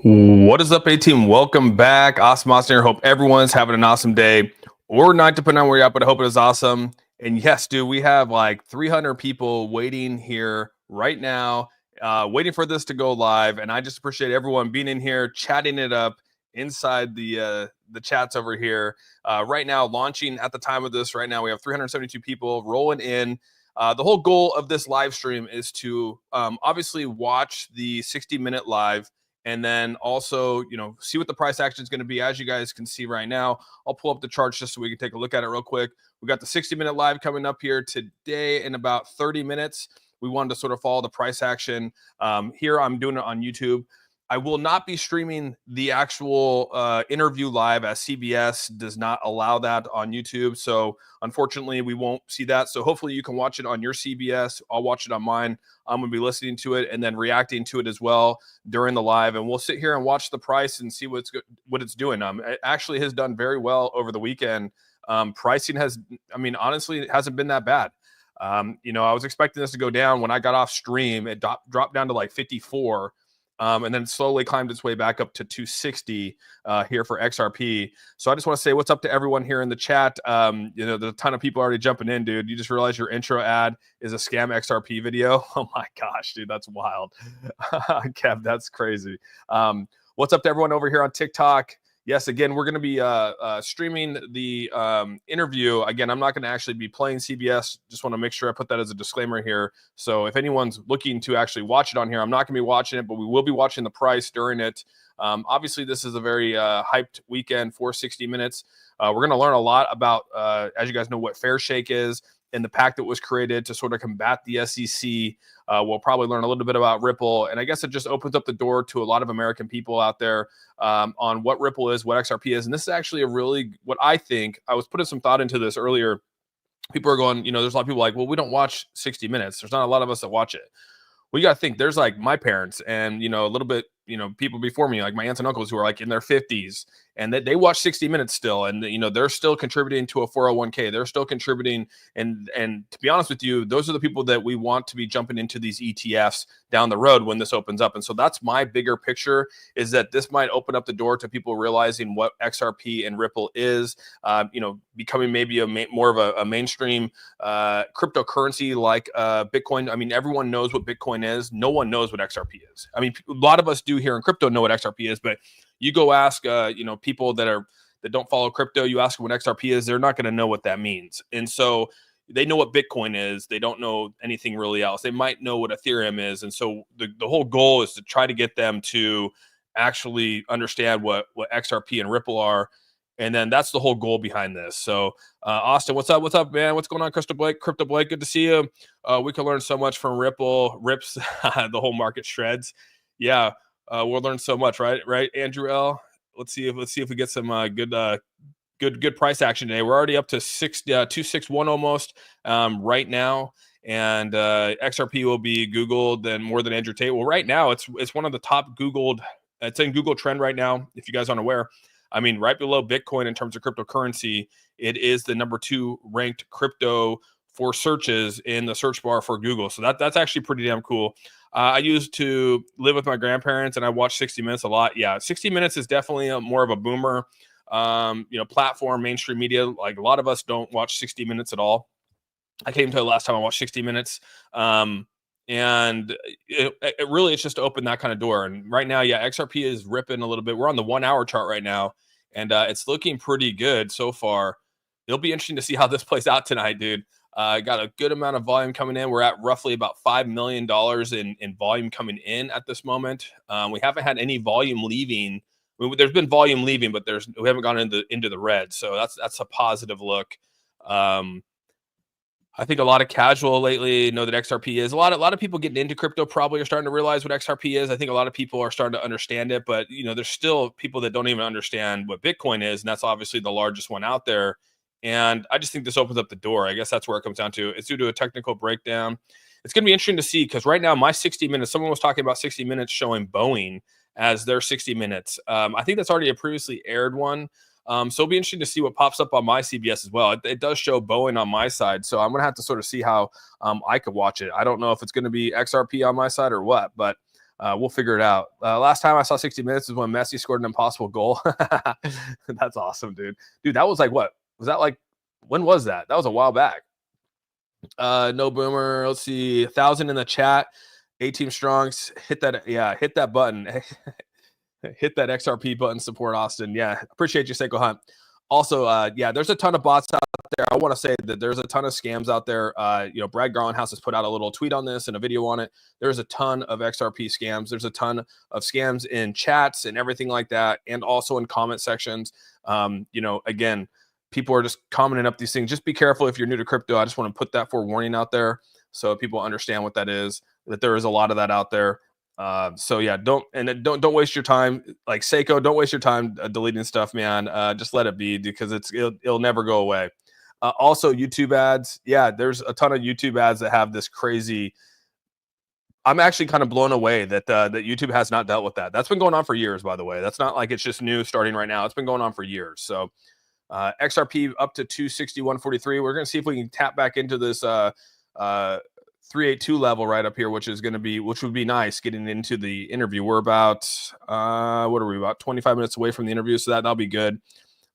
What is up, A-Team? Welcome back. Awesome here. Hope everyone's having an awesome day or night, depending on where you're at, but I hope it is awesome. And yes, dude, we have like 300 people waiting here right now, waiting for this to go live. And I just appreciate everyone being in here, chatting it up inside the chats over here. Right now, launching at the time of this, right now, we have 372 people rolling in. The whole goal of this live stream is to obviously watch the 60-minute live and then also, see what the price action is going to be. As you guys can see right now, I'll pull up the charts just so we can take a look at it real quick. We got the 60-minute live coming up here today in about 30 minutes. We wanted to sort of follow the price action. Here I'm doing it on YouTube. I will not be streaming the actual interview live, as CBS does not allow that on YouTube. So unfortunately, we won't see that. So hopefully you can watch it on your CBS. I'll watch it on mine. I'm going to be listening to it and then reacting to it as well during the live. And we'll sit here and watch the price and see what it's doing. It actually has done very well over the weekend. Pricing honestly, it hasn't been that bad. I was expecting this to go down. When I got off stream, it dropped down to like 54. And then slowly climbed its way back up to 260 here for XRP. So I just want to say what's up to everyone here in the chat. There's a ton of people already jumping in, dude. You just realized your intro ad is a scam XRP video. Oh my gosh, dude, that's wild. Kev, that's crazy. What's up to everyone over here on TikTok? Yes, again, we're going to be streaming the interview. Again, I'm not going to actually be playing CBS. Just want to make sure I put that as a disclaimer here. So if anyone's looking to actually watch it on here, I'm not going to be watching it, but we will be watching the price during it. Obviously, this is a very hyped weekend for 60 minutes. We're going to learn a lot about, as you guys know, what Fair Shake is and the pact that was created to sort of combat the SEC. We'll probably learn a little bit about Ripple. And I guess it just opens up the door to a lot of American people out there on what Ripple is, what XRP is. And this is actually what I think, I was putting some thought into this earlier. People are going, there's a lot of people like, well, we don't watch 60 Minutes. There's not a lot of us that watch it. Well, you got to think there's like my parents and, a little bit, people before me, like my aunts and uncles who are like in their 50s and they watch 60 Minutes still. And, they're still contributing to a 401k. They're still contributing. And to be honest with you, those are the people that we want to be jumping into these ETFs down the road when this opens up. And so that's my bigger picture, is that this might open up the door to people realizing what XRP and Ripple is, becoming maybe more of a mainstream cryptocurrency like Bitcoin. I mean, everyone knows what Bitcoin is. No one knows what XRP is. I mean, a lot of us do here in crypto know what XRP is, but you go ask, people that don't follow crypto, you ask them what XRP is, they're not going to know what that means. And so they know what Bitcoin is. They don't know anything really else. They might know what Ethereum is. And so the whole goal is to try to get them to actually understand what XRP and Ripple are. And then that's the whole goal behind this. So Austin, what's up? What's up, man? What's going on, Crypto Blake? Good to see you. We can learn so much from Ripple. Rips the whole market shreds. Yeah. We'll learn so much, right, Andrew L. Let's see if we get some good price action today. We're already up to 261 almost right now, and XRP will be Googled and more than Andrew Tate. Well, right now it's one of the top Googled. It's in Google Trend right now. If you guys aren't aware, I mean, right below Bitcoin in terms of cryptocurrency, it is the number 2 ranked crypto for searches in the search bar for Google. So that's actually pretty damn cool. I used to live with my grandparents and I watched 60 Minutes a lot. Yeah, 60 Minutes is definitely more of a boomer, platform, mainstream media. Like a lot of us don't watch 60 Minutes at all. I can't even tell you the last time I watched 60 Minutes. And it's just to open that kind of door. And right now, yeah, XRP is ripping a little bit. We're on the 1 hour chart right now, and it's looking pretty good so far. It'll be interesting to see how this plays out tonight, dude. Got a good amount of volume coming in. We're at roughly about $5 million in volume coming in at this moment. We haven't had any volume leaving. There's been volume leaving, but we haven't gone into the red. So that's a positive look. I think a lot of casual lately know that XRP is. A lot of people getting into crypto probably are starting to realize what XRP is. I think a lot of people are starting to understand it, but there's still people that don't even understand what Bitcoin is, and that's obviously the largest one out there. And I just think this opens up the door. I guess that's where it comes down to. It's due to a technical breakdown. It's going to be interesting to see, because right now my 60 Minutes, someone was talking about 60 Minutes showing Boeing as their 60 Minutes. I think that's already a previously aired one. So it'll be interesting to see what pops up on my CBS as well. It does show Boeing on my side, so I'm going to have to sort of see how I could watch it. I don't know if it's going to be XRP on my side or what, but We'll figure it out. Last time I saw 60 Minutes is when Messi scored an impossible goal. That's awesome, dude. Dude, that was like what? Was that like when was that? That was a while back. No boomer. Let's see, 1,000 in the chat. A-Team Strongs. Hit that, yeah, hit that button. Hit that XRP button, support Austin. Yeah, appreciate you, Seiko Hunt. Also, yeah, there's a ton of bots out there. I want to say that there's a ton of scams out there. Brad Garlinghouse has put out a little tweet on this and a video on it. There's a ton of XRP scams. There's a ton of scams in chats and everything like that, and also in comment sections. Again, people are just commenting up these things. Just be careful if you're new to crypto. I just want to put that forewarning out there so people understand what that is, that there is a lot of that out there. So yeah, don't waste your time. Like Seiko, don't waste your time deleting stuff, man. Just let it be, because it'll never go away. Also, YouTube ads. Yeah, there's a ton of YouTube ads that have this crazy. I'm actually kind of blown away that YouTube has not dealt with that. That's been going on for years, by the way. That's not like it's just new starting right now. It's been going on for years. So XRP up to 261.43. We're gonna see if we can tap back into this 382 level right up here, which would be nice getting into the interview. We're about what are we, about 25 minutes away from the interview, so that'll be good.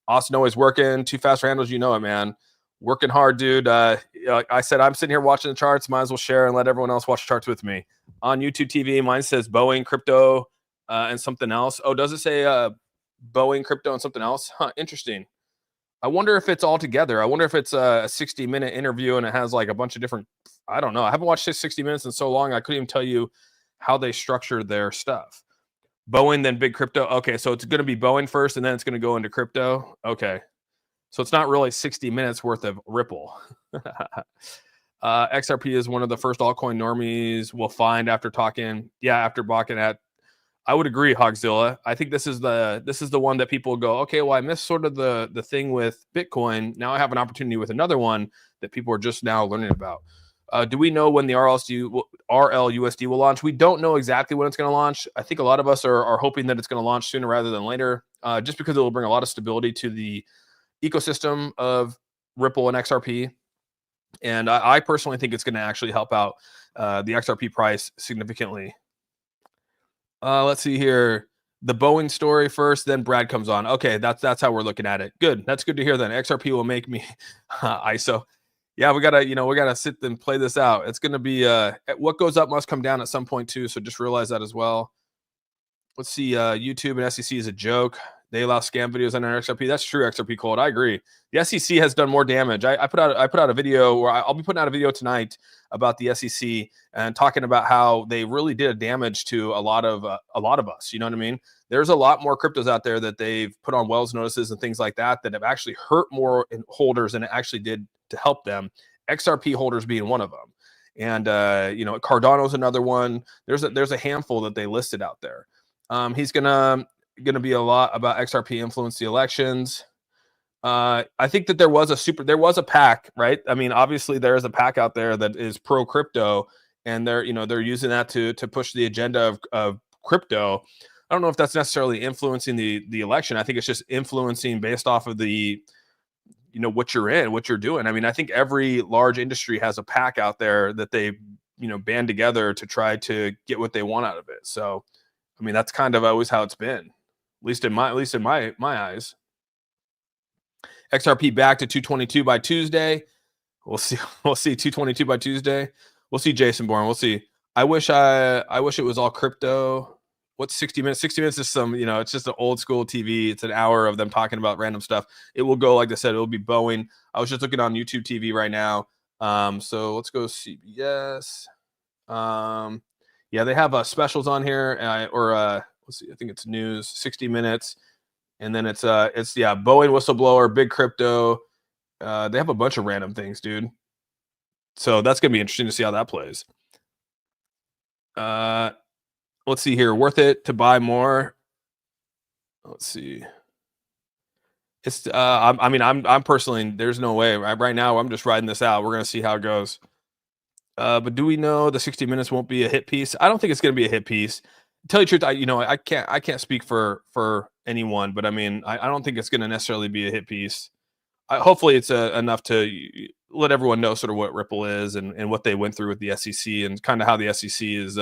Austin always working. Too fast for handles, you know it, man. Working hard, dude. Like I said, I'm sitting here watching the charts. Might as well share and let everyone else watch the charts with me. On YouTube TV, mine says Boeing, crypto, and something else. Oh, does it say Boeing, crypto, and something else? Huh, interesting. I wonder if it's all together. I wonder if it's a 60-minute interview and it has like a bunch of different, I don't know. I haven't watched 60 Minutes in so long. I couldn't even tell you how they structure their stuff. Boeing, then big crypto. Okay, so it's going to be Boeing first and then it's going to go into crypto. Okay. So it's not really 60 minutes worth of Ripple. XRP is one of the first altcoin normies we'll find after balking at. I would agree, Hogzilla. I think this is the one that people go, okay, well, I missed sort of the thing with Bitcoin. Now I have an opportunity with another one that people are just now learning about. Do we know when the RLUSD will launch? We don't know exactly when it's going to launch. I think a lot of us are hoping that it's going to launch sooner rather than later, just because it will bring a lot of stability to the ecosystem of Ripple and XRP. And I personally think it's going to actually help out the XRP price significantly. Let's see here. The Boeing story first, then Brad comes on. Okay, that's how we're looking at it. Good. That's good to hear then. XRP will make me ISO. Yeah, we gotta sit and play this out. It's gonna be what goes up must come down at some point too. So just realize that as well. Let's see. YouTube and SEC is a joke. They allow scam videos on XRP. That's true, XRP Cold. I agree. The SEC has done more damage. I put out a video, or I'll be putting out a video tonight about the SEC and talking about how they really did damage to a lot of us. You know what I mean? There's a lot more cryptos out there that they've put on Wells notices and things like that have actually hurt more holders than it actually did to help them. XRP holders being one of them, and Cardano's another one. There's a handful that they listed out there. He's gonna be a lot about XRP influence the elections. I think that there was a pack, right? I mean, obviously there is a pack out there that is pro crypto, and they're using that to push the agenda of crypto. I don't know if that's necessarily influencing the election. I think it's just influencing based off of the what you're doing. I mean, I think every large industry has a pack out there that they band together to try to get what they want out of it. So, I mean, that's kind of always how it's been, at least in my eyes. XRP back to 222 by Tuesday. We'll see. We'll see 222 by Tuesday. We'll see Jason Bourne. We'll see. I wish it was all crypto. What's 60 minutes? 60 minutes is some, it's just an old school TV. It's an hour of them talking about random stuff. It will go, like I said, it will be Boeing. I was just looking on YouTube TV right now. So let's go CBS. Yeah, they have specials on here, let's see. I think it's news, 60 minutes. And then it's Boeing whistleblower, big crypto. They have a bunch of random things, dude. So that's gonna be interesting to see how that plays. Let's see here. Worth it to buy more. Let's see. It's I'm personally, there's no way right now. I'm just riding this out. We're gonna see how it goes. But do we know the 60 minutes won't be a hit piece? I don't think it's gonna be a hit piece. To tell you the truth, I can't speak for anyone, but I mean, I don't think it's going to necessarily be a hit piece. Hopefully it's enough to let everyone know sort of what Ripple is and what they went through with the SEC and kind of how the SEC is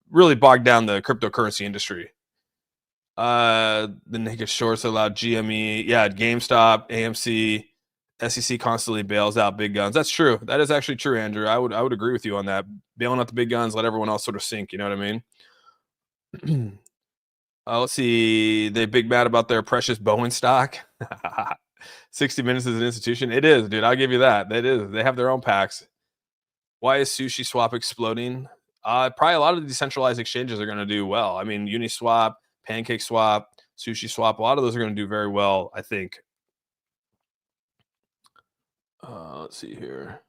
really bogged down the cryptocurrency industry. The naked shorts allowed GME, yeah, GameStop, AMC, SEC constantly bails out big guns. That's true. That is actually true, Andrew. I would agree with you on that. Bailing out the big guns, let everyone else sort of sink. You know what I mean? Let's see. They big mad about their precious Boeing stock. 60 Minutes is an institution. It is, dude. I'll give you that. That is. They have their own packs. Why is Sushi Swap exploding? Probably a lot of the decentralized exchanges are going to do well. I mean, Uniswap, Pancake Swap, Sushi Swap, a lot of those are going to do very well, I think. Let's see here.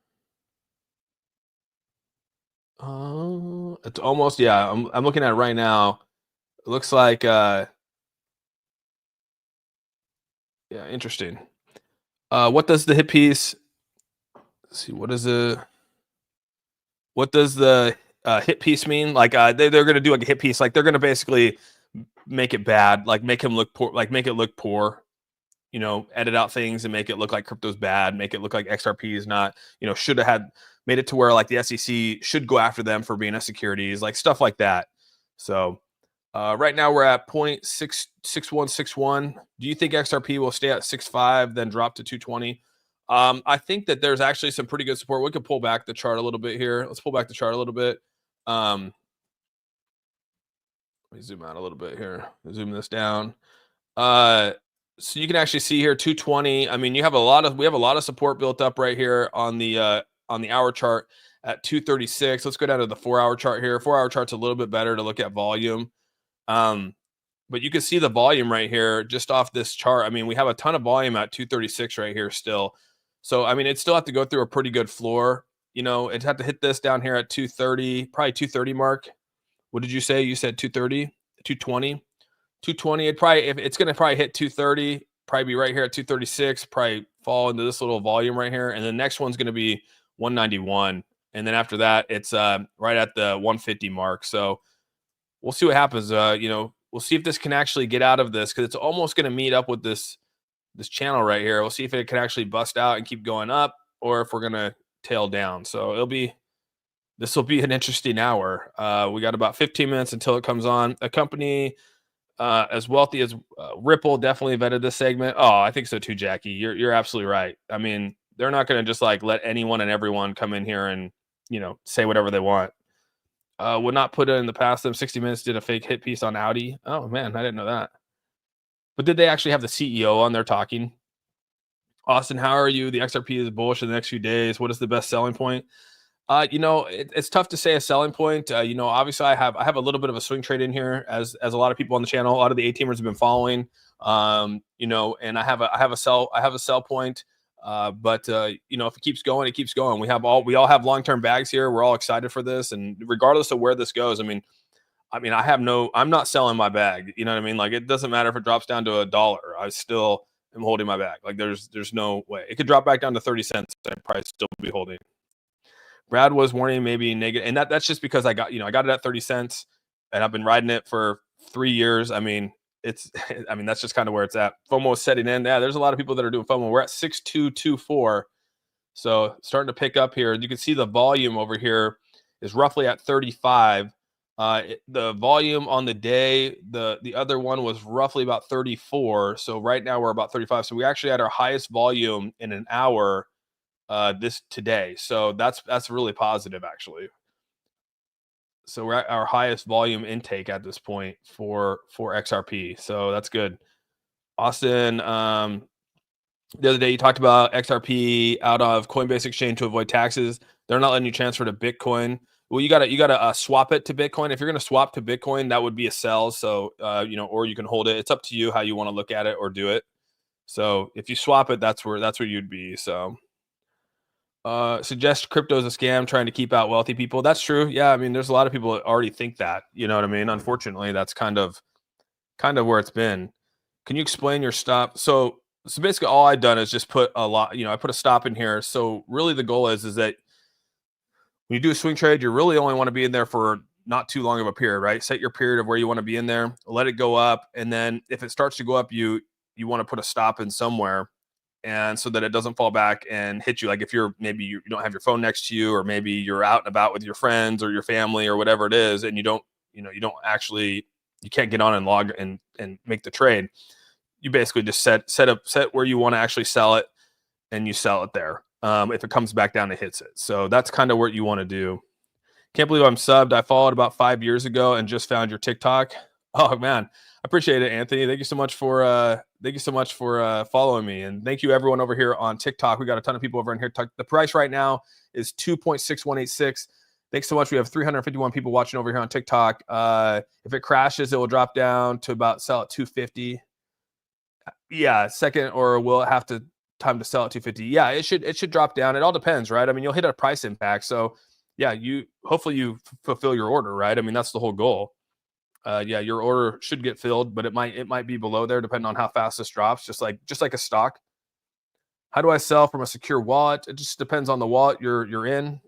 It's almost, yeah, I'm looking at it right now. It looks like, yeah, interesting. What does the hit piece? Let's see, what does the hit piece mean? Like, they're going to do like a hit piece. Like, they're going to basically make it bad, like make him look poor, like make it look poor. You know, edit out things and make it look like crypto's bad, make it look like XRP is not, should have had made it to where like the SEC should go after them for being a securities, like stuff like that. So right now we're at 0.66161. Do you think XRP will stay at 6.5, then drop to 220? I think that there's actually some pretty good support. We could pull back the chart a little bit here. Let's pull back the chart a little bit. Let me zoom out a little bit here. Zoom this down. So you can actually see here 220. I mean, we have a lot of support built up right here on the hour chart at 236. Let's go down to the 4-hour chart here. 4-hour chart's a little bit better to look at volume. But you can see the volume right here just off this chart. I mean, we have a ton of volume at 236 right here still. So, I mean, it still have to go through a pretty good floor. It'd have to hit this down here at 230, probably 230 mark. What did you say? You said 230, 220. 220. It's going to probably hit 230, probably be right here at 236, probably fall into this little volume right here. And the next one's going to be 191. And then after that, it's right at the 150 mark. So we'll see what happens. We'll see if this can actually get out of this, because it's almost going to meet up with this channel right here. We'll see if it can actually bust out and keep going up, or if we're going to tail down. So this will be an interesting hour. We got about 15 minutes until it comes on. A company as wealthy as Ripple definitely vetted this segment. Oh, I think so too, Jackie. You're absolutely right. I mean, they're not going to just like let anyone and everyone come in here and say whatever they want. Would not put it in the past. Them 60 Minutes did a fake hit piece on Audi. Oh man, I didn't know that. But did they actually have the CEO on there talking? Austin, how are you? The XRP is bullish in the next few days. What is the best selling point? It's tough to say a selling point. Obviously I have a little bit of a swing trade in here, as a lot of people on the channel, a lot of the A-teamers have been following, and I have a sell point. But if it keeps going, it keeps going. We all have long-term bags here. We're all excited for this. And regardless of where this goes, I'm not selling my bag. You know what I mean? Like, it doesn't matter if it drops down to $1. I still am holding my bag. Like, there's no way. It could drop back down to 30 cents. I'd probably still be holding. Brad was warning maybe negative, and that's just because I got it at 30 cents, and I've been riding it for 3 years. I mean, that's just kind of where it's at. FOMO is setting in. Yeah, there's a lot of people that are doing FOMO. We're at 6224, so starting to pick up here. You can see the volume over here is roughly at 35. The volume on the day, the other one was roughly about 34. So right now we're about 35. So we actually had our highest volume in an hour this today. So that's really positive, actually. So we're at our highest volume intake at this point for XRP. So that's good. Austin, the other day you talked about XRP out of Coinbase Exchange to avoid taxes. They're not letting you transfer to Bitcoin. Well, you gotta swap it to Bitcoin. If you're gonna swap to Bitcoin, that would be a sell. So or you can hold it. It's up to you how you want to look at it or do it. So if you swap it, that's where you'd be. So suggest crypto is a scam, trying to keep out wealthy people. That's true. Yeah, I mean, there's a lot of people that already think that. You know what I mean? Unfortunately, that's kind of where it's been. Can you explain your stop? So basically, all I've done is just put a lot. I put a stop in here. So really, the goal is that when you do a swing trade, you really only want to be in there for not too long of a period, right? Set your period of where you want to be in there, let it go up, and then if it starts to go up, you want to put a stop in somewhere, and so that it doesn't fall back and hit you. Like if maybe you don't have your phone next to you, or maybe you're out and about with your friends or your family or whatever it is, and you don't you don't actually, you can't get on and log and make the trade. You basically just set where you want to actually sell it, and you sell it there. If it comes back down, it hits it. So that's kind of what you want to do. Can't believe I'm subbed. I followed about 5 years ago and just found your TikTok. Oh man, I appreciate it, Anthony. Thank you so much for following me, and thank you everyone over here on TikTok. We got a ton of people over in here. The price right now is 2.6186. Thanks so much. We have 351 people watching over here on TikTok. If it crashes, it will drop down to about sell at 250. Yeah, second, or will it have to time to sell at 250? Yeah, it should drop down. It all depends, right? I mean, you'll hit a price impact. So yeah, hopefully you fulfill your order, right? I mean, that's the whole goal. Yeah, your order should get filled, but it might be below there depending on how fast this drops, just like a stock. How do I sell from a secure wallet? It just depends on the wallet you're in.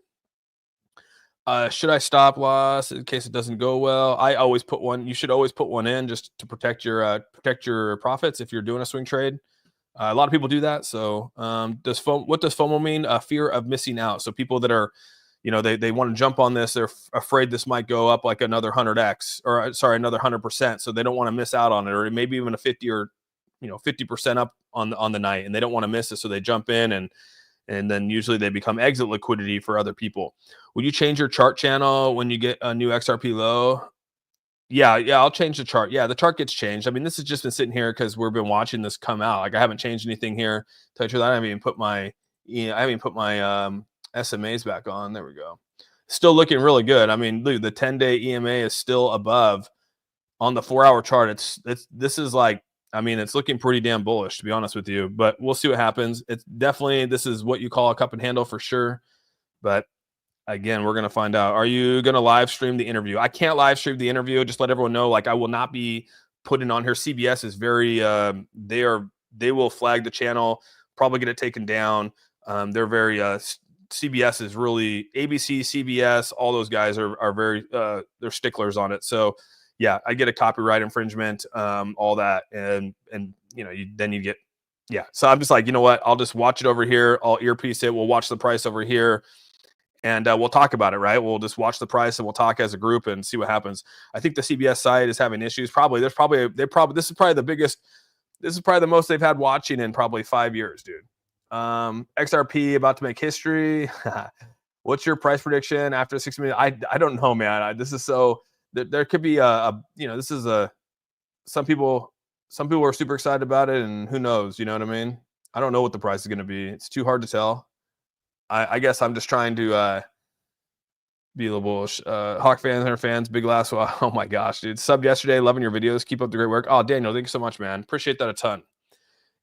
Should I stop loss in case it doesn't go well? I always put one. You should always put one in just to protect your profits if you're doing a swing trade. A lot of people do that. So what does FOMO mean? Fear of missing out. So people that are, they want to jump on this. They're afraid this might go up like another 100x, or sorry, another 100%. So they don't want to miss out on it, or maybe even a 50 or 50% up on the night, and they don't want to miss it. So they jump in, and then usually they become exit liquidity for other people. Would you change your chart channel when you get a new XRP low? Yeah, I'll change the chart. Yeah, the chart gets changed. I mean, this has just been sitting here because we've been watching this come out. Like, I haven't changed anything here. Tell you the truth, I haven't even put my SMAs back on. There we go. Still looking really good. I mean, look, the 10-day EMA is still above on the 4-hour chart. This is like, I mean, it's looking pretty damn bullish, to be honest with you. But we'll see what happens. It's definitely, this is what you call a cup and handle for sure. But again, we're going to find out. Are you going to live stream the interview? I can't live stream the interview. Just let everyone know, like, I will not be putting on here. CBS is very, they will flag the channel, probably get it taken down. They're very, CBS is really, ABC, CBS, all those guys are very, they're sticklers on it. So yeah, I get a copyright infringement, all that. And then you get, yeah. So I'm just like, you know what? I'll just watch it over here. I'll earpiece it. We'll watch the price over here. And we'll talk about it, right? We'll just watch the price and we'll talk as a group and see what happens. I think the CBS side is having issues. This is probably the biggest. This is probably the most they've had watching in probably 5 years, dude. XRP about to make history. What's your price prediction after 6 minutes? I don't know, man. This is so. There could be this is some people are super excited about it, and who knows? You know what I mean? I don't know what the price is going to be. It's too hard to tell. I guess I'm just trying to be a little bullish. Hawk fans, Hunter fans, big last one. Oh my gosh, dude. Subbed yesterday, loving your videos. Keep up the great work. Oh, Daniel, thank you so much, man. Appreciate that a ton.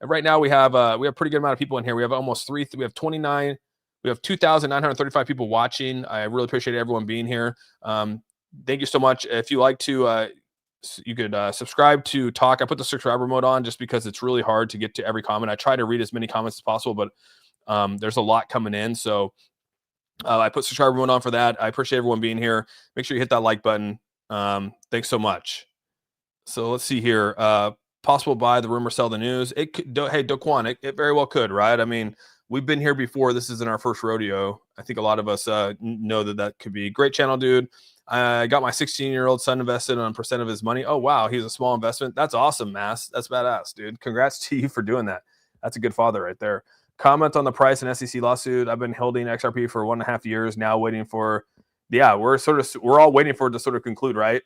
And right now we have a pretty good amount of people in here. We have almost we have 2,935 people watching. I really appreciate everyone being here. Thank you so much. If you like to, you could subscribe to Talk. I put the subscriber mode on just because it's really hard to get to every comment. I try to read as many comments as possible, but there's a lot coming in. So I put subscriber mode on for that. I appreciate everyone being here. Make sure you hit that like button. Thanks so much. So let's see here. Possible buy, the rumor, sell the news. It could, hey, Doquan, it very well could, right? I mean, we've been here before. This isn't our first rodeo. I think a lot of us know that could be. Great channel, dude. I got my 16-year-old son invested on a % of his money. Oh, wow. He's a small investment. That's awesome, Mass. That's badass, dude. Congrats to you for doing that. That's a good father right there. Comment on the price and SEC lawsuit. I've been holding XRP for 1.5 years now, waiting for, we're all waiting for it to sort of conclude, right?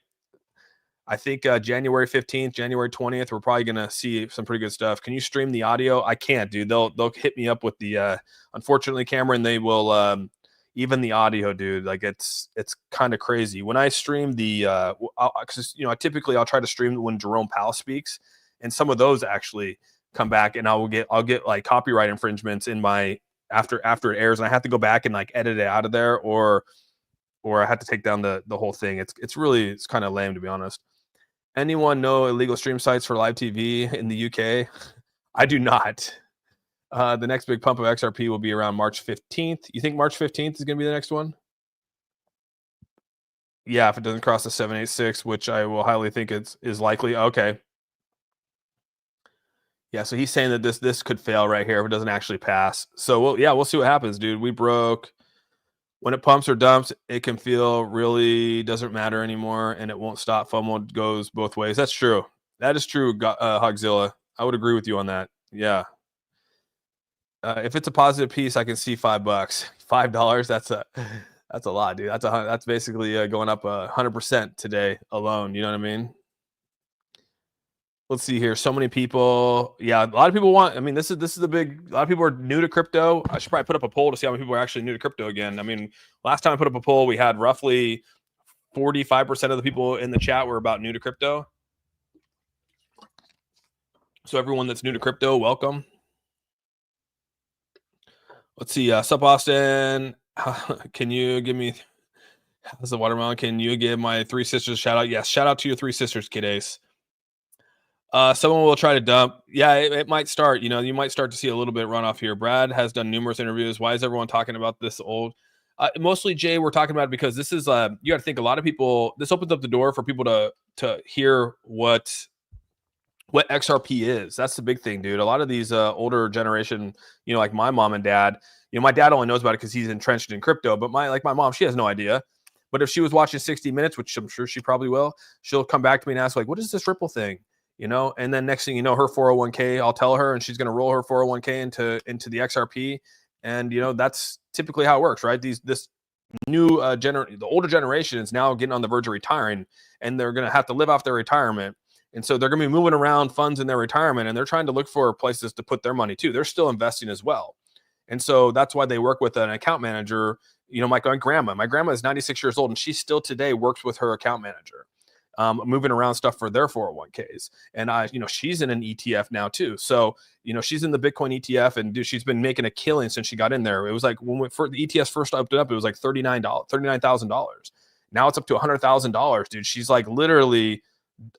I think January 15th, January 20th, we're probably going to see some pretty good stuff. Can you stream the audio? I can't, dude. They'll hit me up with the, unfortunately, Cameron, they will, even the audio, dude. Like, it's kind of crazy. When I stream the, because, I'll try to stream when Jerome Powell speaks, and some of those actually come back, and I'll get like copyright infringements in my after it airs, and I have to go back and like edit it out of there, or I have to take down the whole thing. It's kind of lame, to be honest. Anyone know illegal stream sites for live TV in the UK? I do not. The next big pump of XRP will be around March 15th. You think March 15th is going to be the next one? Yeah, if it doesn't cross the 786, which I will highly think is likely. Okay. Yeah, so he's saying that this could fail right here if it doesn't actually pass. So we'll see what happens, dude. We broke When it pumps or dumps, it can feel really doesn't matter anymore, and it won't stop. FOMO goes both ways. That's true. That is true, Hogzilla. I would agree with you on that. Yeah. If it's a positive piece, I can see $5. $5. That's a lot, dude. That's basically going up 100% today alone. You know what I mean? Let's see here. So many people. Yeah, a lot of people want. I mean, this is the big. A lot of people are new to crypto. I should probably put up a poll to see how many people are actually new to crypto again. I mean, last time I put up a poll, we had roughly 45% of the people in the chat were about new to crypto. So everyone that's new to crypto, welcome. Let's see. Sup, Austin. Can you give me? How's the watermelon? Can you give my three sisters a shout out? Yes, shout out to your three sisters, Kid Ace. Someone will try to dump. Yeah, it might start. You know, you might start to see a little bit runoff here. Brad has done numerous interviews. Why is everyone talking about this old? Mostly, Jay, we're talking about it because this is. You got to think a lot of people. This opens up the door for people to hear what XRP is. That's the big thing, dude. A lot of these older generation, you know, like my mom and dad. You know, my dad only knows about it because he's entrenched in crypto. But my mom, she has no idea. But if she was watching 60 Minutes, which I'm sure she probably will, she'll come back to me and ask, like, what is this Ripple thing? You know, and then next thing you know, her 401k, I'll tell her, and she's going to roll her 401k into the XRP. And, you know, that's typically how it works, right? This new the older generation is now getting on the verge of retiring, and they're going to have to live off their retirement. And so they're going to be moving around funds in their retirement, and they're trying to look for places to put their money too. They're still investing as well. And so that's why they work with an account manager. You know, my grandma is 96 years old, and she still today works with her account manager, moving around stuff for their 401ks. And you know, she's in an ETF now too. So, you know, she's in the Bitcoin ETF, and dude, she's been making a killing since she got in there. It was like when the ETFs first opened up, it was like $39,000. Now it's up to $100,000, dude. She's like literally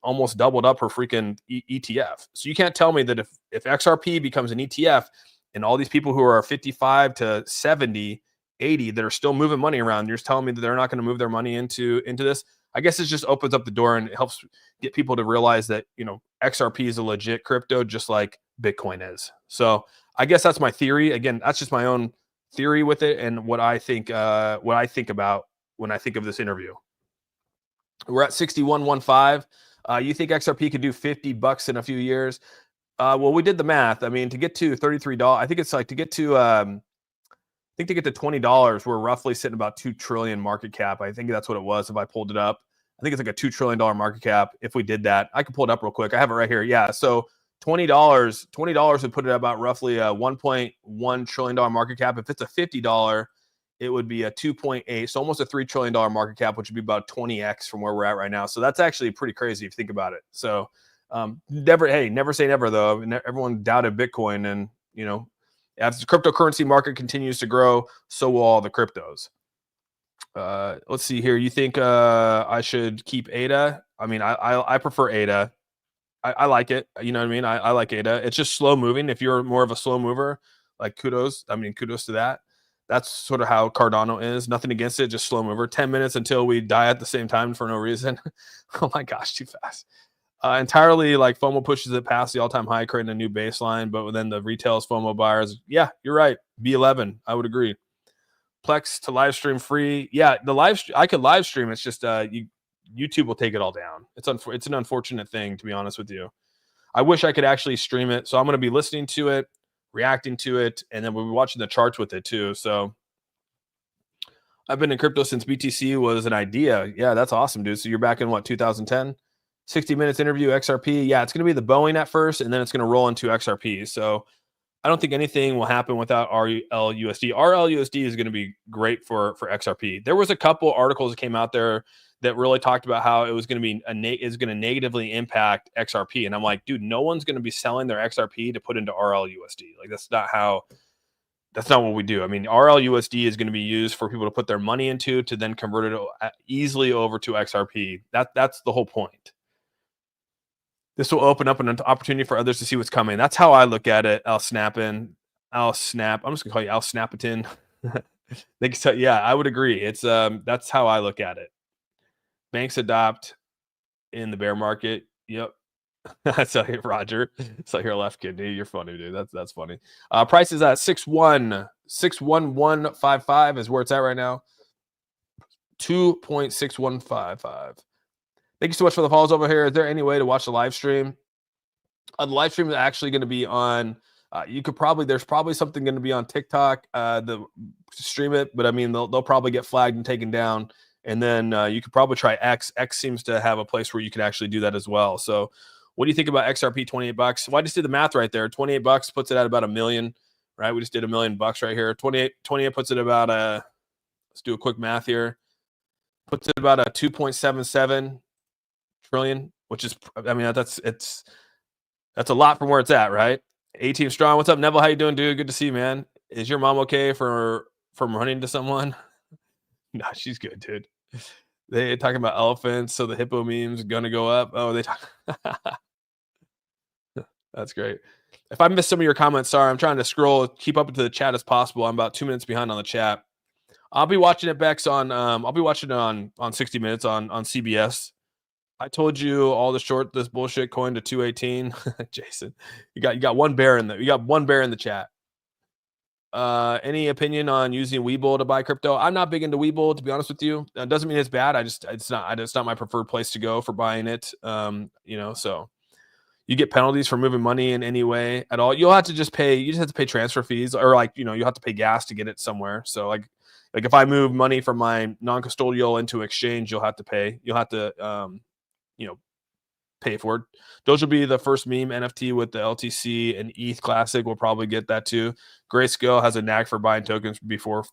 almost doubled up her freaking ETF. So you can't tell me that if XRP becomes an ETF and all these people who are 55 to 70, 80 that are still moving money around, you're just telling me that they're not going to move their money into this. I guess it just opens up the door and it helps get people to realize that, you know, XRP is a legit crypto, just like Bitcoin is. So I guess that's my theory. Again, that's just my own theory with it and what I think about when I think of this interview. We're at 61.15. You think XRP could do $50 in a few years? Well, we did the math. I mean, to get to $33, I think it's like to get to $20, we're roughly sitting about 2 trillion market cap. I think that's what it was if I pulled it up. I think it's like a $2 trillion market cap. If we did that, I can pull it up real quick. I have it right here. Yeah. So $20 would put it about roughly a $1.1 trillion market cap. If it's a $50, it would be a 2.8. So almost a $3 trillion market cap, which would be about 20x from where we're at right now. So that's actually pretty crazy if you think about it. So never say never though. Everyone doubted Bitcoin, and you know, as the cryptocurrency market continues to grow, so will all the cryptos. Let's see here. You think I should keep ADA? I mean, I prefer ADA. I like it. You know what I mean? I like ADA. It's just slow moving. If you're more of a slow mover, like kudos to that. That's sort of how Cardano is. Nothing against it, just slow mover. 10 minutes until we die at the same time for no reason. Oh my gosh, too fast. Entirely like FOMO pushes it past the all-time high, creating a new baseline, but then the retail's FOMO buyers. Yeah, you're right. B11, I would agree. Plex to live stream free. Yeah, I could live stream. It's just YouTube will take it all down. It's an unfortunate thing, to be honest with you. I wish I could actually stream it. So I'm going to be listening to it, reacting to it, and then we'll be watching the charts with it too. So I've been in crypto since BTC was an idea. Yeah, that's awesome, dude. So you're back in what, 2010? 60 minutes interview, XRP. Yeah, it's going to be the Boeing at first, and then it's going to roll into XRP. So I don't think anything will happen without RLUSD. RLUSD is going to be great for XRP. There was a couple articles that came out there that really talked about how it was going to be is going to negatively impact XRP, and I'm like, dude, no one's going to be selling their XRP to put into RLUSD. Like that's not what we do. I mean, RLUSD is going to be used for people to put their money into to then convert it easily over to XRP. That's the whole point. This will open up an opportunity for others to see what's coming. That's how I look at it. Al Snap. I'm just gonna call you Al Snapatin. Yeah, I would agree. It's that's how I look at it. Banks adopt in the bear market. Yep. So here, Roger. So here, left kidney. You're funny, dude. That's funny. Price is at 61155 is where it's at right now. 2.6155. Thank you so much for the follows over here. Is there any way to watch the live stream? The live stream is actually going to be on. There's probably something going to be on TikTok to stream it, but I mean they'll probably get flagged and taken down. And then you could probably try X. X seems to have a place where you can actually do that as well. So, what do you think about XRP? $28. Well, I just did the math right there. $28 puts it at about $1 million, right? We just did $1 million right here. 28 puts it about let's do a quick math here. Puts it about a 2.77 trillion, which is, I mean, that's a lot from where it's at, right? A-Team Strong. What's up, Neville? How you doing, dude? Good to see you, man. Is your mom okay from running to someone? Nah, she's good, dude. They talking about elephants, so the hippo meme's gonna go up. Oh, they talk. That's great. If I missed some of your comments, sorry. I'm trying to scroll, keep up to the chat as possible. I'm about 2 minutes behind on the chat. I'll be watching it, Bex, on I'll be watching it on 60 Minutes on CBS. I told you all the short this bullshit coin to 218. Jason, you got one bear in the chat. Any opinion on using Webull to buy crypto? I'm not big into Webull, to be honest with you. It doesn't mean it's bad. It's not my preferred place to go for buying it. So you get penalties for moving money in any way at all. You just have to pay transfer fees, or you'll have to pay gas to get it somewhere. So like if I move money from my non-custodial into exchange, you'll have to pay for it. Those will be the first meme NFT with the LTC, and ETH Classic will probably get that too. Grayscale has a knack for buying tokens before.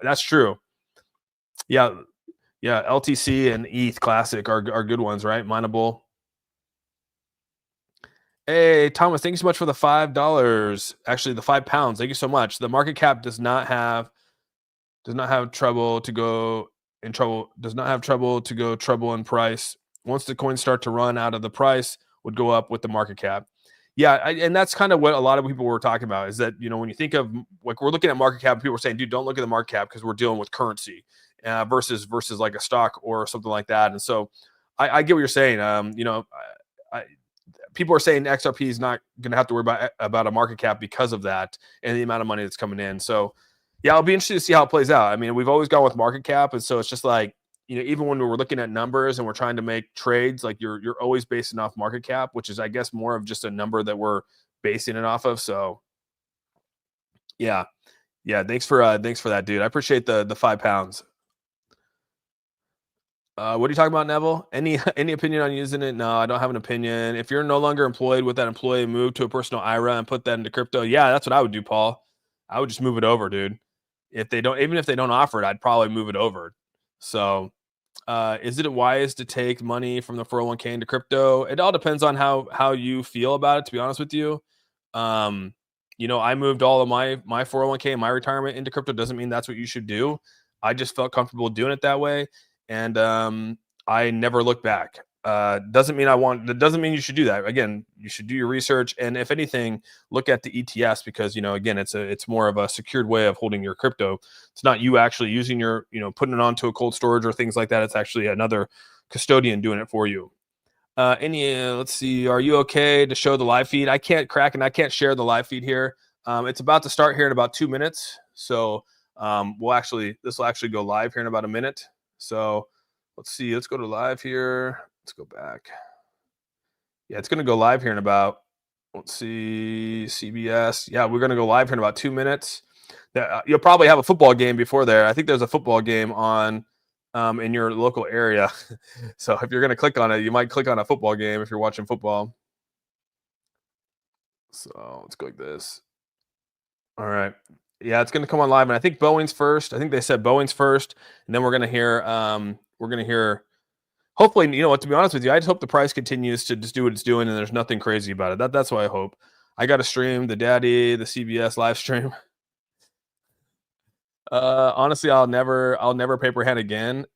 That's true. Yeah. LTC and ETH Classic are good ones, right? Mineable. Hey, Thomas, thank you so much for the $5. Actually, the £5. Thank you so much. The market cap does not have trouble to go trouble in price. Once the coins start to run out of the price, would go up with the market cap. Yeah, and that's kind of what a lot of people were talking about, is that, when you think of, like, we're looking at market cap, people are saying, dude, don't look at the market cap because we're dealing with currency versus like a stock or something like that. And so I get what you're saying. People are saying XRP is not going to have to worry about a market cap because of that and the amount of money that's coming in. So yeah, I'll be interested to see how it plays out. I mean, we've always gone with market cap, and so it's just like, even when we're looking at numbers and we're trying to make trades, like you're always basing off market cap, which is, I guess, more of just a number that we're basing it off of. So yeah. Thanks for that, dude. I appreciate the £5. What are you talking about, Neville? Any opinion on using it? No, I don't have an opinion. If you're no longer employed with that employee, move to a personal IRA and put that into crypto. Yeah, that's what I would do, Paul. I would just move it over, dude. Even if they don't offer it, I'd probably move it over. So, is it wise to take money from the 401k into crypto? It all depends on how you feel about it, to be honest with you. I moved all of my 401k and my retirement into crypto. Doesn't mean that's what you should do. I just felt comfortable doing it that way. And I never looked back. Doesn't mean you should do that. Again, you should do your research, and if anything, look at the ETFs, because again, it's more of a secured way of holding your crypto. It's not you actually using your putting it onto a cold storage or things like that. It's actually another custodian doing it for you. Let's see. Are you okay to show the live feed? I can't share the live feed here. It's about to start here in about 2 minutes. So this will actually go live here in about a minute. So let's see. Let's go to live here. Let's go back. Yeah, it's going to go live here in about, let's see, CBS. Yeah, we're going to go live here in about 2 minutes. You'll probably have a football game before there. I think there's a football game on in your local area. So if you're going to click on it, you might click on a football game if you're watching football. So let's go like this. All right. Yeah, it's going to come on live, and I think Boeing's first. I think they said Boeing's first, and then we're going to hear. Hopefully, to be honest with you, I just hope the price continues to just do what it's doing, and there's nothing crazy about it. That's what I hope. I got to stream the CBS live stream. Honestly, I'll never paper hand again.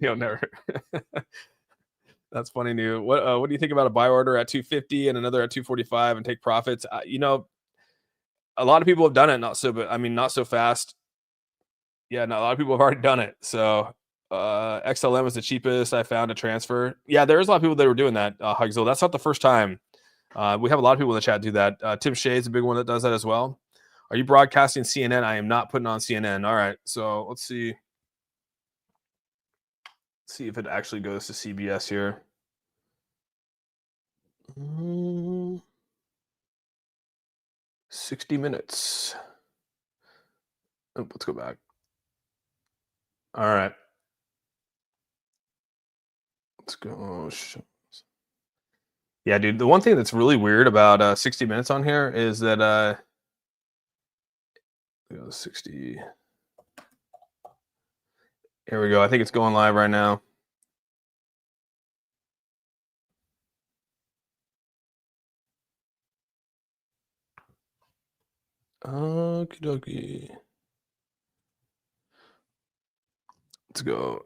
Never. That's funny, new. What do you think about a buy order at 250 and another at 245 and take profits? A lot of people have done it, not so fast. Yeah, no, a lot of people have already done it. So XLM is the cheapest I found to transfer. Yeah, there's a lot of people that were doing that, Hugzilla. That's not the first time. We have a lot of people in the chat do that. Tim Shade's a big one that does that as well. Are you broadcasting CNN? I am not putting on CNN. All right, so let's see. See if it actually goes to CBS here. 60 minutes. Oh, let's go back. All right. Let's go. Yeah, dude. The one thing that's really weird about 60 minutes on here is that 60. Here we go. I think it's going live right now. Okie dokie. Let's go.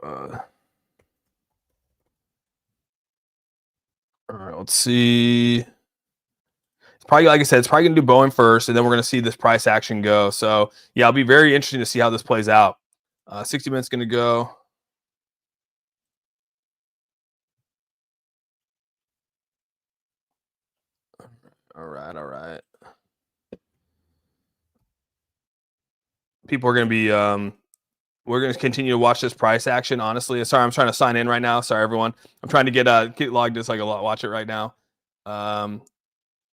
All right, let's see. It's probably, like I said, it's probably gonna do Boeing first, and then we're gonna see this price action go. So yeah, it'll be very interesting to see how this plays out. 60 minutes gonna go. All right, all right. People are gonna be we're going to continue to watch this price action. Honestly, sorry, I'm trying to sign in right now. Sorry, everyone. I'm trying to get logged in so I can watch it right now.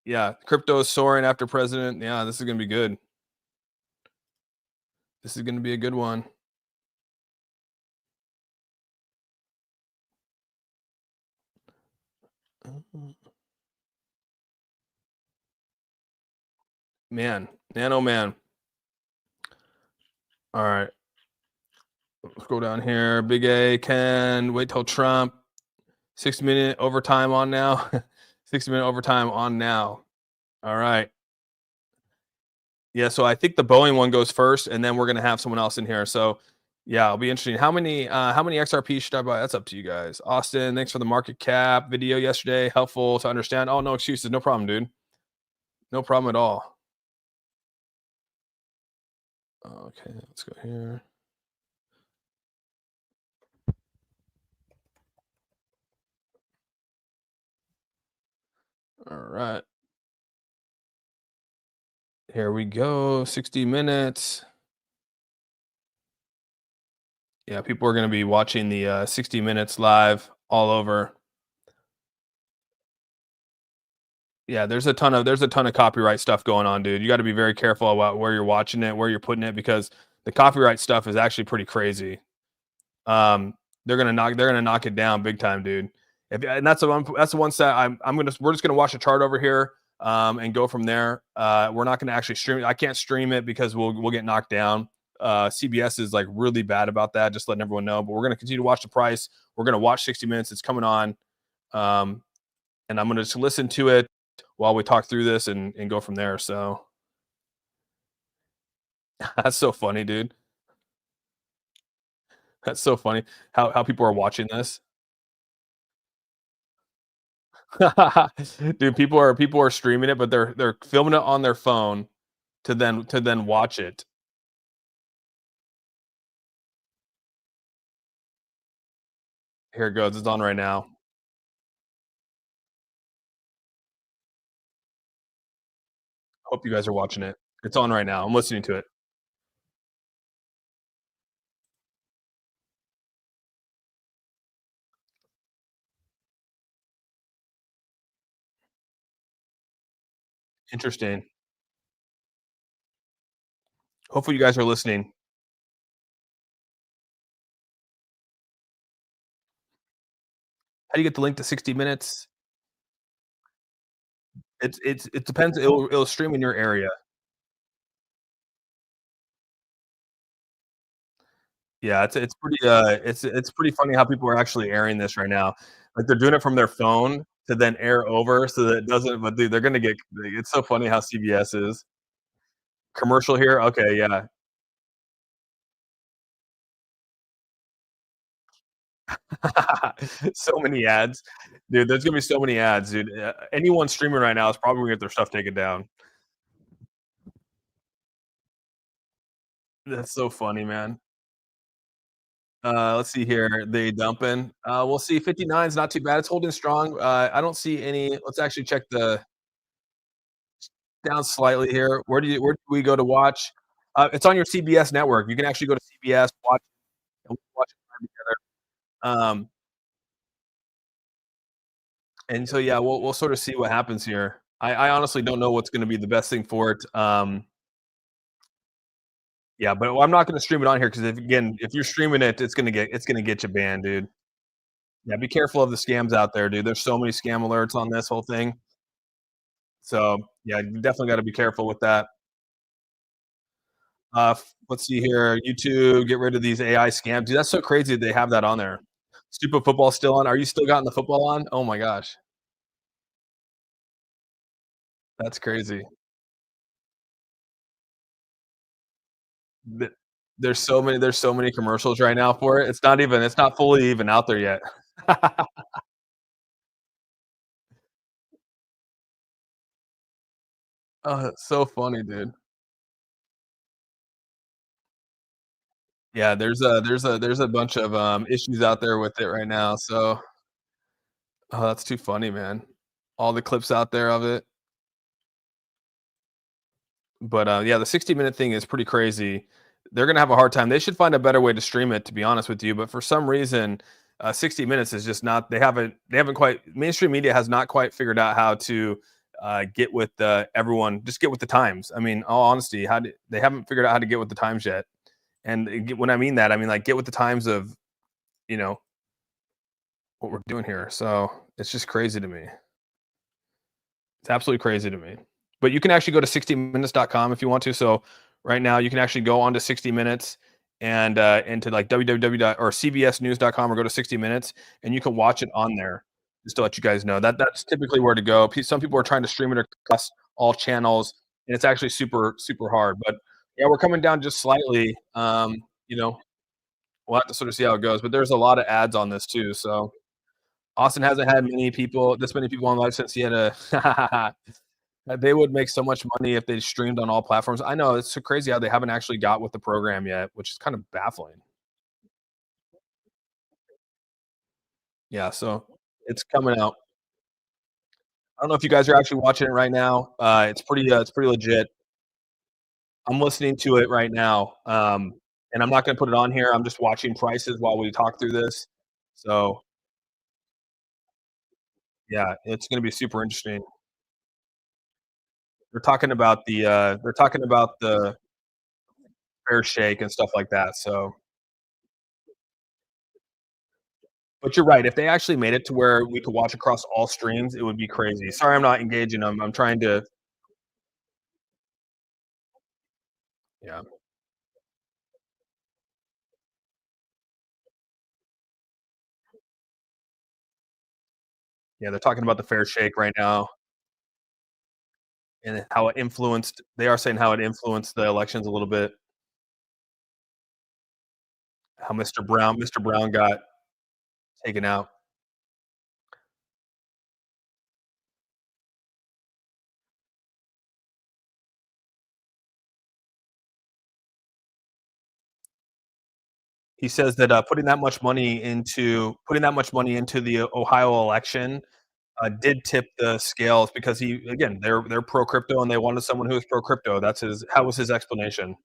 Yeah, crypto is soaring after president. Yeah, this is going to be good. This is going to be a good one. Man, oh man. All right, let's go down here. Big A, Ken, wait till Trump. 6-minute overtime on now. 60-minute overtime on now. All right. Yeah, so I think the Boeing one goes first, and then we're gonna have someone else in here. So yeah, it'll be interesting. How many XRP should I buy? That's up to you guys. Austin, thanks for the market cap video yesterday. Helpful to understand. Oh, no excuses. No problem, dude. No problem at all. Okay, let's go here. All right. Here we go. 60 minutes. Yeah, people are going to be watching the 60 minutes live all over. Yeah, there's a ton of copyright stuff going on, dude. You got to be very careful about where you're watching it, where you're putting it, because the copyright stuff is actually pretty crazy. They're gonna knock it down big time, dude. And that's the one set we're just gonna watch the chart over here, and go from there. We're not gonna actually stream it. I can't stream it because we'll get knocked down. CBS is like really bad about that, just letting everyone know. But we're gonna continue to watch the price. We're gonna watch 60 minutes. It's coming on, and I'm gonna just listen to it while we talk through this and go from there. So that's so funny, dude. That's so funny how people are watching this. Dude, people are streaming it, but they're filming it on their phone to then watch it. Here it goes. It's on right now. Hope you guys are watching it. It's on right now. I'm listening to it. Interesting. Hopefully you guys are listening. How do you get the link to 60 minutes? It depends. It'll stream in your area. Yeah, it's pretty funny how people are actually airing this right now. Like they're doing it from their phone to then air over so that it doesn't. But dude, they're gonna get. It's so funny how CBS is. Commercial here. Okay, yeah. So many ads, dude. There's gonna be so many ads, dude. Anyone streaming right now is probably gonna get their stuff taken down. That's so funny, man. Let's see here. They dumping. We'll see. 59 is not too bad. It's holding strong. I don't see any. Let's actually check the down slightly here. Where do we go to watch? It's on your CBS network. You can actually go to CBS, watch and watch it together. And so yeah, we'll sort of see what happens here. I honestly don't know what's going to be the best thing for it. Yeah, but I'm not going to stream it on here because if you're streaming it, it's gonna get you banned, dude. Yeah, be careful of the scams out there, dude. There's so many scam alerts on this whole thing. So yeah, you definitely got to be careful with that. Let's see here. YouTube, get rid of these AI scams. Dude, that's so crazy that they have that on there. Stupid football still on. Are you still gotten the football on? Oh my gosh, that's crazy. Th- There's so many commercials right now for it. It's not fully even out there yet. Oh, it's so funny, dude. Yeah, there's a bunch of issues out there with it right now. So, oh, that's too funny, man. All the clips out there of it. But yeah, the 60-minute thing is pretty crazy. They're gonna have a hard time. They should find a better way to stream it, to be honest with you. But for some reason, 60 minutes is just not. They haven't quite. Mainstream media has not quite figured out how to get with everyone. Just get with the times. I mean, all honesty, they haven't figured out how to get with the times yet. And when I mean that, I mean like get with the times of you know what we're doing here. So it's just crazy to me. It's absolutely crazy to me. But you can actually go to 60minutes.com if you want to. So right now you can actually go on to 60 minutes and into like www or cbsnews.com or go to 60 minutes and you can watch it on there. Just to let you guys know that that's typically where to go. Some people are trying to stream it across all channels and it's actually super super hard. But yeah, we're coming down just slightly. You know, we'll have to sort of see how it goes. But there's a lot of ads on this too. So Austin hasn't had this many people on live since he had a they would make so much money if they streamed on all platforms. I know it's so crazy how they haven't actually got with the program yet, which is kind of baffling. Yeah, so it's coming out. I don't know if you guys are actually watching it right now. It's pretty legit. I'm listening to it right now, and I'm not gonna put it on here. I'm just watching prices while we talk through this. So yeah, it's gonna be super interesting. They're talking about the fair shake and stuff like that. So but you're right, if they actually made it to where we could watch across all streams, it would be crazy. Sorry, I'm not engaging them. I'm trying to yeah. Yeah, they're talking about the fair shake right now and how it influenced they are saying how it influenced the elections a little bit, how Mr. Brown got taken out. He says that, putting that much money into the Ohio election, did tip the scales because they're pro crypto and they wanted someone who was pro crypto. That was his explanation.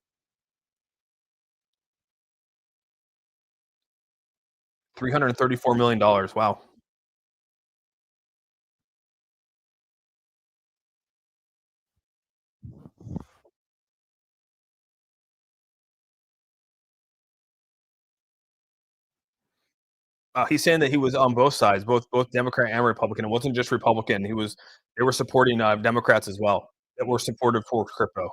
$334 million. Wow. He's saying that he was on both sides, both Democrat and Republican. It wasn't just Republican. They were supporting Democrats as well that were supportive for crypto.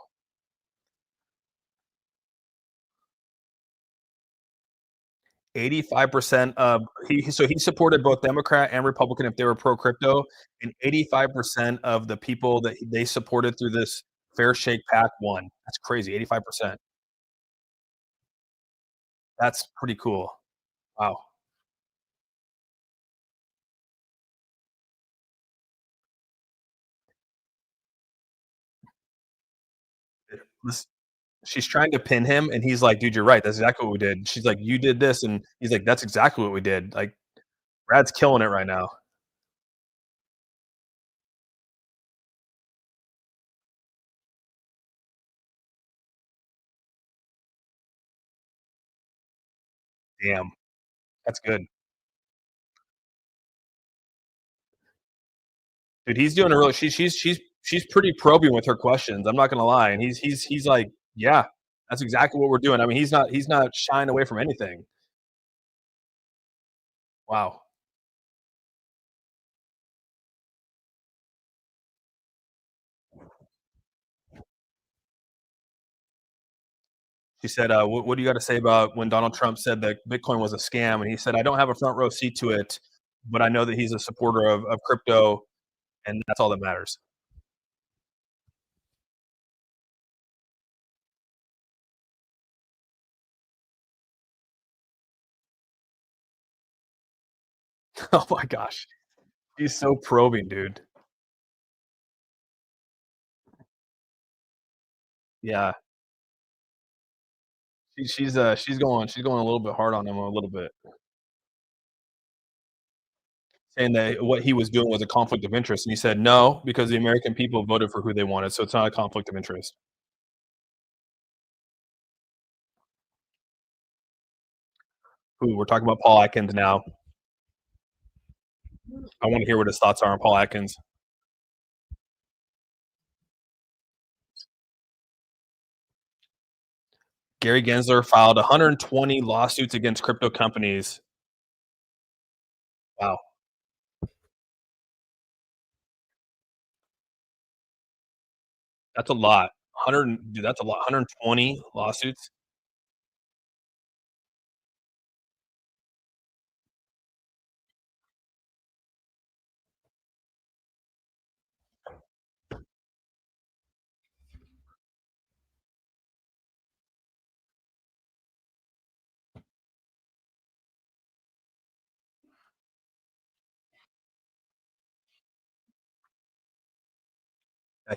85% of he supported both Democrat and Republican if they were pro crypto, and 85% of the people that they supported through this Fair Shake PAC won. That's crazy. 85%. That's pretty cool. Wow. She's trying to pin him, and he's like, "Dude, you're right. That's exactly what we did." She's like, "You did this," and he's like, "That's exactly what we did." Like, Brad's killing it right now. Damn, that's good. Dude, he's doing a really she's pretty probing with her questions, I'm not gonna lie, and he's like, "Yeah, that's exactly what we're doing." I mean, he's not shying away from anything. Wow. She said, what do you gotta say about when Donald Trump said that Bitcoin was a scam?" And he said, "I don't have a front row seat to it, but I know that he's a supporter of crypto, and that's all that matters." Oh my gosh. He's so probing, dude. Yeah. She's going a little bit hard on him a little bit, saying that what he was doing was a conflict of interest, and he said, "No, because the American people voted for who they wanted, so it's not a conflict of interest." Who we're talking about Paul Atkins now. I wanna hear what his thoughts are on Paul Atkins. Gary Gensler filed 120 lawsuits against crypto companies. Wow, that's a lot. 100 dude, that's a lot. 120 lawsuits?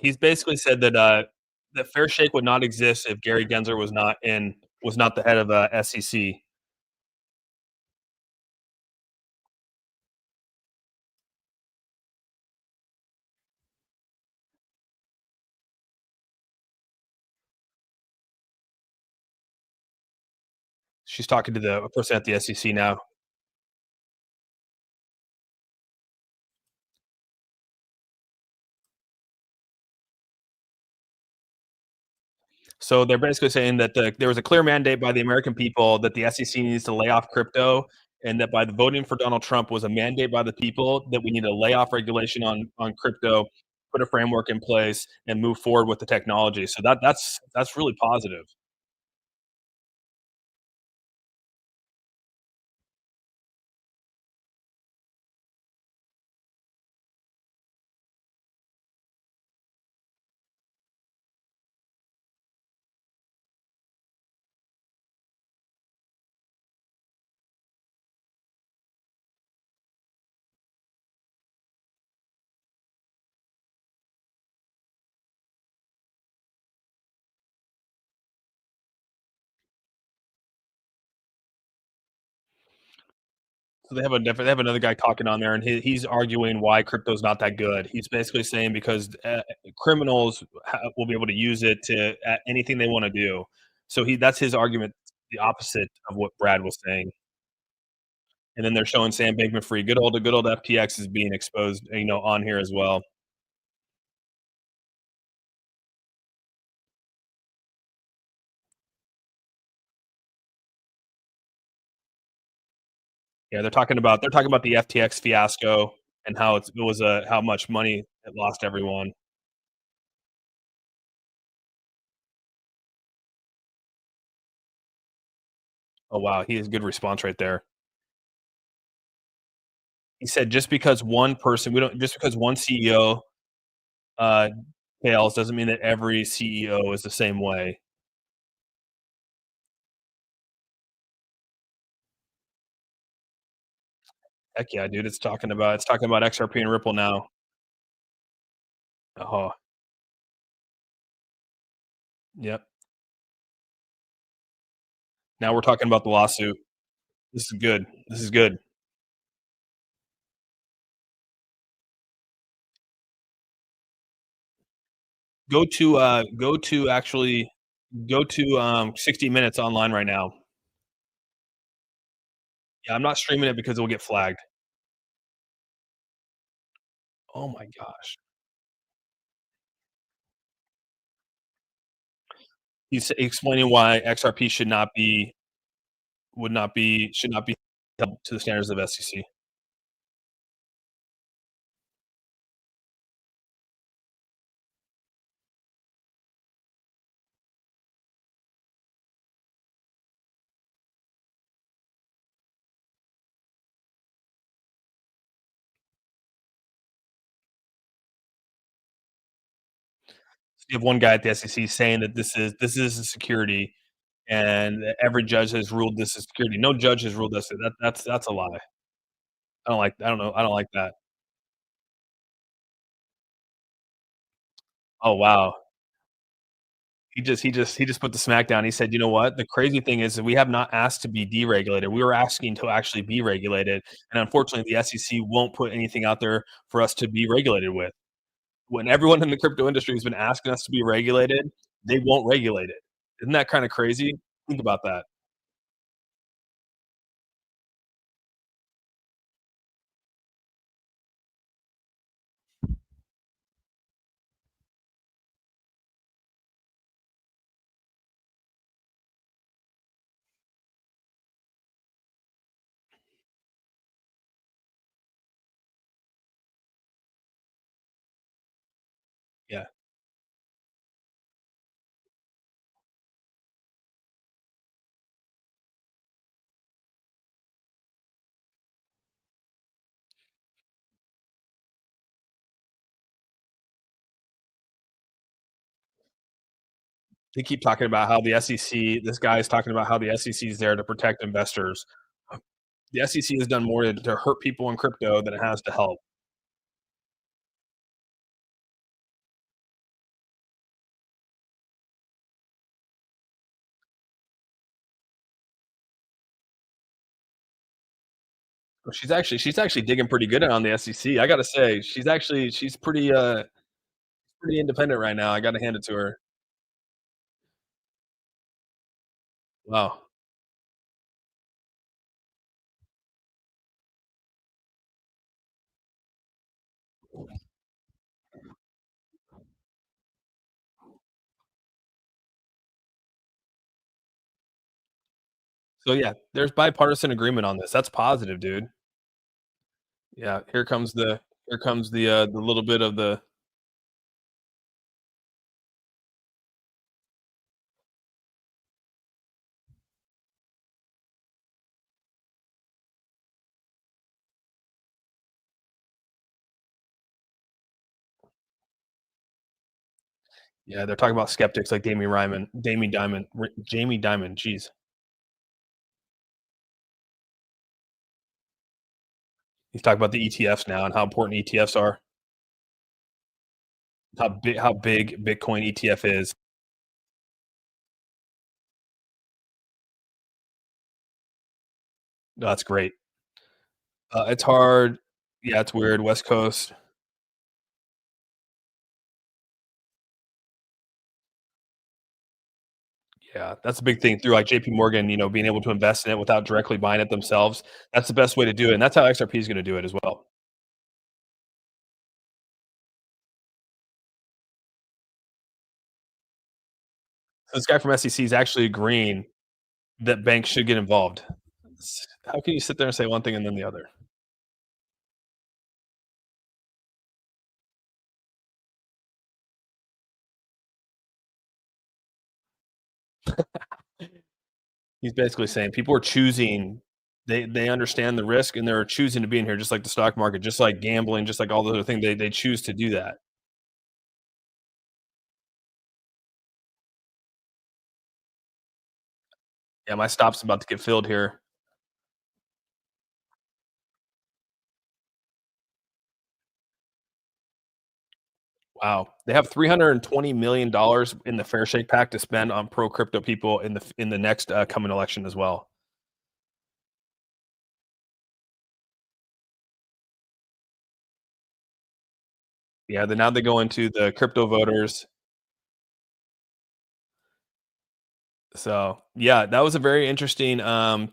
He's basically said that fair shake would not exist if Gary Gensler was not the head of, SEC. She's talking to the person at the SEC now. So they're basically saying that there was a clear mandate by the American people that the SEC needs to lay off crypto, and that by the voting for Donald Trump was a mandate by the people that we need to lay off regulation on crypto, put a framework in place, and move forward with the technology. So that's really positive. So they have another guy talking on there, and he's arguing why crypto's not that good. He's basically saying because criminals will be able to use it to anything they want to do. So he that's his argument, the opposite of what Brad was saying. And then they're showing Sam Bankman-Fried. Good old FTX is being exposed, on here as well. Yeah, they're talking about the FTX fiasco and how it was how much money it lost everyone. Oh wow, he has good response right there. He said just because one CEO uh, fails doesn't mean that every CEO is the same way. Heck yeah, dude! It's talking about XRP and Ripple now. Oh, yep. Now we're talking about the lawsuit. This is good. This is good. Go to 60 Minutes online right now. Yeah, I'm not streaming it because it will get flagged. Oh my gosh. He's explaining why XRP should not be held to the standards of SEC. You have one guy at the SEC saying that this is a security, and every judge has ruled this is security. No judge has ruled this. That's a lie. I don't like. I don't know. I don't like that. Oh wow. He just put the smack down. He said, "You know what? The crazy thing is that we have not asked to be deregulated. We were asking to actually be regulated, and unfortunately, the SEC won't put anything out there for us to be regulated with. When everyone in the crypto industry has been asking us to be regulated, they won't regulate it. Isn't that kind of crazy? Think about that. Yeah, they keep talking about how the SEC. This guy is talking about how the SEC is there to protect investors. The SEC has done more to hurt people in crypto than it has to help. She's actually digging pretty good on the SEC. I gotta say, she's pretty independent right now. I gotta hand it to her. Wow. So yeah, there's bipartisan agreement on this. That's positive, dude. Yeah, here comes the little bit of the yeah, they're talking about skeptics like Jamie Dimon. Jeez, he's talking about the ETFs now and how important ETFs are. How big Bitcoin ETF is. No, that's great. It's hard. Yeah, it's weird. West Coast. Yeah, that's a big thing through like JP Morgan, being able to invest in it without directly buying it themselves. That's the best way to do it. And that's how XRP is going to do it as well. This guy from SEC is actually agreeing that banks should get involved. How can you sit there and say one thing and then the other? He's basically saying people are choosing. They understand the risk and they're choosing to be in here, just like the stock market, just like gambling, just like all the other things. They choose to do that. Yeah, my stop's about to get filled here. Wow. They have $320 million in the Fair Shake Pact to spend on pro crypto people in the next coming election as well. Yeah, then now they go into the crypto voters. So yeah, that was a very interesting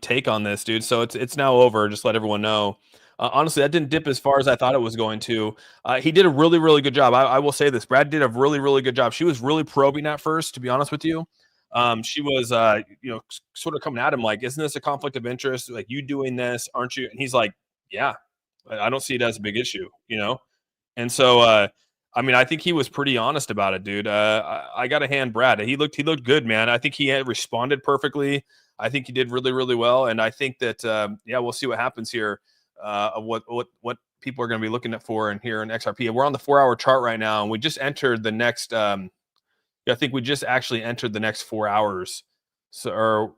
take on this, dude. So it's now over. Just let everyone know. Honestly, that didn't dip as far as I thought it was going to. He did a really, really good job. I will say this: Brad did a really, really good job. She was really probing at first, to be honest with you. She was, sort of coming at him like, "Isn't this a conflict of interest? Like you doing this, aren't you?" And he's like, "Yeah, I don't see it as a big issue, you know." And so, I mean, I think he was pretty honest about it, dude. I got to hand Brad. He looked good, man. I think he had responded perfectly. I think he did really, really well. And I think that, yeah, we'll see what happens here. Of what people are going to be looking at for and here in XRP. We're on the 4 hour chart right now, and we just entered the next. Yeah, I think we just actually entered the next 4 hours. So, or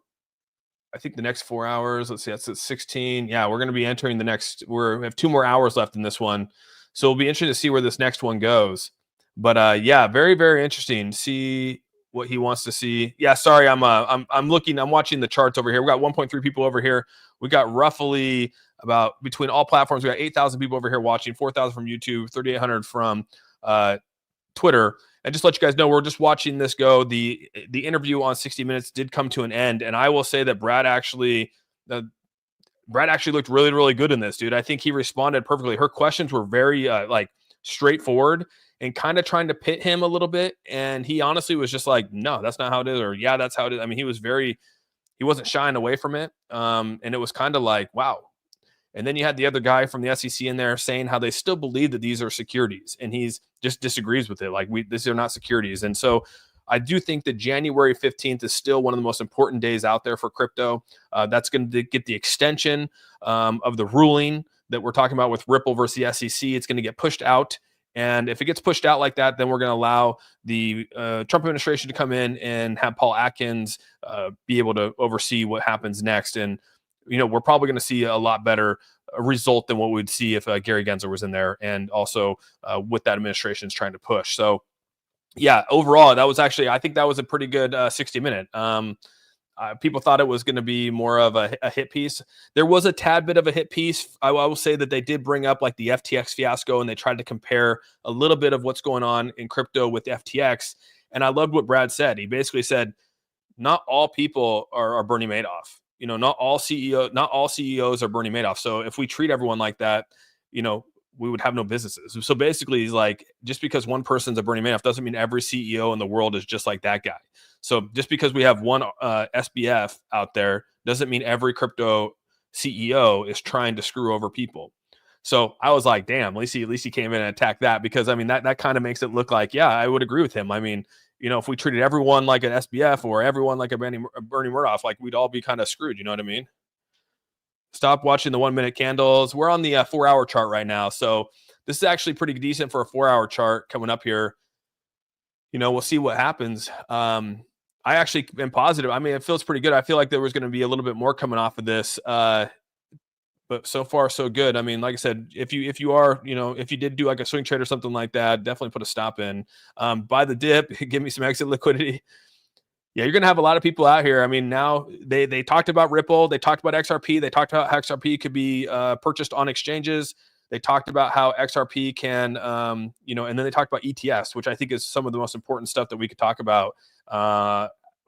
I think the next 4 hours. Let's see, that's at 16. Yeah, we're going to be entering the next. We have 2 more hours left in this one, so it'll be interesting to see where this next one goes. But yeah, very very interesting. See what he wants to see. Yeah, sorry, I'm looking. I'm watching the charts over here. We got 1.3 people over here. We got roughly about between all platforms. We got 8,000 people over here watching. 4,000 from YouTube. 3,800 from uh, Twitter. And just let you guys know, we're just watching this go. The interview on 60 Minutes did come to an end, and I will say that uh, Brad actually looked really really good in this, dude. I think he responded perfectly. Her questions were very like straightforward and kind of trying to pit him a little bit, and he honestly was just like, "No, that's not how it is," or "Yeah, that's how it is." I mean, he wasn't shying away from it, and it was kind of like, "Wow." And then you had the other guy from the SEC in there saying how they still believe that these are securities, and he's just disagrees with it. Like these are not securities. And so I do think that January 15th is still one of the most important days out there for crypto. That's going to get the extension of the ruling that we're talking about with Ripple versus the SEC. It's going to get pushed out. And if it gets pushed out like that, then we're going to allow the Trump administration to come in and have Paul Atkins be able to oversee what happens next. And we're probably going to see a lot better result than what we'd see if Gary Gensler was in there, and also what that administration is trying to push. So, yeah, overall, that was actually, I think that was a pretty good 60-minute. People thought it was going to be more of a hit piece. There was a tad bit of a hit piece. I will say that they did bring up like the FTX fiasco, and they tried to compare a little bit of what's going on in crypto with FTX. And I loved what Brad said. He basically said, not all people are Bernie Madoff. Not all CEOs are Bernie Madoff. So if we treat everyone like that, we would have no businesses. So basically, he's like, just because one person's a Bernie Madoff doesn't mean every CEO in the world is just like that guy. So just because we have one SBF out there doesn't mean every crypto CEO is trying to screw over people. So I was like, damn, at least he came in and attacked that, because I mean that kind of makes it look like, yeah, I would agree with him. I mean, if we treated everyone like an SBF or everyone like a Bernie Murdoch, like we'd all be kind of screwed. You know what I mean? Stop watching the 1 minute candles. We're on the 4 hour chart right now. So this is actually pretty decent for a 4 hour chart coming up here. We'll see what happens. I actually am positive. I mean, it feels pretty good. I feel like there was going to be a little bit more coming off of this. But so far so good. I mean, like I said, if you did do like a swing trade or something like that, definitely put a stop in. Buy the dip, give me some exit liquidity. Yeah, you're gonna have a lot of people out here. I mean, now they talked about Ripple, they talked about XRP, they talked about how XRP could be purchased on exchanges. They talked about how XRP can, and then they talked about ETFs, which I think is some of the most important stuff that we could talk about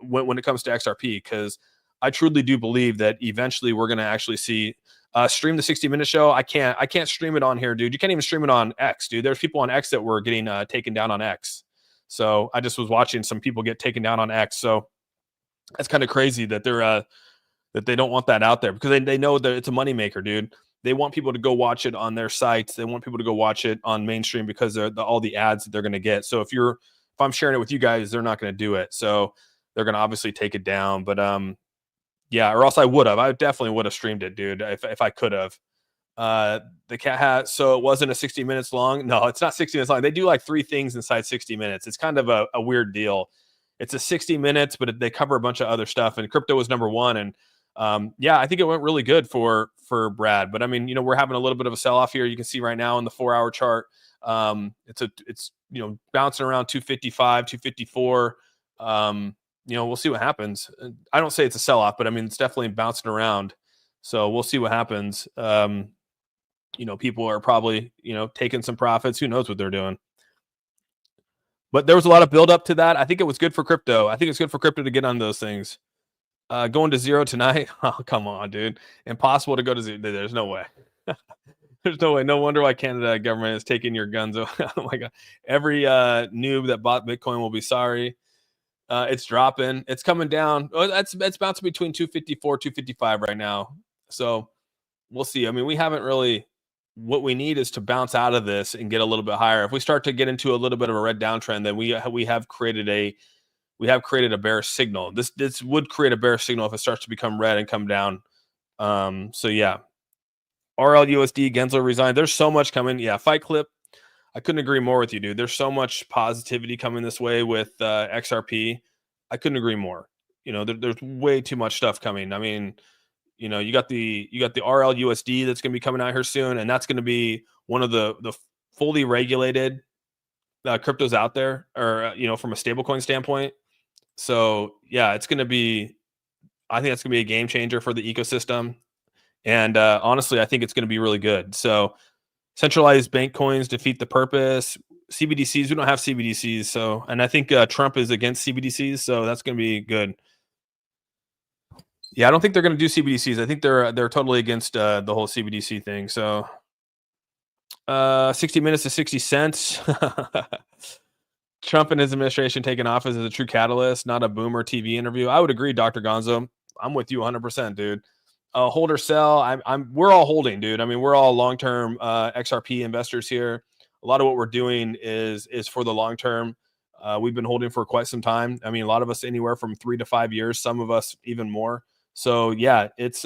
when it comes to XRP, because I truly do believe that eventually we're going to actually see stream the 60-minute show. I can't stream it on here, dude. You can't even stream it on X, dude. There's people on X that were getting taken down on X. So I just was watching some people get taken down on X. So that's kind of crazy that that they don't want that out there, because they know that it's a moneymaker, dude. They want people to go watch it on their sites. They want people to go watch it on mainstream because all the ads that they're going to get. So if I'm sharing it with you guys, they're not going to do it. So they're going to obviously take it down. But yeah, or else I would have. I definitely would have streamed it, dude, if I could have. The cat hat. So it wasn't a 60 minutes long. No, it's not 60 minutes long. They do like 3 things inside 60 minutes. It's kind of a weird deal. It's a 60 minutes, but they cover a bunch of other stuff. And crypto was number one. And Yeah, I think it went really good for Brad. But I mean, we're having a little bit of a sell off here. You can see right now in the 4-hour chart, it's bouncing around 255, 254. We'll see what happens. I don't say it's a sell off, but I mean it's definitely bouncing around. So we'll see what happens. People are probably taking some profits. Who knows what they're doing? But there was a lot of build up to that. I think it was good for crypto. I think it's good for crypto to get on those things. Going to zero tonight? Oh, come on, dude. Impossible to go to zero. There's no way. There's no way. No wonder why Canada government is taking your guns. Oh my God. Every noob that bought Bitcoin will be sorry. It's dropping. It's coming down. Oh, it's bouncing between 254, 255 right now. So we'll see. I mean, we haven't really. What we need is to bounce out of this and get a little bit higher. If we start to get into a little bit of a red downtrend, then we have created a bearish signal. This would create a bearish signal if it starts to become red and come down. So yeah, RLUSD, Gensler resigned. There's so much coming. Yeah, fight clip. I couldn't agree more with you, dude. There's so much positivity coming this way with XRP. I couldn't agree more. There's way too much stuff coming. I mean, you got the RLUSD that's going to be coming out here soon, and that's going to be one of the fully regulated cryptos out there, or from a stablecoin standpoint. So yeah, it's going to be. I think that's going to be a game changer for the ecosystem, and honestly, I think it's going to be really good. So centralized bank coins defeat the purpose. CBDCs, we don't have CBDCs, so, and I think Trump is against CBDCs, so that's going to be good. Yeah, I don't think they're going to do CBDCs. I think they're totally against the whole CBDC thing. So, 60 minutes to 60 cents. Trump and his administration taking office as a true catalyst, not a boomer TV interview. I would agree, Dr. Gonzo. I'm with you 100%, dude. Hold or sell. We're all holding, dude. I mean, we're all long-term XRP investors here. A lot of what we're doing is for the long term. We've been holding for quite some time. I mean, a lot of us anywhere from 3 to 5 years. Some of us even more. So yeah, it's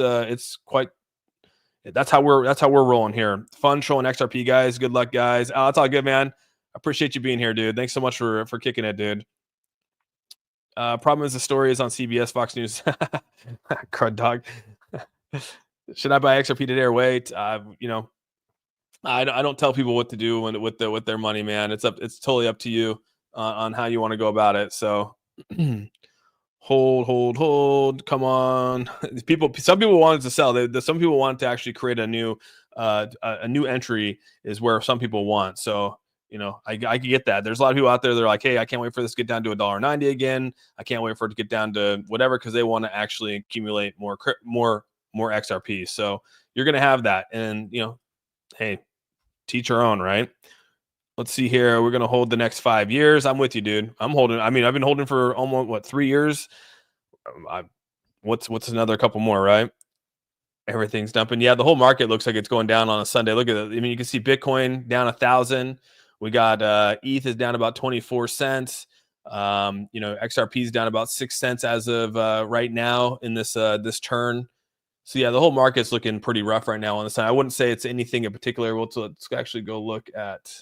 quite. That's how we're rolling here. Fun showing XRP, guys. Good luck, guys. It's all good, man. Appreciate you being here, dude. Thanks so much for kicking it, dude. Problem is the story is on CBS, Fox News. Crud dog. Should I buy XRP today or wait? I don't tell people what to do with their money, man. It's totally up to you on how you want to go about it. So. Hold. Come on. Some people wanted to sell. Some people wanted to actually create a new entry is where some people want. So, I can get that. There's a lot of people out there. They're like, hey, I can't wait for this to get down to $1.90 again. I can't wait for it to get down to whatever, because they want to actually accumulate more XRP. So you're going to have that. And, hey, teach your own, right? Let's see here. We're going to hold the next 5 years. I'm with you, dude. I'm holding. I mean, I've been holding for almost 3 years. What's another couple more, right? Everything's dumping. Yeah, the whole market looks like it's going down on a Sunday. Look at it. I mean, you can see Bitcoin down 1,000. We got ETH is down about 24 cents. XRP is down about 6 cents as of right now in this turn. So yeah, the whole market's looking pretty rough right now on the side. I wouldn't say it's anything in particular. Let's actually go look at.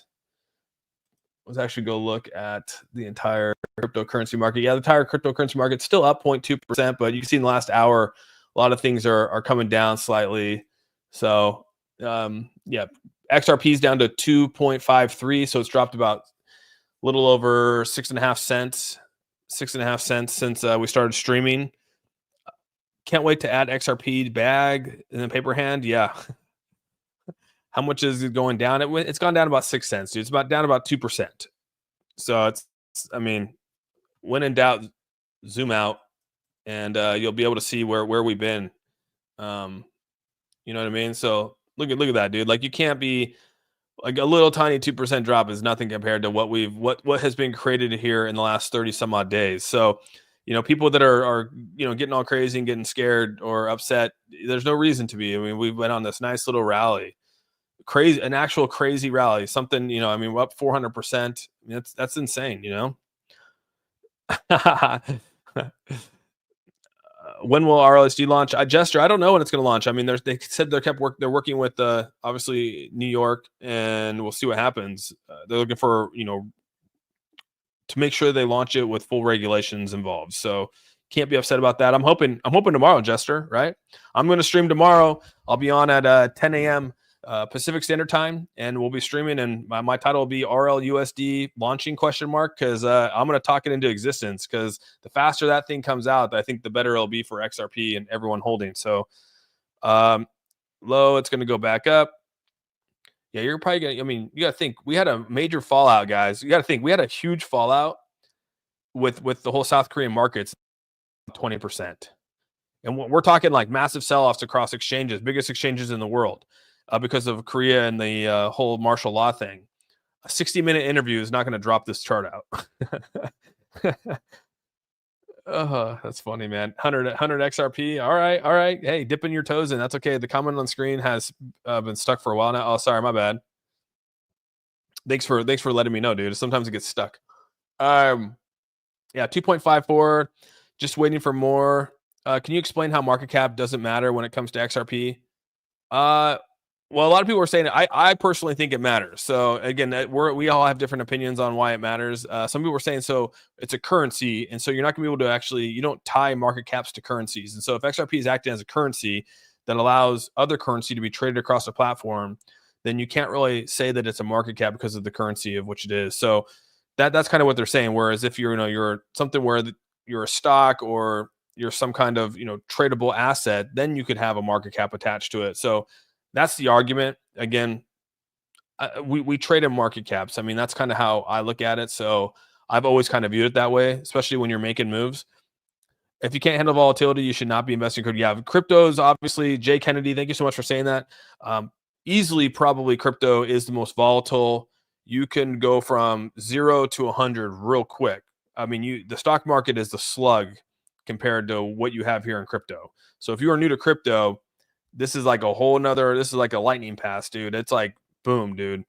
Let's actually go look at the entire cryptocurrency market. Yeah, the entire cryptocurrency market's still up 0.2%, but you can see in the last hour, a lot of things are coming down slightly. So, yeah, XRP is down to 2.53, so it's dropped about a little over 6.5 cents. 6.5 cents since we started streaming. Can't wait to add XRP bag in the paper hand. Yeah. How much is it going down? It's gone down about 6 cents, dude. It's down about 2%. So I mean, when in doubt, zoom out, and you'll be able to see where we've been. You know what I mean? So look at that, dude. Like, you can't be like, a little tiny 2% drop is nothing compared to what has been created here in the last 30 some odd days. So, people that are getting all crazy and getting scared or upset, there's no reason to be. I mean, we've been on this nice little rally. An actual crazy rally, something, I mean, we're up 400%. That's insane, When will RLSD launch? Jester, I don't know when it's going to launch. I mean, they said they're working with obviously New York, and we'll see what happens. They're looking for to make sure they launch it with full regulations involved. So Can't be upset about that. I'm hoping tomorrow, Jester, right? I'm going to stream tomorrow. I'll be on at 10 a.m. Pacific Standard Time, and we'll be streaming. And my title will be RLUSD launching ? Because I'm going to talk it into existence. Because the faster that thing comes out, I think the better it'll be for XRP and everyone holding. So low, it's going to go back up. Yeah, you're probably going to, I mean, you got to think we had a major fallout, guys. You got to think we had a huge fallout with the whole South Korean markets, 20%. And we're talking like massive sell-offs across exchanges, biggest exchanges in the world, because of Korea and the whole martial law thing. A 60-minute interview is not going to drop this chart out. That's funny, man. 100 XRP. All right. Hey, dipping your toes in. That's okay. The comment on screen has been stuck for a while now. Oh, sorry, my bad. Thanks for letting me know, dude. Sometimes it gets stuck. Yeah, 2.54. Just waiting for more. Can you explain how market cap doesn't matter when it comes to XRP? Well, a lot of people are saying it. I personally think it matters. So again, we all have different opinions on why it matters. Some people are saying so it's a currency, and so you're not going to be able to actually, you don't tie market caps to currencies. And so if XRP is acting as a currency that allows other currency to be traded across the platform, then you can't really say that it's a market cap because of the currency of which it is. So that's kind of what they're saying. Whereas if you're something where you're a stock or you're some kind of tradable asset, then you could have a market cap attached to it. So that's the argument. Again, we trade in market caps. I mean, that's kind of how I look at it. So I've always kind of viewed it that way, especially when you're making moves. If you can't handle volatility, you should not be investing in crypto. Yeah, cryptos, obviously. Jay Kennedy, thank you so much for saying that. Easily, probably crypto is the most volatile. You can go from 0 to 100 real quick. I mean, the stock market is the slug compared to what you have here in crypto. So if you are new to crypto, this is like this is like a lightning pass, dude. It's like, boom, dude.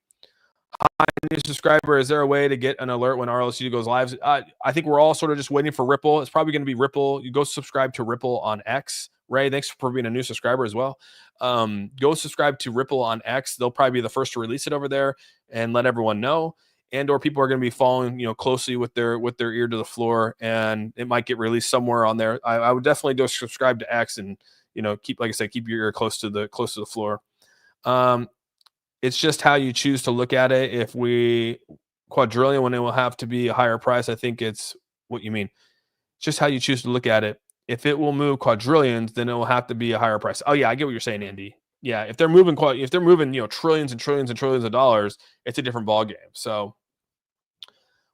Hi, new subscriber. Is there a way to get an alert when RLCD goes live? I think we're all sort of just waiting for Ripple. It's probably going to be Ripple. You go subscribe to Ripple on X. Ray, thanks for being a new subscriber as well. Go subscribe to Ripple on X. They'll probably be the first to release it over there and let everyone know. And or people are going to be following, closely with their ear to the floor, and it might get released somewhere on there. I would definitely go subscribe to X and keep, like I said, keep your ear close to the floor. It's just how you choose to look at it. If we quadrillion, when it will have to be a higher price, I think it's what you mean. It's just how you choose to look at it. If it will move quadrillions, then it will have to be a higher price. Oh yeah, I get what you're saying, Andy. Yeah, if they're moving trillions and trillions and trillions of dollars, it's a different ballgame. So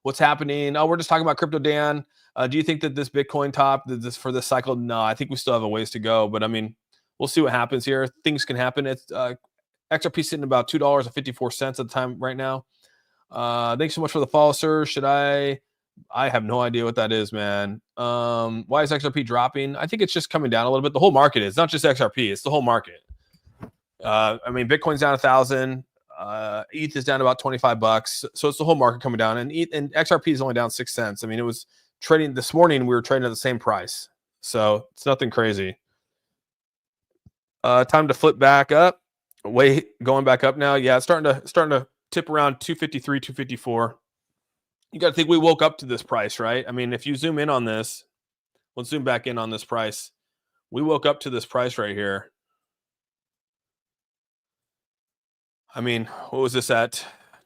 what's happening? Oh, we're just talking about crypto, Dan. Do you think that this Bitcoin top, this for this cycle? No, I think we still have a ways to go. But I mean, we'll see what happens here. Things can happen. It's XRP sitting about $2.54 at the time right now. Thanks so much for the follow, sir. Should I have no idea what that is, man. Why is XRP dropping? I think it's just coming down a little bit. The whole market is not just XRP; it's the whole market. I mean, Bitcoin's down 1,000. ETH is down about $25, so it's the whole market coming down. And XRP is only down 6 cents. I mean, it was trading this morning. We were trading at the same price, so it's nothing crazy. Time to flip back up. Going back up now. Yeah, it's starting to tip around 253, 254. You got to think we woke up to this price, right? I mean, if you zoom in on this, let's zoom back in on this price. We woke up to this price right here. I mean, what was this at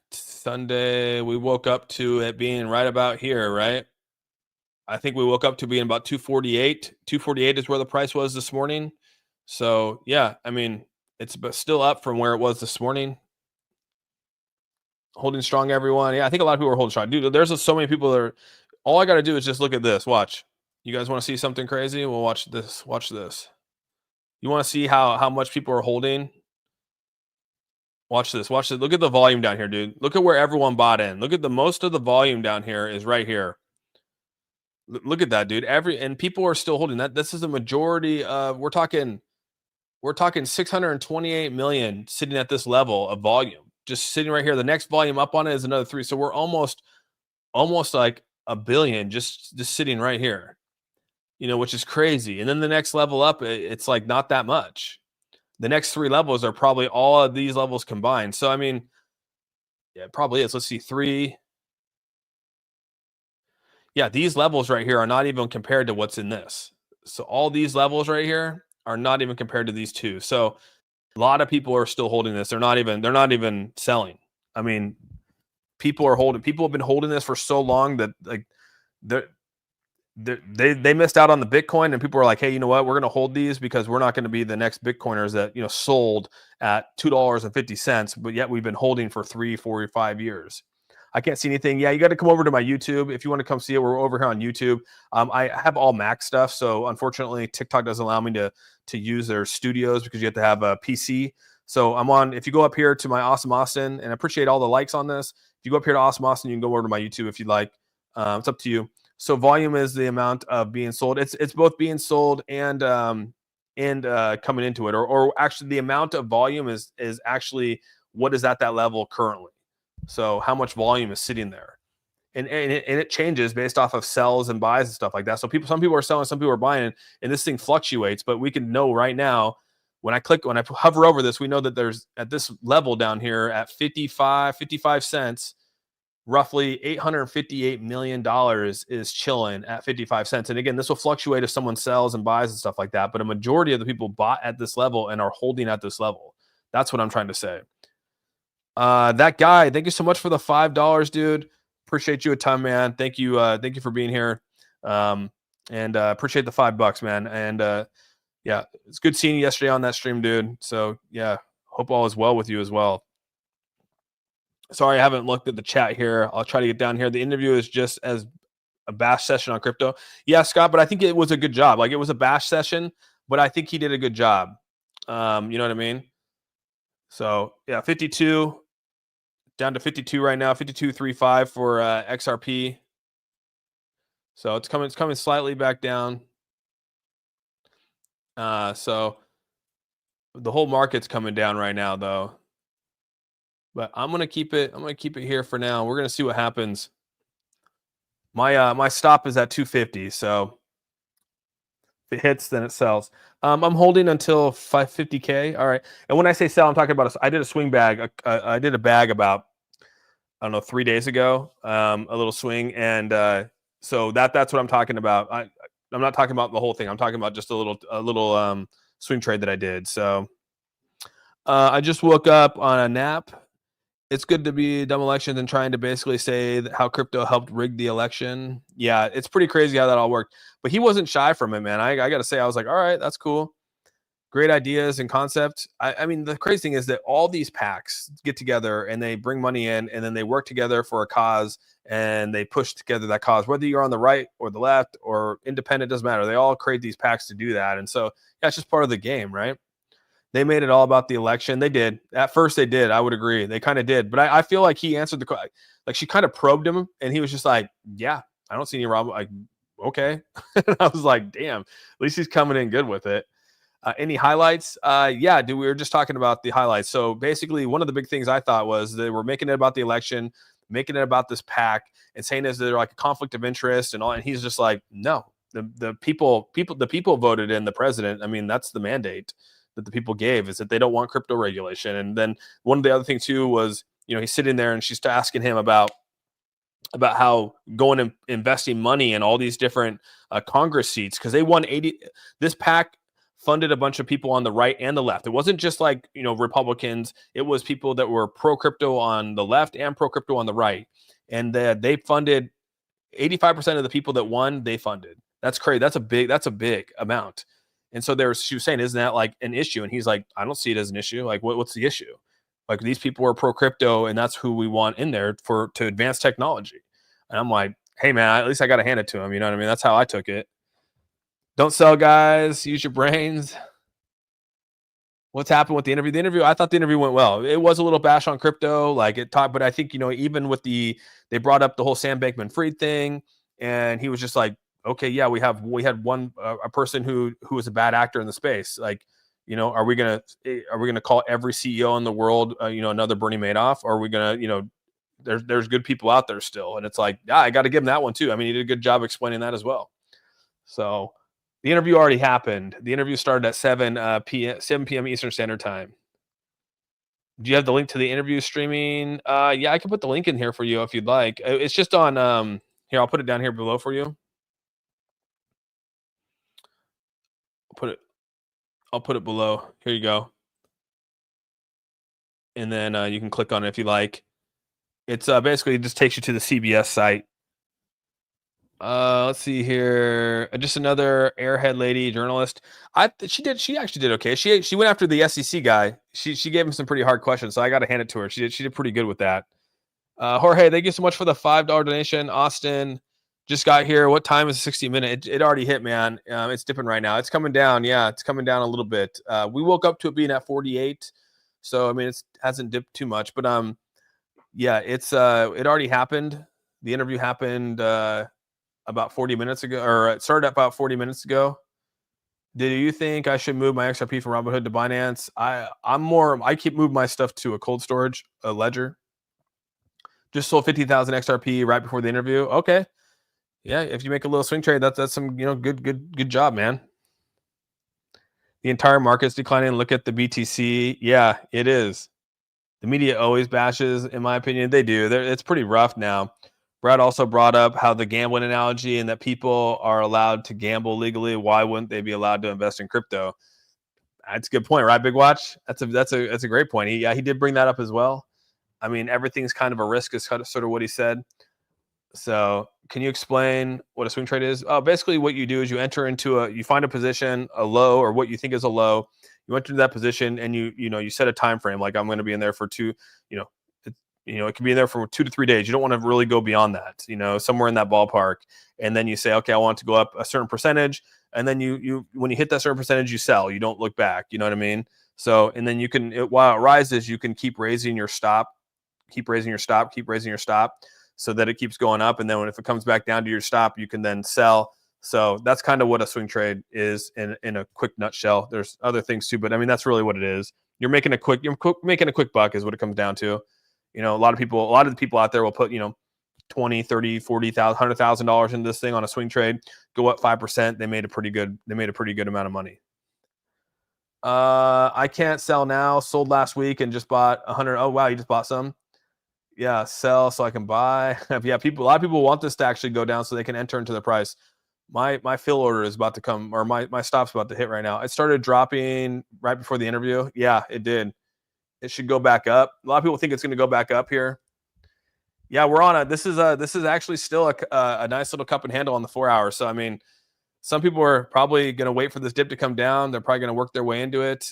Sunday? We woke up to it being right about here, right? I think we woke up to being about 248. 248 is where the price was this morning. So yeah, I mean, it's still up from where it was this morning. Holding strong, everyone. Yeah, I think a lot of people are holding strong. Dude, there's so many people that are. All I got to do is just look at this. Watch. You guys want to see something crazy? Well, watch this. Watch this. You want to see how much people are holding? Watch this. Watch this. Look at the volume down here, dude. Look at where everyone bought in. Look at most of the volume down here is right here. Look at that, dude. And people are still holding that. This is a majority of. We're talking 628 million sitting at this level of volume. Just sitting right here. The next volume up on it is another 3. So we're almost like a billion just sitting right here, which is crazy. And then the next level up, it's like not that much. The next 3 levels are probably all of these levels combined. So, I mean, yeah, it probably is. Let's see, 3. Yeah, these levels right here are not even compared to what's in this. So all these levels right here are not even compared to these two. So a lot of people are still holding this. They're not even selling. I mean, people have been holding this for so long that like they're they missed out on the Bitcoin, and people were like, hey, you know what? We're going to hold these because we're not going to be the next Bitcoiners that, sold at $2.50, but yet we've been holding for 3, 4, or 5 years. I can't see anything. Yeah, you got to come over to my YouTube if you want to come see it. We're over here on YouTube. I have all Mac stuff, so unfortunately, TikTok doesn't allow me to use their studios because you have to have a PC. So I'm on. If you go up here to my Awesome Austin, and I appreciate all the likes on this. If you go up here to Awesome Austin, you can go over to my YouTube if you'd like. It's up to you. So volume is the amount of being sold. It's both being sold and coming into it, or actually the amount of volume is actually what is at that level currently. So how much volume is sitting there, and it changes based off of sells and buys and stuff like that. So some people are selling, some people are buying, and this thing fluctuates. But we can know right now when I hover over this, we know that there's at this level down here at 55 cents. Roughly $858 million is chilling at 55 cents. And again, this will fluctuate if someone sells and buys and stuff like that. But a majority of the people bought at this level and are holding at this level. That's what I'm trying to say. That guy, thank you so much for the $5, dude. Appreciate you a ton, man. Thank you for being here. And appreciate the $5, man. And yeah, it's good seeing you yesterday on that stream, dude. So yeah, hope all is well with you as well. Sorry, I haven't looked at the chat here. I'll try to get down here. The interview is just as a bash session on crypto. Yeah, Scott, but I think it was a good job. Like, it was a bash session, but I think he did a good job. You know what I mean? So yeah, 52 down to 52 right now, 52.35 for XRP. So it's coming slightly back down. So the whole market's coming down right now, though. But I'm gonna keep it here for now. We're gonna see what happens. My stop is at 250, so if it hits, then it sells. I'm holding until 550K. All right, and when I say sell, I'm talking about I did a swing bag. I did a bag about, I don't know, 3 days ago, a little swing, and so that's what I'm talking about. I'm not talking about the whole thing. I'm talking about just a little swing trade that I did. So I just woke up on a nap. It's good to be dumb elections and trying to basically say how crypto helped rig the election. Yeah, it's pretty crazy how that all worked. But he wasn't shy from it, man. I got to say, I was like, all right, that's cool. Great ideas and concept. I mean, the crazy thing is that all these PACs get together and they bring money in, and then they work together for a cause, and they push together that cause. Whether you're on the right or the left or independent, doesn't matter. They all create these PACs to do that. And so that's just part of the game, right? They made it all about the election. They did. At first, they did. I would agree. They kind of did. But I feel like he answered like she kind of probed him, and he was just like, yeah, I don't see any problem. Like, okay. And I was like, damn, at least he's coming in good with it. Any highlights? Yeah, dude, we were just talking about the highlights. So basically, one of the big things I thought was they were making it about the election, making it about this PAC, and saying is there like a conflict of interest and all. And he's just like, no, the people voted in the president. I mean, that's the mandate that the people gave, is that they don't want crypto regulation. And then one of the other things too was, he's sitting there and she's asking him about how going and investing money in all these different Congress seats, because they won 80. This PAC funded a bunch of people on the right and the left. It wasn't just like, Republicans. It was people that were pro crypto on the left and pro crypto on the right. And they funded 85% of the people that won, they funded. That's crazy. That's a big amount. And so she was saying, isn't that like an issue? And he's like, I don't see it as an issue. Like, what's the issue? Like, these people are pro crypto, and that's who we want in there to advance technology. And I'm like, hey man, at least I got to hand it to him. You know what I mean? That's how I took it. Don't sell, guys. Use your brains. What's happened with the interview? The interview, I thought the interview went well. It was a little bash on crypto, like it talked, but I think, even with they brought up the whole Sam Bankman-Fried thing, and he was just like, okay, yeah, we had one a person who was a bad actor in the space. Like, are we gonna call every CEO in the world, another Bernie Madoff? Or are we gonna, there's good people out there still? And it's like, yeah, I got to give him that one too. I mean, he did a good job explaining that as well. So the interview already happened. The interview started at 7 p.m. Eastern Standard Time. Do you have the link to the interview streaming? Yeah, I can put the link in here for you if you'd like. It's just on. Here, I'll put it down here below for you. I'll put it below. Here you go. And then you can click on it if you like. It's basically, it just takes you to the CBS site. Let's see here. Just another airhead lady journalist. She actually did okay. She went after the SEC guy. She gave him some pretty hard questions, so I got to hand it to her. She did pretty good with that. Jorge, thank you so much for the $5 donation. Austin just got here. What time is 60-minute? It already hit, man. It's dipping right now. It's coming down. Yeah, it's coming down a little bit. We woke up to it being at 48, so I mean it hasn't dipped too much, but yeah, it already happened. The interview happened about 40 minutes ago, or it started about 40 minutes ago. Do you think I should move my XRP from Robinhood to Binance? I keep moving my stuff to a cold storage, a ledger. Just sold 50,000 XRP right before the interview. Okay. Yeah, if you make a little swing trade, that's some, good job, man. The entire market's declining. Look at the BTC. Yeah, it is. The media always bashes, in my opinion. They do. It's pretty rough now. Brad also brought up how the gambling analogy and that people are allowed to gamble legally. Why wouldn't they be allowed to invest in crypto? That's a good point, right, Big Watch? That's a great point. He did bring that up as well. I mean, everything's kind of a risk is sort of what he said. So can you explain what a swing trade is? Basically what you do is you enter into you find a position, a low, or what you think is a low. You enter that position and you set a time frame. Like I'm going to be in there for it can be in there for 2 to 3 days. You don't want to really go beyond that, somewhere in that ballpark. And then you say, okay, I want to go up a certain percentage. And then when you hit that certain percentage, you sell. You don't look back. You know what I mean? So, and then while it rises, you can keep raising your stop, keep raising your stop, so that it keeps going up. And then if it comes back down to your stop, you can then sell. So that's kind of what a swing trade is in a quick nutshell. There's other things too, but I mean, that's really what it is. You're making a quick buck is what it comes down to. A lot of the people out there will put, 20, 30, 40,000, $100,000 into this thing on a swing trade, go up 5%. They made a pretty good amount of money. I can't sell now. Sold last week and just bought 100. Oh, wow. You just bought some. Yeah. Sell so I can buy. Yeah. A lot of people want this to actually go down so they can enter into the price. My fill order is about to come, or my stop's about to hit right now. It started dropping right before the interview. Yeah, it did. It should go back up. A lot of people think it's going to go back up here. Yeah, we're on this is actually still a nice little cup and handle on the 4 hours. So I mean, some people are probably going to wait for this dip to come down. They're probably going to work their way into it.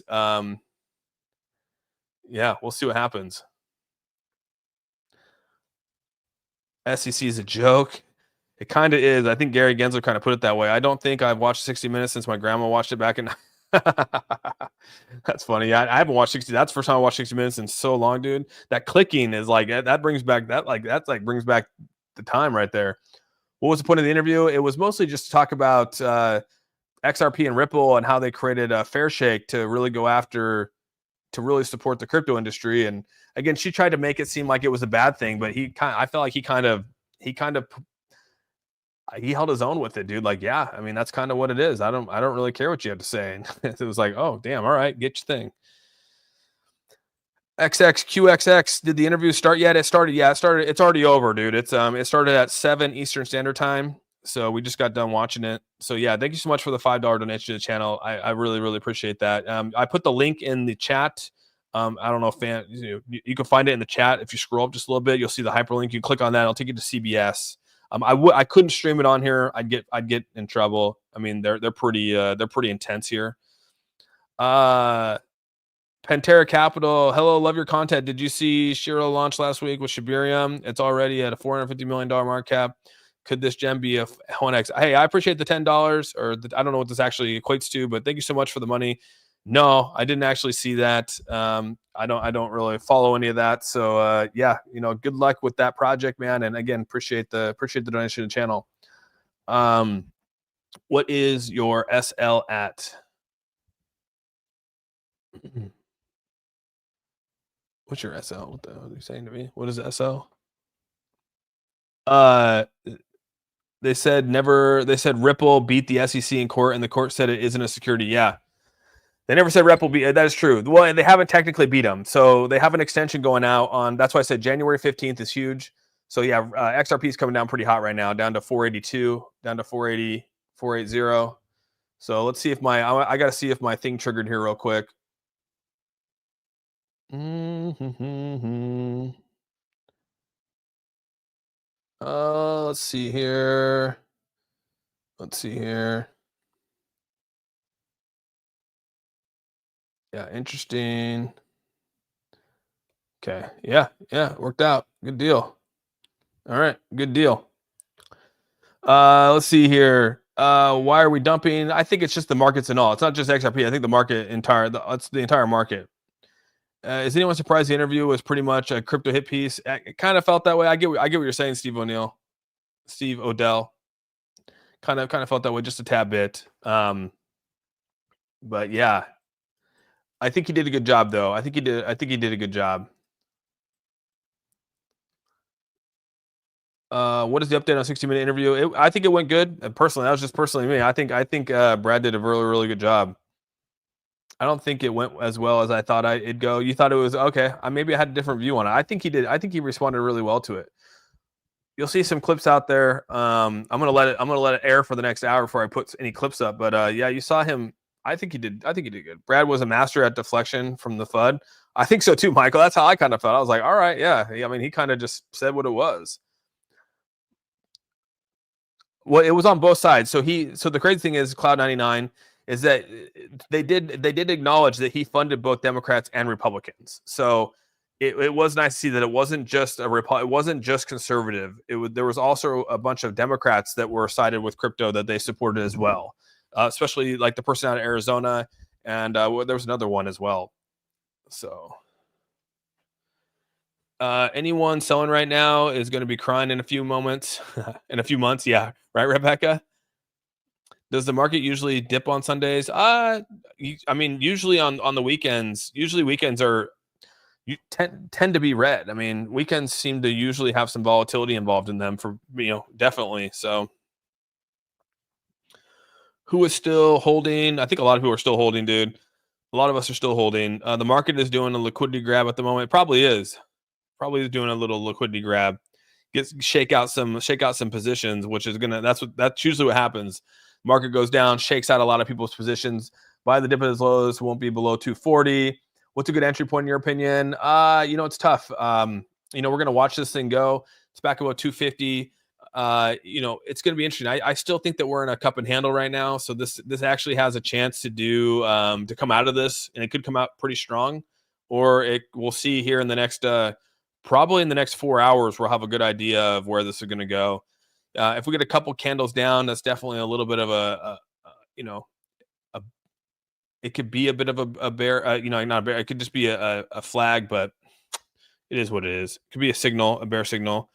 Yeah, we'll see what happens. SEC is a joke. It kind of is. I think Gary Gensler kind of put it that way. I don't think I've watched 60 Minutes since my grandma watched it back in. That's funny. Yeah, I haven't watched 60. That's the first time I watched 60 Minutes in so long, dude. That clicking is like that brings back brings back the time right there. What was the point of the interview? It was mostly just to talk about XRP and Ripple and how they created a fair shake to really go after, to really support the crypto industry. And again, she tried to make it seem like it was a bad thing, but I felt like he held his own with it, dude. Like, yeah, I mean, that's kind of what it is. I don't really care what you have to say. And it was like, oh, damn. All right, get your thing. XXQXX, did the interview start yet? It started. Yeah, it started. It's already over, dude. It started at 7 Eastern Standard Time. So we just got done watching it. So yeah, thank you so much for the $5 donation to the channel. I really, really appreciate that. I put the link in the chat. I don't know if you can find it in the chat. If you scroll up just a little bit, you'll see the hyperlink. You click on that. It'll take you to CBS. I couldn't stream it on here. I'd get in trouble. I mean, they're pretty intense here. Pantera Capital, hello, love your content. Did you see Shiro launch last week with Shibarium? It's already at a $450 million market cap. Could this gem be a 1x? Hey, I appreciate the $10, or I don't know what this actually equates to, but thank you so much for the money. No, I didn't actually see that. I don't really follow any of that. So yeah, good luck with that project, man. And again, appreciate the donation to the channel. What is your SL at? What's your SL? What the hell are you saying to me? What is SL? They said Ripple beat the SEC in court, and the court said it isn't a security. Yeah. They never said Ripple beat. That is true. Well, and they haven't technically beat them. So they have an extension going out on. That's why I said January 15th is huge. So yeah, XRP is coming down pretty hot right now, down to 482, down to 480, 480. So let's see if I got to see if my thing triggered here real quick. Let's see here. Let's see here. Yeah, interesting. Okay. Yeah, worked out. Good deal. All right, good deal. Let's see here. Why are we dumping? I think it's just the markets and all. It's not just XRP. I think the market it's the entire market. Is anyone surprised the interview was pretty much a crypto hit piece? It kind of felt that way. I get what you're saying, Steve Odell. Kind of felt that way just a tad bit. But yeah, I think he did a good job though. I think he did a good job. What is the update on 60-minute interview? I think it went good. Personally, that was just personally me. I think Brad did a really good job. I don't think it went as well as I thought it'd go. You thought it was okay. Maybe I had a different view on it. I think he did. I think he responded really well to it. You'll see some clips out there. I'm gonna let it air for the next hour before I put any clips up. But yeah, you saw him. I think he did good. Brad was a master at deflection from the FUD. I think so too, Michael. That's how I kind of felt. I was like, all right, yeah. I mean, he kind of just said what it was. Well, it was on both sides. So the crazy thing is, Cloud99 is that they did acknowledge that he funded both Democrats and Republicans. So it was nice to see that it wasn't just it wasn't just conservative. There was also a bunch of Democrats that were sided with crypto that they supported as well, especially like the person out of Arizona, and there was another one as well. So anyone selling right now is going to be crying in a few moments, in a few months. Yeah, right, Rebecca. Does the market usually dip on Sundays? I mean, usually on the weekends. Usually weekends tend to be red. I mean, weekends seem to usually have some volatility involved in them for definitely. So, who is still holding? I think a lot of people are still holding, dude. A lot of us are still holding. The market is doing a liquidity grab at the moment. It probably is doing a little liquidity grab. Shake out some positions, which is that's usually what happens. Market goes down, shakes out a lot of people's positions. By the dip of its lows, won't be below 240. What's a good entry point in your opinion? It's tough. We're gonna watch this thing go. It's back about 250. It's gonna be interesting. I still think that we're in a cup and handle right now. So this actually has a chance to come out of this, and it could come out pretty strong, or we'll see here in the next probably in the next 4 hours, we'll have a good idea of where this is going to go. If we get a couple candles down, that's definitely a little bit of it could be a bit of a bear, not a bear. It could just be a flag, but it is what it is. It could be a bear signal,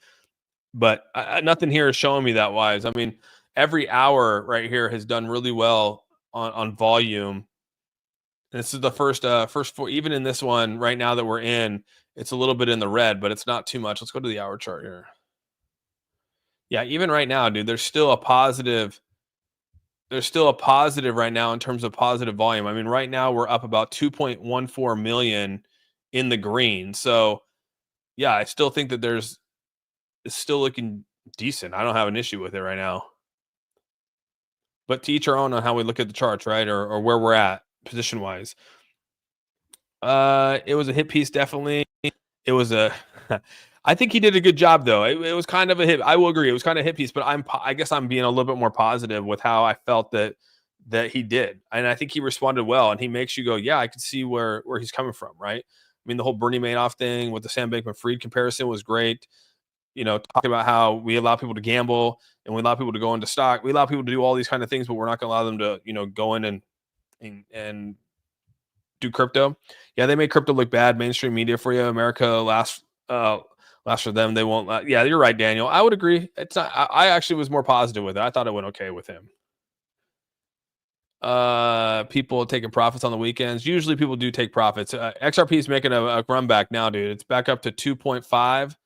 but nothing here is showing me that wise. I mean, every hour right here has done really well on volume. And this is the first four, even in this one right now that we're in, it's a little bit in the red, but it's not too much. Let's go to the hour chart here. Yeah, even right now, dude, there's still a positive right now in terms of positive volume. I mean, right now we're up about 2.14 million in the green. So yeah, I still think that it's still looking decent. I don't have an issue with it right now. But to each our own on how we look at the charts, right? Or where we're at position wise. It was a hit piece, definitely. It was I think he did a good job though. It was kind of a hit. I will agree. It was kind of a hit piece, but I guess I'm being a little bit more positive with how I felt that he did. And I think he responded well, and he makes you go, yeah, I can see where he's coming from, right? I mean, the whole Bernie Madoff thing with the Sam Bankman-Fried comparison was great. Talking about how we allow people to gamble and we allow people to go into stock. We allow people to do all these kind of things, but we're not going to allow them to, go in and do crypto. Yeah, they make crypto look bad. Mainstream media for you. America last for them. They won't. Yeah, you're right, Daniel. I would agree. It's not. I actually was more positive with it. I thought it went okay with him. People taking profits on the weekends. Usually people do take profits. XRP is making a run back now, dude. It's back up to 2.5.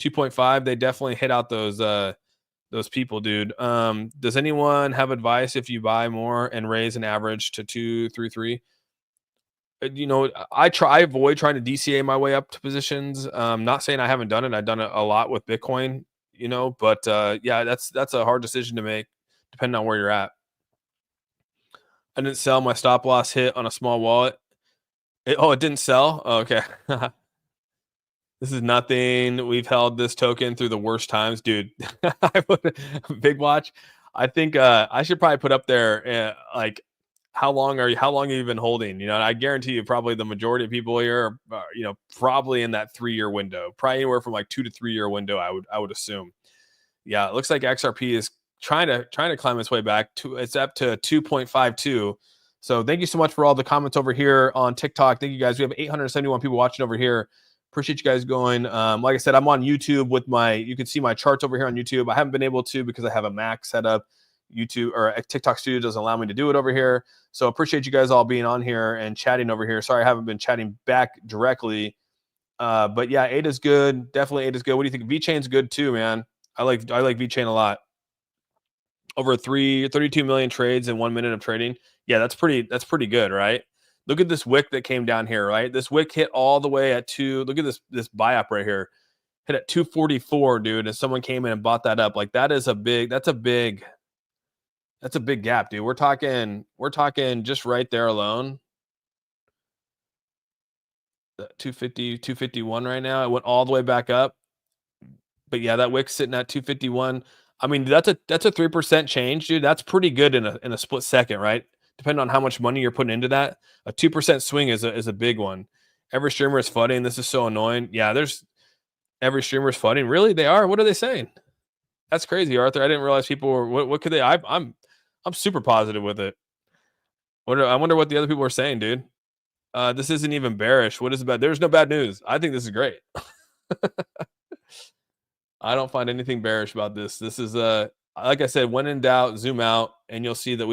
2.5. They definitely hit out those people, dude. Does anyone have advice if you buy more and raise an average to 233? I avoid trying to DCA my way up to positions. Not saying I haven't done it. I've done it a lot with Bitcoin, but yeah, that's a hard decision to make depending on where you're at. I didn't sell. My stop loss hit on a small wallet. It didn't sell? Oh, okay. This is nothing. We've held this token through the worst times, dude. Big watch. I think I should probably put up there like how long have you been holding? I guarantee you probably the majority of people here are probably in that 3-year window. Probably anywhere from like 2 to 3 year window, I would assume. Yeah, it looks like XRP is trying to climb its way back to it's up to 2.52. So thank you so much for all the comments over here on TikTok. Thank you guys. We have 871 people watching over here. Appreciate you guys going. Like I said, I'm on YouTube with you can see my charts over here on YouTube. I haven't been able to because I have a Mac set up. YouTube or TikTok Studio doesn't allow me to do it over here. So appreciate you guys all being on here and chatting over here. Sorry, I haven't been chatting back directly. But yeah, ADA's good. Definitely ADA's good. What do you think? VeChain's good too, man. I like VeChain a lot. Over 32 million trades in 1 minute of trading. Yeah, that's pretty good, right? Look at this wick that came down here, right? This wick hit all the way at 2. Look at this buy up right here. Hit at 244, dude. And someone came in and bought that up. Like that's a big gap, dude. We're talking just right there alone. 250, 251 right now. It went all the way back up. But yeah, that wick's sitting at 251. I mean, that's a 3% change, dude. That's pretty good in a split second, right? Depending on how much money you're putting into that. A 2% swing is a big one. Every streamer is flooding. This is so annoying. Yeah, every streamer is flooding. Really? They are? What are they saying? That's crazy, Arthur. I didn't realize people were what could they I'm super positive with it. I wonder what the other people are saying, dude. This isn't even bearish. What is it bad? There's no bad news. I think this is great. I don't find anything bearish about this. This is like I said, when in doubt, zoom out, and you'll see that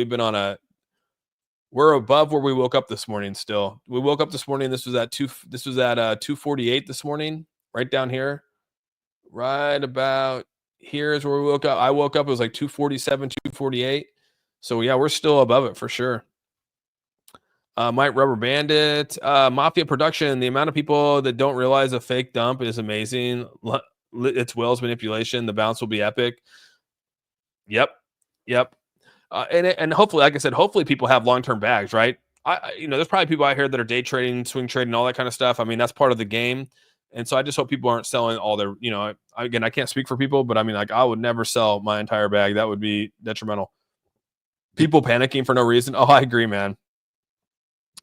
we're above where we woke up this morning. Still, we woke up this morning. This was at 248 this morning, right down here, right about here is where we woke up. I woke up. It was like 247, 248. So yeah, we're still above it for sure. Might rubber band it. Mafia production. The amount of people that don't realize a fake dump is amazing. It's Wells manipulation. The bounce will be epic. Yep. And hopefully, like I said, hopefully people have long-term bags, right? There's probably people out here that are day trading, swing trading, all that kind of stuff. I mean, that's part of the game. And so I just hope people aren't selling all their, again, I can't speak for people, but I mean, like I would never sell my entire bag. That would be detrimental. People panicking for no reason. Oh, I agree, man.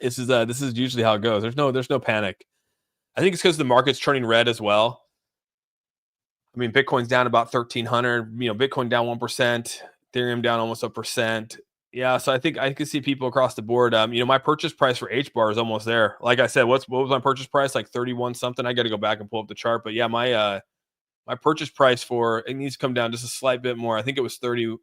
This is usually how it goes. There's no panic. I think it's because the market's turning red as well. I mean, Bitcoin's down about 1,300. Bitcoin down 1%, Ethereum down almost 1%. Yeah, so I think I can see people across the board. My purchase price for HBAR is almost there. Like I said, what was my purchase price? Like 31 something. I got to go back and pull up the chart. But yeah, my purchase price it needs to come down just a slight bit more. I think it was 30.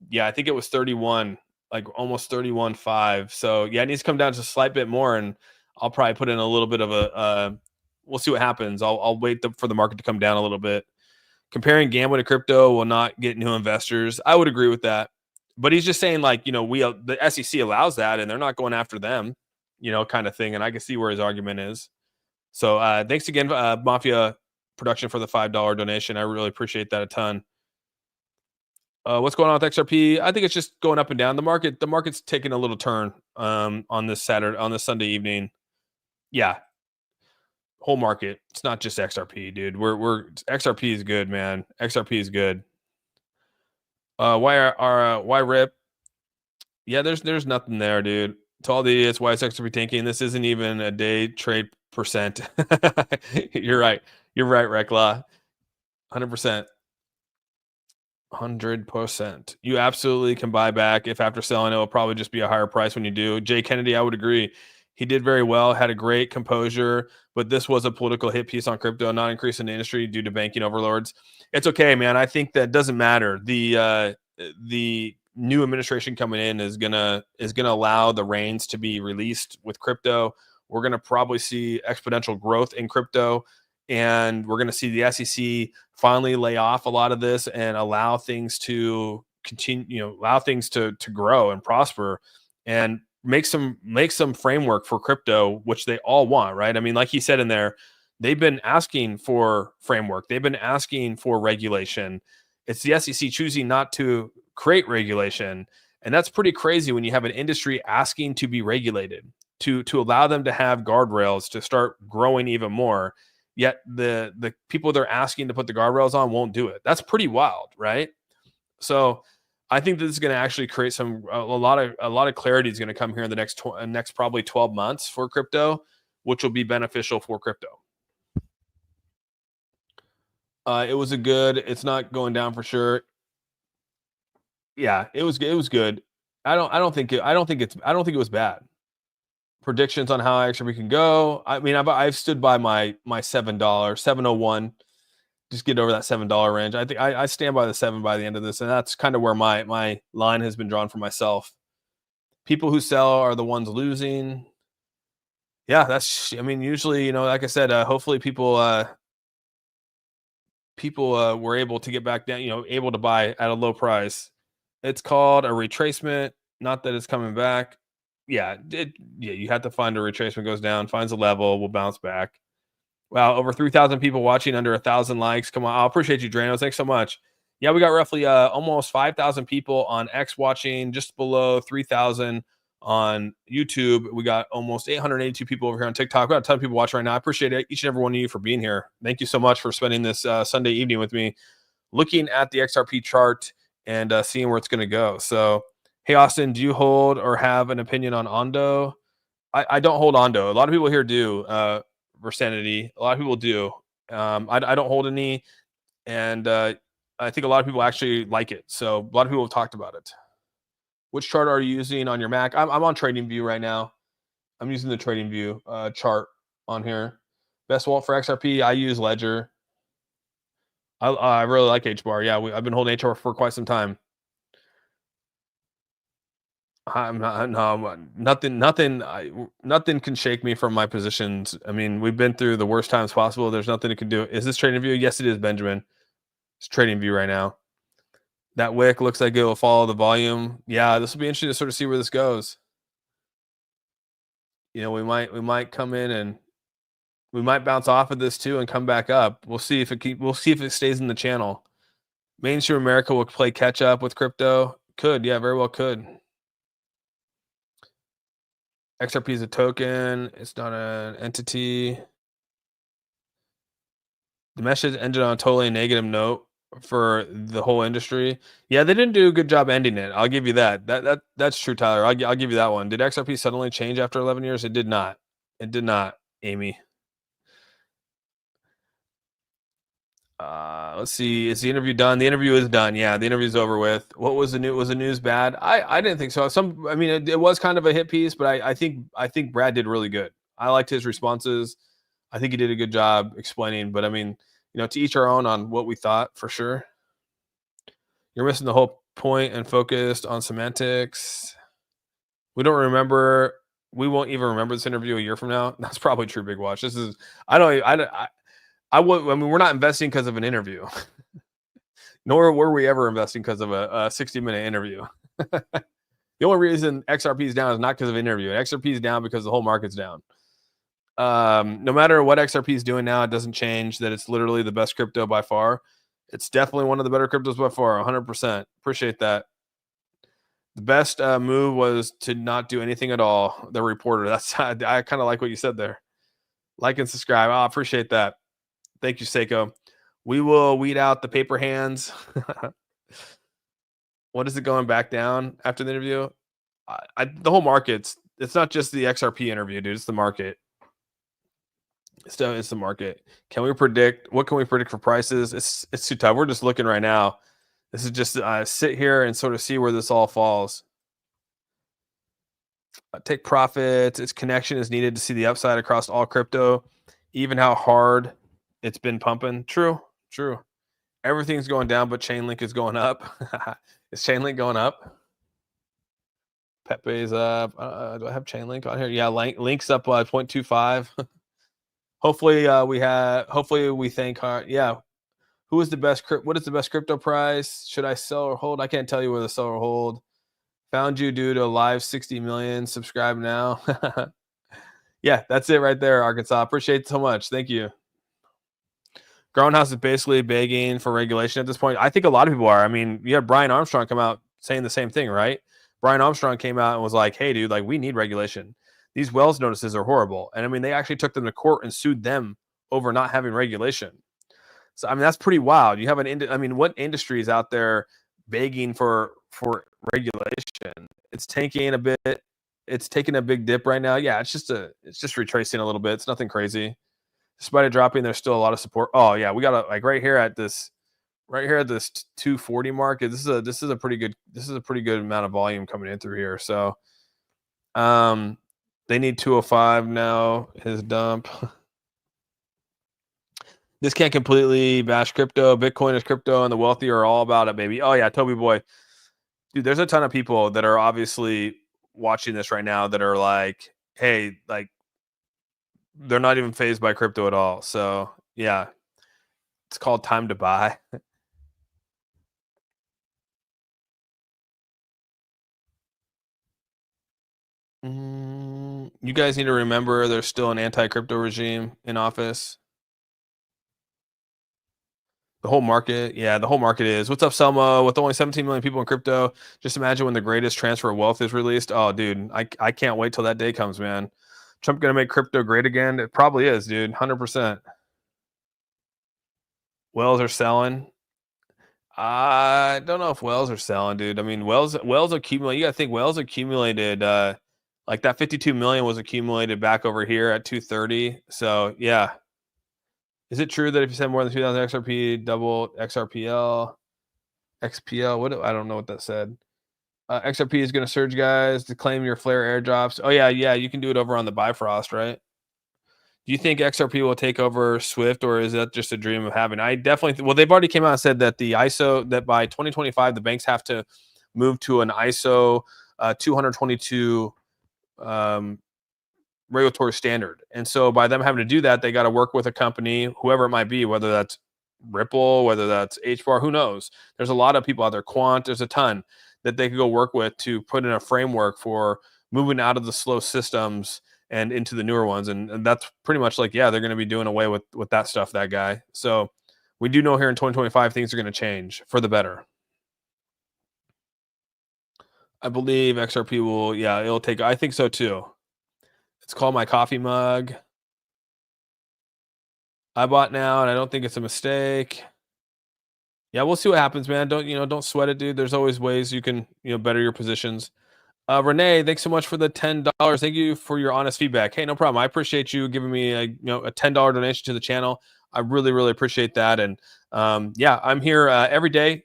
Yeah, I think it was 31, like almost 31.5. So yeah, it needs to come down just a slight bit more, and I'll probably put in a little bit of we'll see what happens. I'll wait for the market to come down a little bit. Comparing gambling to crypto will not get new investors. I would agree with that. But he's just saying like, the SEC allows that and they're not going after them, kind of thing. And I can see where his argument is. So thanks again, Mafia Production, for the $5 donation. I really appreciate that a ton. What's going on with XRP? I think it's just going up and down. The market's taking a little turn on this Sunday evening. Yeah. Whole market. It's not just XRP, dude. XRP is good, man. XRP is good. Why rip? Yeah, there's nothing there, dude. To all the idiots, why is XRP tanking? This isn't even a day trade percent. You're right, Rekla. 100%. 100%. You absolutely can buy back if after selling it will probably just be a higher price when you do. Jay Kennedy, I would agree. He did very well, had a great composure, but this was a political hit piece on crypto, not increase in the industry due to banking overlords. It's okay, man. I think that doesn't matter. The new administration coming in is gonna allow the reins to be released with crypto. We're gonna probably see exponential growth in crypto, and we're gonna see the SEC finally lay off a lot of this and allow things to continue, allow things to grow and prosper. And make some framework for crypto, which they all want, right? I mean, like he said in there, they've been asking for framework, they've been asking for regulation. It's the SEC choosing not to create regulation, and that's pretty crazy when you have an industry asking to be regulated, to allow them to have guardrails to start growing even more. Yet the people they're asking to put the guardrails on won't do it. That's pretty wild, right? So I think this is going to actually create a lot of clarity is going to come here in the next probably 12 months for crypto, which will be beneficial for crypto. It was a good. It's not going down for sure. Yeah, it was good. I don't think it was bad. Predictions on how XRP can go. I mean, I've stood by my $7, 701. Just get over that $7 range. I think I stand by the 7 by the end of this, and that's kind of where my line has been drawn for myself. People who sell are the ones losing. Yeah, I mean, usually, like I said, hopefully people were able to get back down, able to buy at a low price. It's called a retracement, not that it's coming back. Yeah, you have to find a retracement, goes down, finds a level, will bounce back. Wow, over 3,000 people watching, under 1,000 likes. Come on, I appreciate you, Drano. Thanks so much. Yeah, we got roughly almost 5,000 people on X watching, just below 3,000 on YouTube. We got almost 882 people over here on TikTok. We got a ton of people watching right now. I appreciate each and every one of you for being here. Thank you so much for spending this Sunday evening with me, looking at the XRP chart and seeing where it's going to go. So, hey, Austin, do you hold or have an opinion on Ondo? I don't hold Ondo. A lot of people here do. Versanity. A lot of people do. I don't hold any, and I think a lot of people actually like it. So a lot of people have talked about it. Which chart are you using on your Mac? I'm on TradingView right now. I'm using the TradingView chart on here. Best wallet for XRP, I use Ledger. I really like HBAR. Yeah, I've been holding HBAR for quite some time. I'm not, no, nothing can shake me from my positions. I mean, we've been through the worst times possible. There's nothing it can do. Is this TradingView? Yes, it is, Benjamin. It's TradingView right now. That wick looks like it will follow the volume. Yeah, this will be interesting to sort of see where this goes. We might come in and we might bounce off of this too and come back up. We'll see if it stays in the channel. Mainstream America will play catch up with crypto. Could, yeah, very well could. XRP is a token. It's not an entity. The message ended on a totally negative note for the whole industry. Yeah, they didn't do a good job ending it. I'll give you that. That's true, Tyler. I'll give you that one. Did XRP suddenly change after 11 years? It did not. It did not, Amy. Let's see. Is the interview done? The interview is done. Yeah, the interview is over with. What was the news? Was the news bad? I didn't think so. I mean, it was kind of a hit piece, but I think Brad did really good. I liked his responses. I think he did a good job explaining. But I mean, to each our own on what we thought, for sure. You're missing the whole point and focused on semantics. We don't remember. We won't even remember this interview a year from now. That's probably true, Big Watch. This is. I mean, we're not investing because of an interview, nor were we ever investing because of a 60-minute interview. The only reason XRP is down is not because of an interview. XRP is down because the whole market's down. No matter what XRP is doing now, it doesn't change that it's literally the best crypto by far. It's definitely one of the better cryptos by far, 100%. Appreciate that. The best move was to not do anything at all. The reporter. I kind of like what you said there. Like and subscribe. I appreciate that. Thank you, Seiko. We will weed out the paper hands. What is it going back down after the interview? The whole market's. It's not just the XRP interview, dude. It's the market. It's the market. Can we predict? What can we predict for prices? It's too tough. We're just looking right now. This is just sit here and sort of see where this all falls. Take profits. Its connection is needed to see the upside across all crypto, even how hard it's been pumping. True. Everything's going down, but Chainlink is going up. Is Chainlink going up? Pepe's up. Do I have Chainlink on here? Yeah, Link's up 0.25. Hopefully we thank her. Yeah. What is the best crypto price? Should I sell or hold? I can't tell you whether to sell or hold. Found you due to live 60 million. Subscribe now. Yeah, that's it right there, Arkansas. Appreciate it so much. Thank you. Garlinghouse is basically begging for regulation at this point. I think a lot of people are. I mean, you had Brian Armstrong come out saying the same thing, right? Brian Armstrong came out and was like, "Hey, dude, like we need regulation. These Wells notices are horrible." And I mean, they actually took them to court and sued them over not having regulation. So I mean, that's pretty wild. You have I mean, what industry is out there begging for regulation? It's tanking a bit. It's taking a big dip right now. Yeah, it's just retracing a little bit. It's nothing crazy. Despite it dropping, there's still a lot of support. Oh yeah, we got to like right here at this 240 mark. This is a pretty good amount of volume coming in through here. So they need 205 now. His dump. This can't completely bash crypto. Bitcoin is crypto, and the wealthy are all about it, baby. Oh yeah, Toby boy, dude. There's a ton of people that are obviously watching this right now that are like, hey, like they're not even phased by crypto at all. So yeah, it's called time to buy. You guys need to remember there's still an anti-crypto regime in office. The whole market, yeah, the whole market is. What's up, Selma? With only 17 million people in crypto, just imagine when the greatest transfer of wealth is released. Oh, dude, I can't wait till that day comes, man. Trump gonna make crypto great again? It probably is, dude. 100%. Wells are selling. I don't know if Wells are selling, dude. I mean, Wells accumulate. You gotta think Wells accumulated. Like that 52 million was accumulated back over here at 230. So yeah, is it true that if you send more than 2,000 XRP, double XRPL, XPL? I don't know what that said. XRP is going to surge, guys, to claim your Flare airdrops. Oh yeah, you can do it over on the Bifrost, right? Do you think XRP will take over Swift, or is that just a dream of having? I definitely. Well, they've already came out and said that the ISO that by 2025 the banks have to move to an ISO 222 regulatory standard. And so by them having to do that, they got to work with a company, whoever it might be, whether that's Ripple, whether that's HBAR, who knows? There's a lot of people out there, Quant, there's a ton that they could go work with to put in a framework for moving out of the slow systems and into the newer ones. And that's pretty much like, yeah, they're going to be doing away with that stuff, that guy. So we do know here in 2025, things are going to change for the better. I believe XRP will, yeah, it'll take, I think so too. It's called my coffee mug. I bought now, and I don't think it's a mistake. Yeah, we'll see what happens, man. Don't sweat it, dude. There's always ways you can, better your positions. Renee, thanks so much for the $10. Thank you for your honest feedback. Hey, no problem. I appreciate you giving me a $10 donation to the channel. I really, really appreciate that. And yeah, I'm here every day,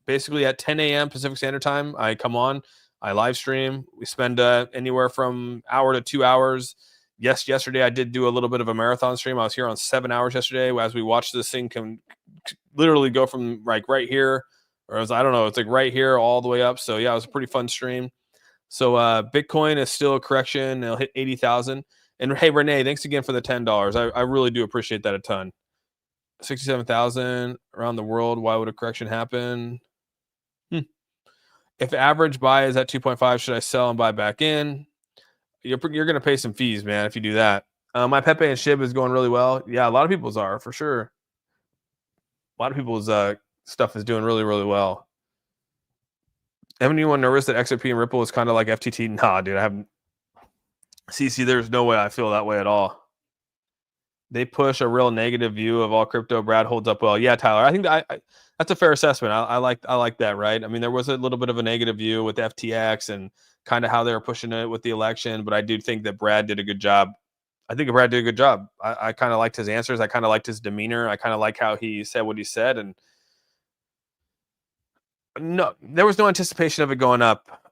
basically at 10 a.m. Pacific Standard Time. I come on, I live stream. We spend anywhere from hour to 2 hours. Yes, yesterday I did do a little bit of a marathon stream. I was here on 7 hours yesterday as we watched this thing literally go from like right here, or I don't know, it's like right here all the way up. So yeah, it was a pretty fun stream. So Bitcoin is still a correction. It'll hit 80,000. And hey, Renee, thanks again for the $10. I really do appreciate that a ton. 67,000 around the world. Why would a correction happen? If average buy is at 2.5, should I sell and buy back in? You're going to pay some fees, man, if you do that. My Pepe and Shib is going really well. Yeah, a lot of people's are, for sure. A lot of people's stuff is doing really, really well. Anyone nervous that XRP and Ripple is kind of like FTT? Nah, dude, I haven't. CC, there's no way I feel that way at all. They push a real negative view of all crypto. Brad holds up well. Yeah, Tyler, I think that's a fair assessment. I like that, right? I mean, there was a little bit of a negative view with FTX and kind of how they were pushing it with the election, but I do think that Brad did a good job. I think Brad did a good job. I kind of liked his answers. I kind of liked his demeanor. I kind of like how he said what he said. And no, there was no anticipation of it going up.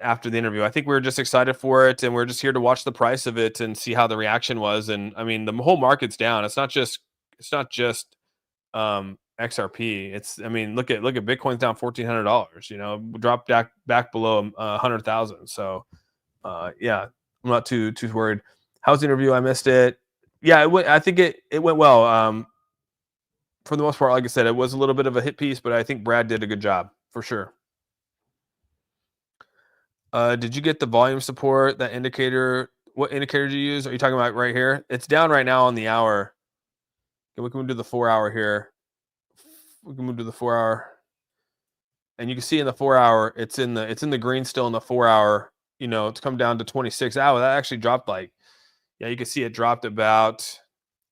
After the interview, I think we were just excited for it, and we're just here to watch the price of it and see how the reaction was. And I mean, the whole market's down. It's not just XRP. I mean, look at Bitcoin's down $1,400. Dropped back below 100,000. So yeah, I'm not too worried. How's the interview? I missed it. Yeah, I think it went well. For the most part, like I said, it was a little bit of a hit piece, but I think Brad did a good job for sure. Did you get the volume support, that indicator? What indicator did you use? Are you talking about right here? It's down right now on the hour. Okay, we can move to the 4 hour here. We can move to the 4 hour. And you can see in the 4 hour, it's in the green still in the 4 hour. It's come down to 26. Oh, that actually dropped yeah, you can see it dropped about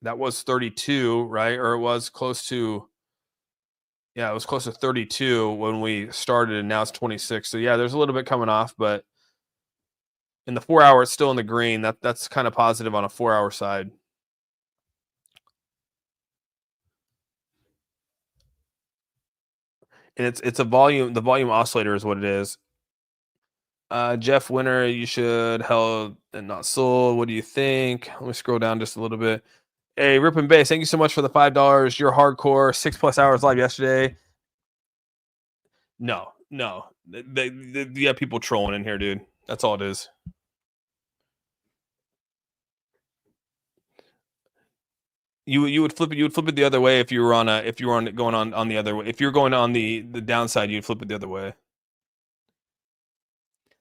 that was 32, right? Or it was close to yeah, it was close to 32 when we started, and now it's 26. So yeah, there's a little bit coming off, but in the 4 hour, it's still in the green. That's kind of positive on a 4 hour side. And it's a volume. The volume oscillator is what it is. Jeff Winter, you should held and not sold. What do you think? Let me scroll down just a little bit. Hey, Rip and Base, thank you so much for the $5. You're hardcore. 6+ hours live yesterday. No, no, you have people trolling in here, dude. That's all it is. You would flip it. You would flip it the other way if you were going on the other way. If you're going on the downside, you'd flip it the other way.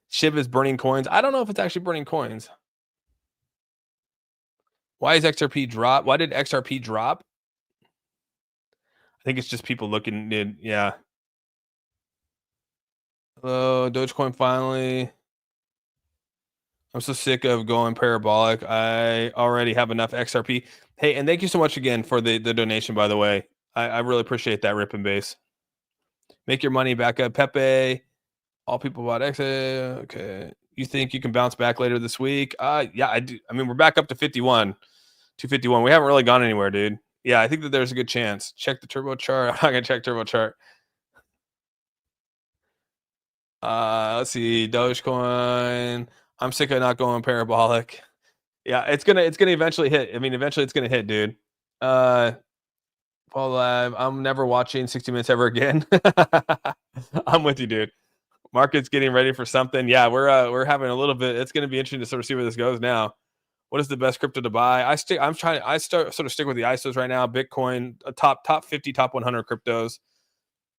Shiv is burning coins. I don't know if it's actually burning coins. Why is XRP drop? Why did XRP drop? I think it's just people looking. Yeah. Hello, Dogecoin finally. I'm so sick of going parabolic. I already have enough XRP. Hey, and thank you so much again for the donation, by the way. I really appreciate that, Rip and Base. Make your money back up. Pepe. All people bought X. Okay. You think you can bounce back later this week? Yeah, I do. I mean, we're back up to 251. We haven't really gone anywhere, dude. Yeah, I think that there's a good chance. Check the turbo chart. I'm not gonna check turbo chart. Let's see. Dogecoin. I'm sick of not going parabolic. Yeah, it's gonna eventually hit. I mean, eventually it's gonna hit, dude. Paul Live. I'm never watching 60 Minutes ever again. I'm with you, dude. Market's getting ready for something. Yeah, we're having a little bit. It's gonna be interesting to sort of see where this goes now. What is the best crypto to buy? I stick with the ISOs right now. Bitcoin, top 50, top 100 cryptos.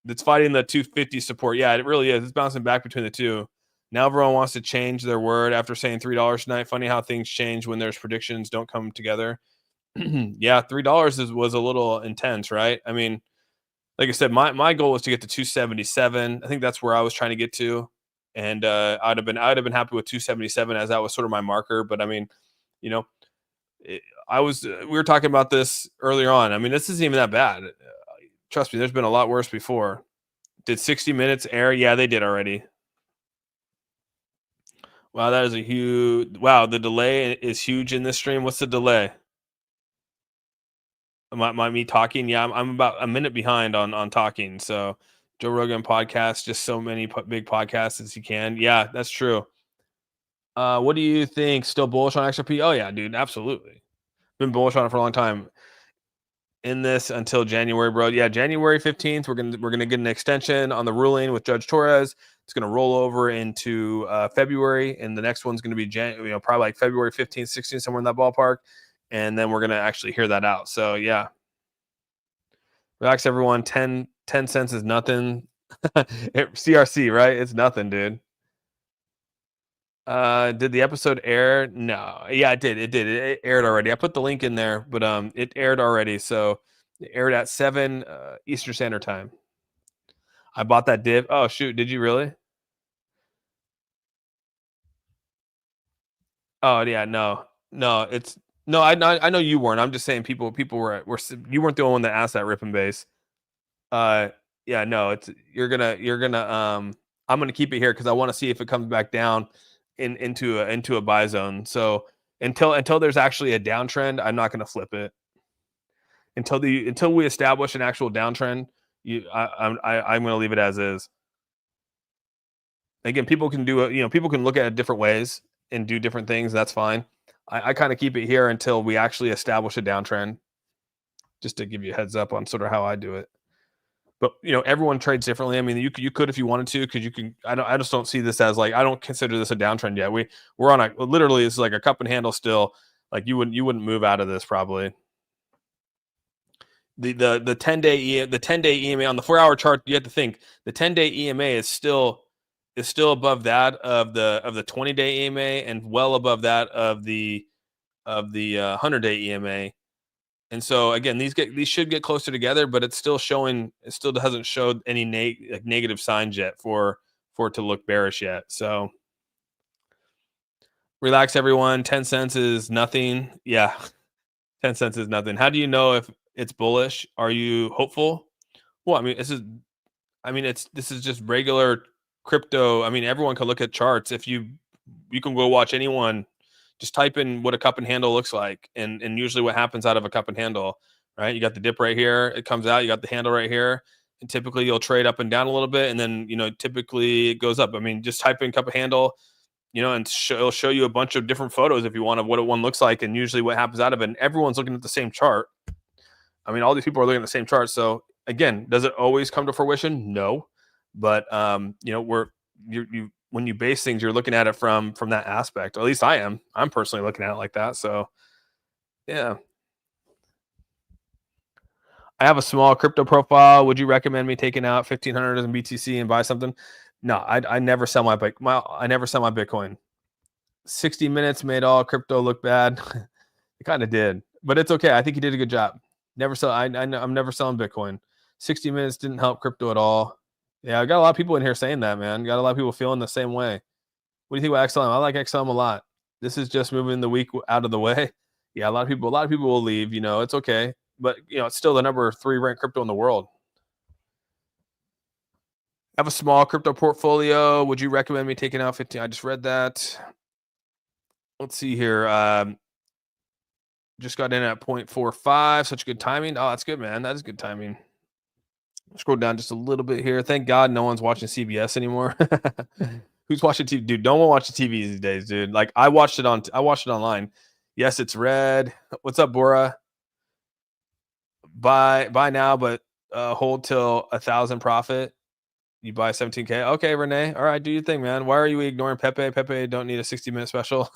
That's fighting the 250 support. Yeah, it really is. It's bouncing back between the two. Now everyone wants to change their word after saying $3 tonight. Funny how things change when there's predictions don't come together. Yeah, $3 was a little intense, right? I mean, like I said, my goal was to get to 277. I think that's where I was trying to get to, and I'd have been happy with 277 as that was sort of my marker. But I mean, you know, we were talking about this earlier on. I mean, this isn't even that bad. Trust me, there's been a lot worse before. Did 60 Minutes air? Yeah, they did already. Wow, that is a huge. Wow, the delay is huge in this stream. What's the delay? Me talking? Yeah, I'm about a minute behind on talking. So Joe Rogan podcast, just so many big podcasts as he can. Yeah, that's true. What do you think? Still bullish on XRP? Oh yeah, dude, absolutely. Been bullish on it for a long time. In this until January, bro. Yeah, January 15th, we're gonna get an extension on the ruling with Judge Torres. It's gonna roll over into February, and the next one's gonna be probably like February 15th, 16th, somewhere in that ballpark. And then we're gonna actually hear that out. So yeah, relax, everyone. 10 cents is nothing. CRC, right? It's nothing, dude. Did the episode air? No. Yeah, it did. It aired already. I put the link in there, but it aired already. So it aired at 7 Eastern Standard Time. I bought that dip. Oh shoot, did you really? Oh yeah, no. No, it's no, I know you weren't. I'm just saying people were you weren't the only one that asked that Rip and Base. Uh yeah, no, it's you're gonna I'm gonna keep it here because I want to see if it comes back down into a buy zone. So until there's actually a downtrend, I'm not gonna flip it. Until we establish an actual downtrend, I'm gonna leave it as is. Again, people can do it, people can look at it different ways and do different things. That's fine. I kind of keep it here until we actually establish a downtrend, just to give you a heads up on sort of how I do it. But everyone trades differently. I mean, you could if you wanted to, because you can. I just don't see this as like I don't consider this a downtrend yet. We're on a literally it's like a cup and handle still. Like you wouldn't move out of this probably. The 10-day EMA on the 4 hour chart. You have to think the 10-day EMA is still is still above that of the 20-day EMA and well above that of the 100-day EMA. And so again, these should get closer together, but it's still showing. It still hasn't showed any negative signs yet for it to look bearish yet. So relax, everyone. 10 cents is nothing. Yeah, 10 cents is nothing. How do you know if it's bullish? Are you hopeful? Well, I mean, this is just regular crypto. I mean, everyone can look at charts. If you can go watch anyone, just type in what a cup and handle looks like, and usually what happens out of a cup and handle, right? You got the dip right here, it comes out, you got the handle right here, and typically you'll trade up and down a little bit, and then typically it goes up. I mean, just type in cup and handle, and it'll show you a bunch of different photos if you want of what one looks like, and usually what happens out of it. And everyone's looking at the same chart. I mean, all these people are looking at the same chart. So again, does it always come to fruition? No, but when you base things, you're looking at it from that aspect. At least I am. I'm personally looking at it like that. So yeah. I have a small crypto profile. Would you recommend me taking out 1,500 in BTC and buy something? No, I never sell I never sell my Bitcoin. 60 Minutes made all crypto look bad. It kind of did, but it's okay. I think he did a good job. Never sell. I'm never selling Bitcoin. 60 Minutes didn't help crypto at all. Yeah, I got a lot of people in here saying that, man. Got a lot of people feeling the same way. What do you think about XLM? I like XLM a lot. This is just moving the week out of the way. Yeah, a lot of people will leave. It's okay, but it's still the number 3 ranked crypto in the world. I have a small crypto portfolio. Would you recommend me taking out 15? I just read that. Let's see here. Just got in at 0.45. Such good timing. Oh, that's good, man. That is good timing. Scroll down just a little bit here. Thank God no one's watching CBS anymore. Who's watching TV? Dude, no one watches TV these days, dude. Like I watched it online. Yes, it's red. What's up, Bora? Buy now, but hold till 1,000 profit. You buy 17K. Okay, Renee. All right, do your thing, man. Why are you ignoring Pepe? Pepe don't need a 60-minute special.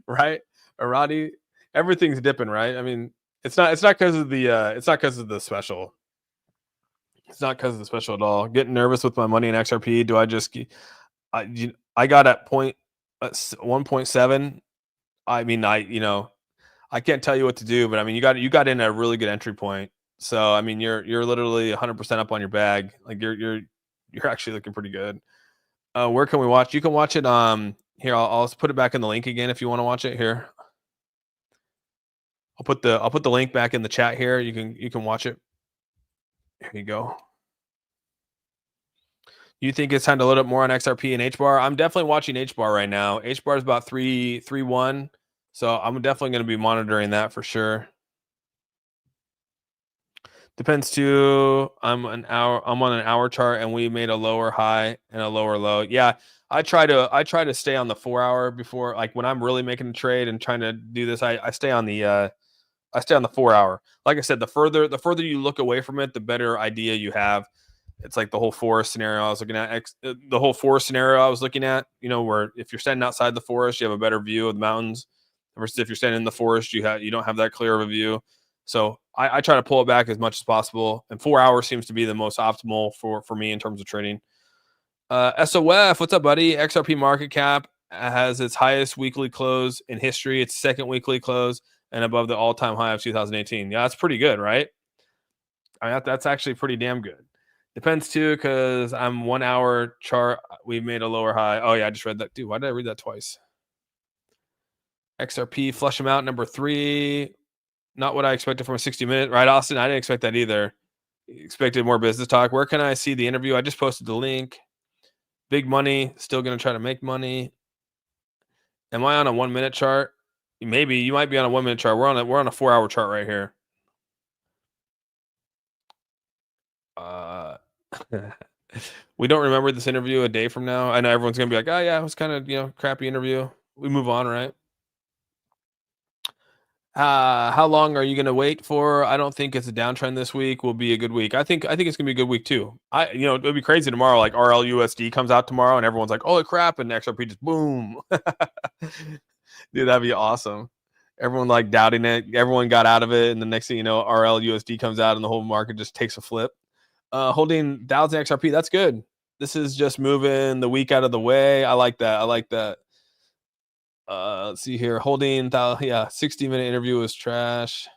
Right? Arati, everything's dipping, right? I mean, it's not because of the special. It's not because of the special at all. Getting nervous with my money in XRP. Do I just I got at 1.7. I mean, I can't tell you what to do, but I mean, you got in a really good entry point. So I mean, you're literally 100% up on your bag. Like you're actually looking pretty good. Where can we watch? You can watch it. Here I'll put it back in the link again if you want to watch it. Here, I'll put the link back in the chat here. You can watch it. Here you go. You think it's time to load up more on XRP and HBAR? I'm definitely watching HBAR right now. HBAR is about 3.1, so I'm definitely going to be monitoring that for sure. Depends too. I'm on an hour chart, and we made a lower high and a lower low. Yeah, I try to stay on the 4 hour before, like when I'm really making a trade and trying to do this. I stay on the 4 hour. Like I said, the further you look away from it, the better idea you have. It's like the whole forest scenario I was looking at. Where if you're standing outside the forest, you have a better view of the mountains, versus if you're standing in the forest, you don't have that clear of a view. So I try to pull it back as much as possible, and 4 hours seems to be the most optimal for me in terms of trading. SOF, what's up, buddy? XRP market cap has its highest weekly close in history. Its second weekly close and above the all-time high of 2018. Yeah, that's pretty good, right? I mean, that's actually pretty damn good. Depends too, because I'm 1 hour chart. We made a lower high. Oh yeah, I just read that. Dude, why did I read that twice? XRP, flush them out, number 3. Not what I expected from a 60-minute, right, Austin? I didn't expect that either. Expected more business talk. Where can I see the interview? I just posted the link. Big money, still going to try to make money. Am I on a 1 minute chart? Maybe you might be on a 1 minute chart. We're on a 4 hour chart right here. We don't remember this interview a day from now. I know everyone's gonna be like, oh yeah, it was kind of crappy interview. We move on, right? How long are you gonna wait for? I don't think it's a downtrend this week. Will be a good week. I think it's gonna be a good week too. It'll be crazy tomorrow. Like RLUSD comes out tomorrow, and everyone's like, "Holy crap!" and XRP just boom. Dude, that'd be awesome. Everyone like doubting it. Everyone got out of it, and the next thing you know, RLUSD comes out, and the whole market just takes a flip. Holding 1,000 XRP, that's good. This is just moving the week out of the way. I like that. I like that. Let's see here. Holding, 60-minute interview was trash.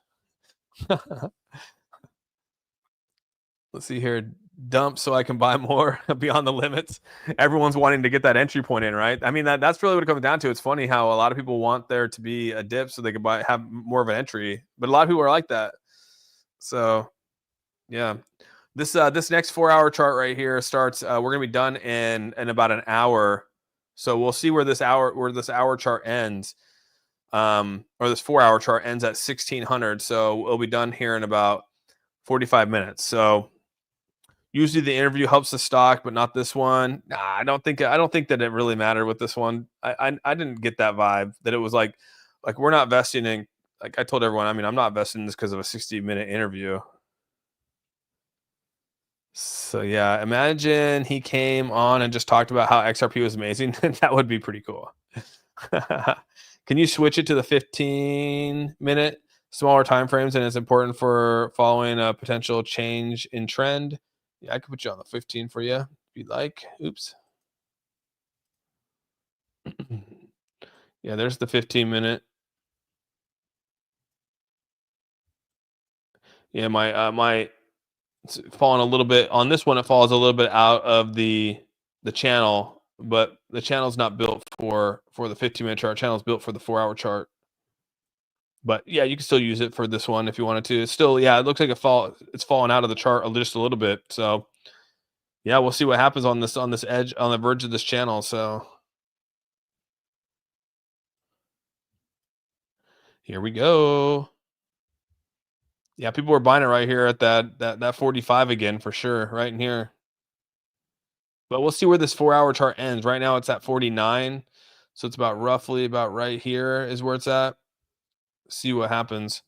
Let's see here. Dump so I can buy more beyond the limits. Everyone's wanting to get that entry point in, right? I mean, that's really what it comes down to. It's funny how a lot of people want there to be a dip so they can have more of an entry, but a lot of people are like that. So, yeah. This next 4-hour chart right here starts. We're gonna be done in about an hour, so we'll see where this hour chart ends, or this 4-hour chart ends at 1600. So we'll be done here in about 45 minutes. So usually the interview helps the stock, but not this one. Nah, I don't think that it really mattered with this one. I didn't get that vibe that it was like we're not vesting in. Like I told everyone, I mean, I'm not vesting in this because of a 60-minute interview. So yeah, imagine he came on and just talked about how XRP was amazing. That would be pretty cool. Can you switch it to the 15-minute smaller time frames? And it's important for following a potential change in trend. Yeah, I could put you on the 15 for you if you'd like. Oops. Yeah, there's the 15-minute. Yeah, my it's falling a little bit on this one. It falls a little bit out of the channel, but the channel's not built for the 15-minute chart. Channel's built for the 4-hour chart. But yeah, you can still use it for this one if you wanted to. It's still, yeah, it looks like it's fallen out of the chart just a little bit. So yeah, we'll see what happens on this edge, on the verge of this channel. So here we go. Yeah, people were buying it right here at that 45 again for sure, right in here. But we'll see where this 4-hour chart ends. Right now it's at 49. So it's roughly about right here is where it's at. See what happens.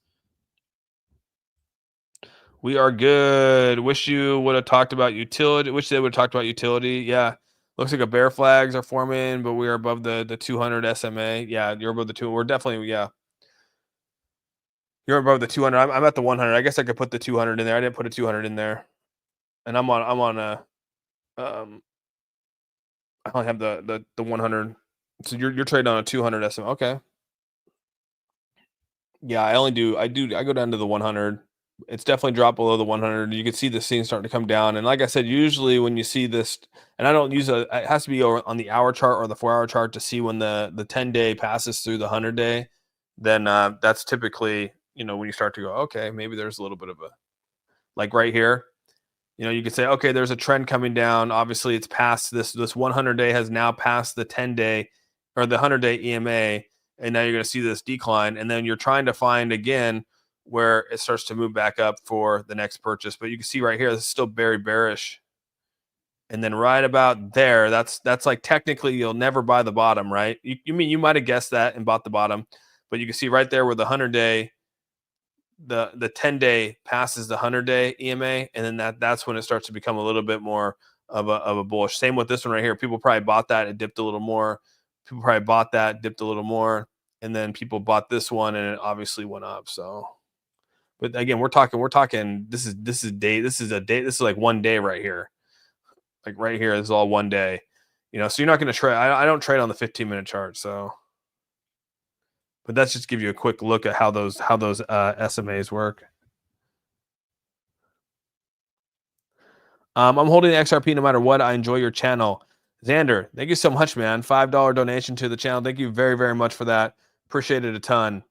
We are good. Wish you would have talked about utility. Wish they would have talked about utility. Yeah. Looks like a bear flags are forming, but we are above the 200 SMA. Yeah, you're above the 2. We're definitely, yeah. You're above the 200. I'm at the 100. I guess I could put the 200 in there. I didn't put a 200 in there. And I'm on a I only have the 100. So you're trading on a 200 SMA. Okay. Yeah, I go down to the 100. It's definitely dropped below the 100. You can see the scene starting to come down. And like I said, usually when you see this, and I don't use it has to be on the hour chart or the 4-hour chart to see when the 10-day passes through the 100-day. Then that's typically, when you start to go, okay, maybe there's a little bit of a, like right here, you could say, okay, there's a trend coming down. Obviously, it's past this 100-day has now passed the 10-day or the 100-day EMA, and now you're going to see this decline. And then you're trying to find again where it starts to move back up for the next purchase. But you can see right here, this is still very bearish. And then right about there, that's like technically you'll never buy the bottom, right? You might have guessed that and bought the bottom, but you can see right there where the 100-day the 10-day passes the 100-day EMA, and then that's when it starts to become a little bit more of a bullish. Same with this one right here. People probably bought that, it dipped a little more. People probably bought that, dipped a little more, and then people bought this one, and it obviously went up. So, but again, we're talking. This is like 1 day right here. Like right here, this is all 1 day. So you're not going to trade. I don't trade on the 15-minute chart. So. But that's just give you a quick look at how those SMAs work. I'm holding the XRP no matter what. I enjoy your channel. Xander, thank you so much, man. $5 donation to the channel. Thank you very, very much for that. Appreciate it a ton.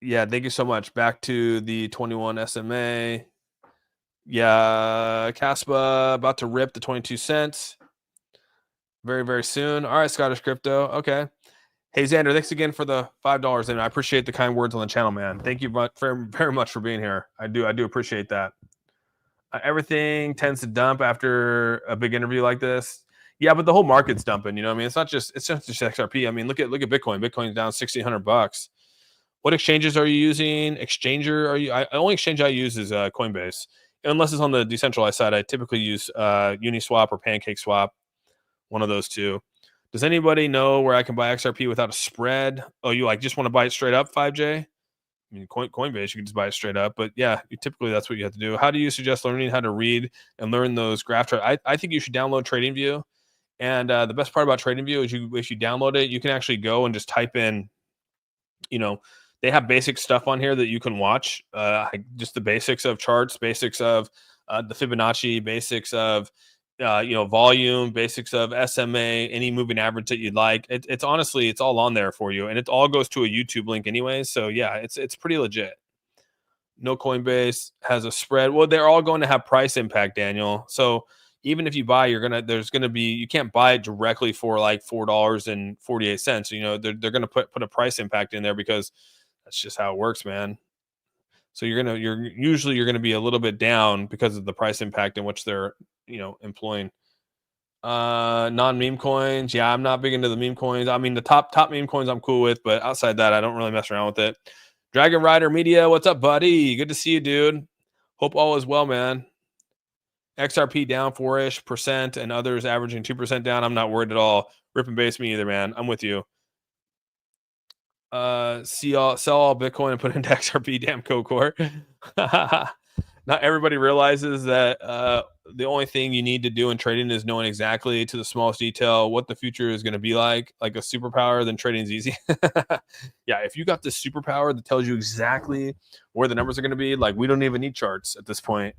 Yeah, thank you so much. Back to the 21 SMA. Yeah, Caspa about to rip the 22 cents. Very, very soon. All right, Scottish Crypto. Okay. Hey, Xander, thanks again for the $5, and I appreciate the kind words on the channel, man. Thank you very, very much for being here. I do appreciate that. Everything tends to dump after a big interview like this. Yeah, but the whole market's dumping. I mean, it's not just XRP. I mean, look at Bitcoin. Bitcoin's down $1,600. What exchanges are you using? Only exchange I use is Coinbase, unless it's on the decentralized side. I typically use Uniswap or PancakeSwap, one of those two. Does anybody know where I can buy XRP without a spread? Oh, you just want to buy it straight up, 5J? I mean, Coinbase, you can just buy it straight up. But yeah, typically that's what you have to do. How do you suggest learning how to read and learn those graph charts? I think you should download TradingView. And the best part about TradingView is if you download it, you can actually go and just type in, you know, they have basic stuff on here that you can watch. Just the basics of charts, basics of the Fibonacci, basics of volume, basics of SMA, any moving average that you'd like. It's honestly, it's all on there for you, and it all goes to a YouTube link anyway. So yeah, it's pretty legit. No Coinbase has a spread. Well, they're all going to have price impact, Daniel. So even if you buy, you can't buy it directly for like $4.48. They're gonna put a price impact in there because that's just how it works, man. So you're usually gonna be a little bit down because of the price impact in which they're employing. Non-meme coins. Yeah, I'm not big into the meme coins. I mean, the top meme coins I'm cool with, but outside that, I don't really mess around with it. Dragon Rider Media, what's up, buddy? Good to see you, dude. Hope all is well, man. XRP down 4-ish% and others averaging 2% down. I'm not worried at all. Rip and base me either, man. I'm with you. Sell all Bitcoin and put into XRP, damn Cocor. Not everybody realizes that the only thing you need to do in trading is knowing exactly to the smallest detail what the future is going to be like a superpower. Then trading is easy. Yeah, if you got this superpower that tells you exactly where the numbers are going to be, we don't even need charts at this point.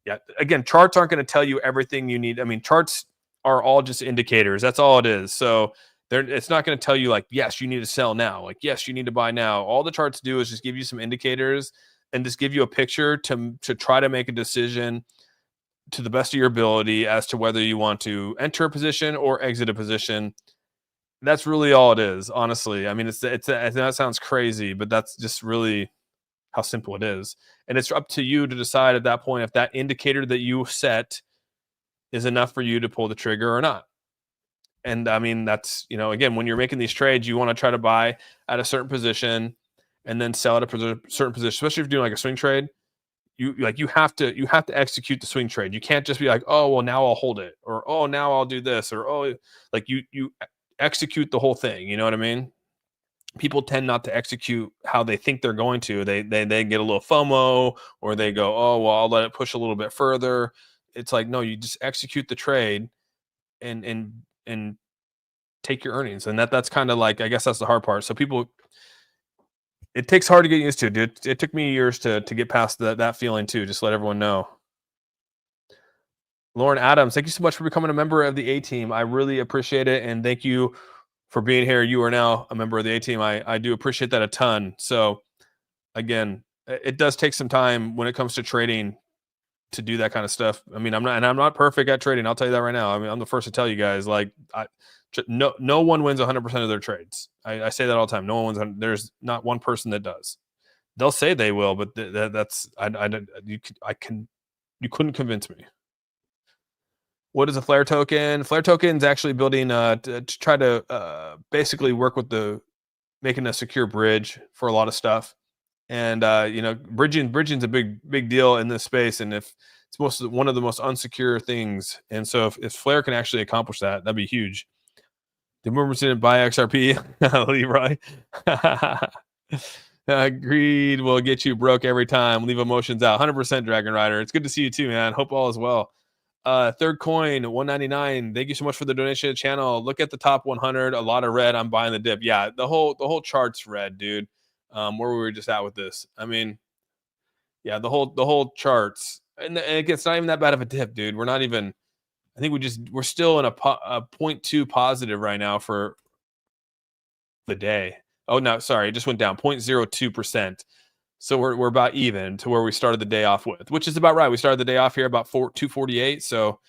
Yeah, again, charts aren't going to tell you everything you need. I mean, charts are all just indicators. That's all it is. So it's not going to tell you yes, you need to sell now. Yes, you need to buy now. All the charts do is just give you some indicators and just give you a picture to try to make a decision to the best of your ability as to whether you want to enter a position or exit a position. That's really all it is, honestly. I mean, that sounds crazy, but that's just really how simple it is. And it's up to you to decide at that point if that indicator that you set is enough for you to pull the trigger or not. And I mean, that's, again, when you're making these trades, you want to try to buy at a certain position and then sell at a certain position, especially if you're doing a swing trade. You have to execute the swing trade. You can't just be oh, well, now I'll hold it, or oh, now I'll do this, or you execute the whole thing. You know what I mean? People tend not to execute how they think they're going to. They get a little FOMO, or they go, oh, well, I'll let it push a little bit further. It's no, you just execute the trade and take your earnings. And that's kind of I guess that's the hard part. So it takes hard to get used to, dude. It took me years to get past that feeling too. Just let everyone know. Lauren Adams, thank you so much for becoming a member of the A team. I really appreciate it. And thank you for being here. You are now a member of the A team. I do appreciate that a ton. So again, it does take some time when it comes to trading to do that kind of stuff. I mean, I'm not perfect at trading. I'll tell you that right now. I mean, I'm the first to tell you guys, no one wins 100% of their trades. I say that all the time. No one wins. There's not one person that does. They'll say they will, but you couldn't convince me. What is a Flare token? Flare token is actually building to try to basically work with making a secure bridge for a lot of stuff. And bridging's a big deal in this space, and if it's one of the most unsecure things, and so if Flare can actually accomplish that, that'd be huge. The movers didn't buy XRP, Leroy. Greed will get you broke every time. Leave emotions out. 100% Dragon Rider. It's good to see you too, man. Hope all is well. Third coin, 199. Thank you so much for the donation to the channel. Look at the top 100. A lot of red. I'm buying the dip. Yeah, the whole chart's red, dude. Where we were just at with this. I mean, yeah, the whole charts, and it's not even that bad of a dip, dude. We're not even. I think we're still in a 0.2 positive right now for the day. Oh no, sorry, it just went down 0.02%. So we're about even to where we started the day off with, which is about right. We started the day off here about 248. So,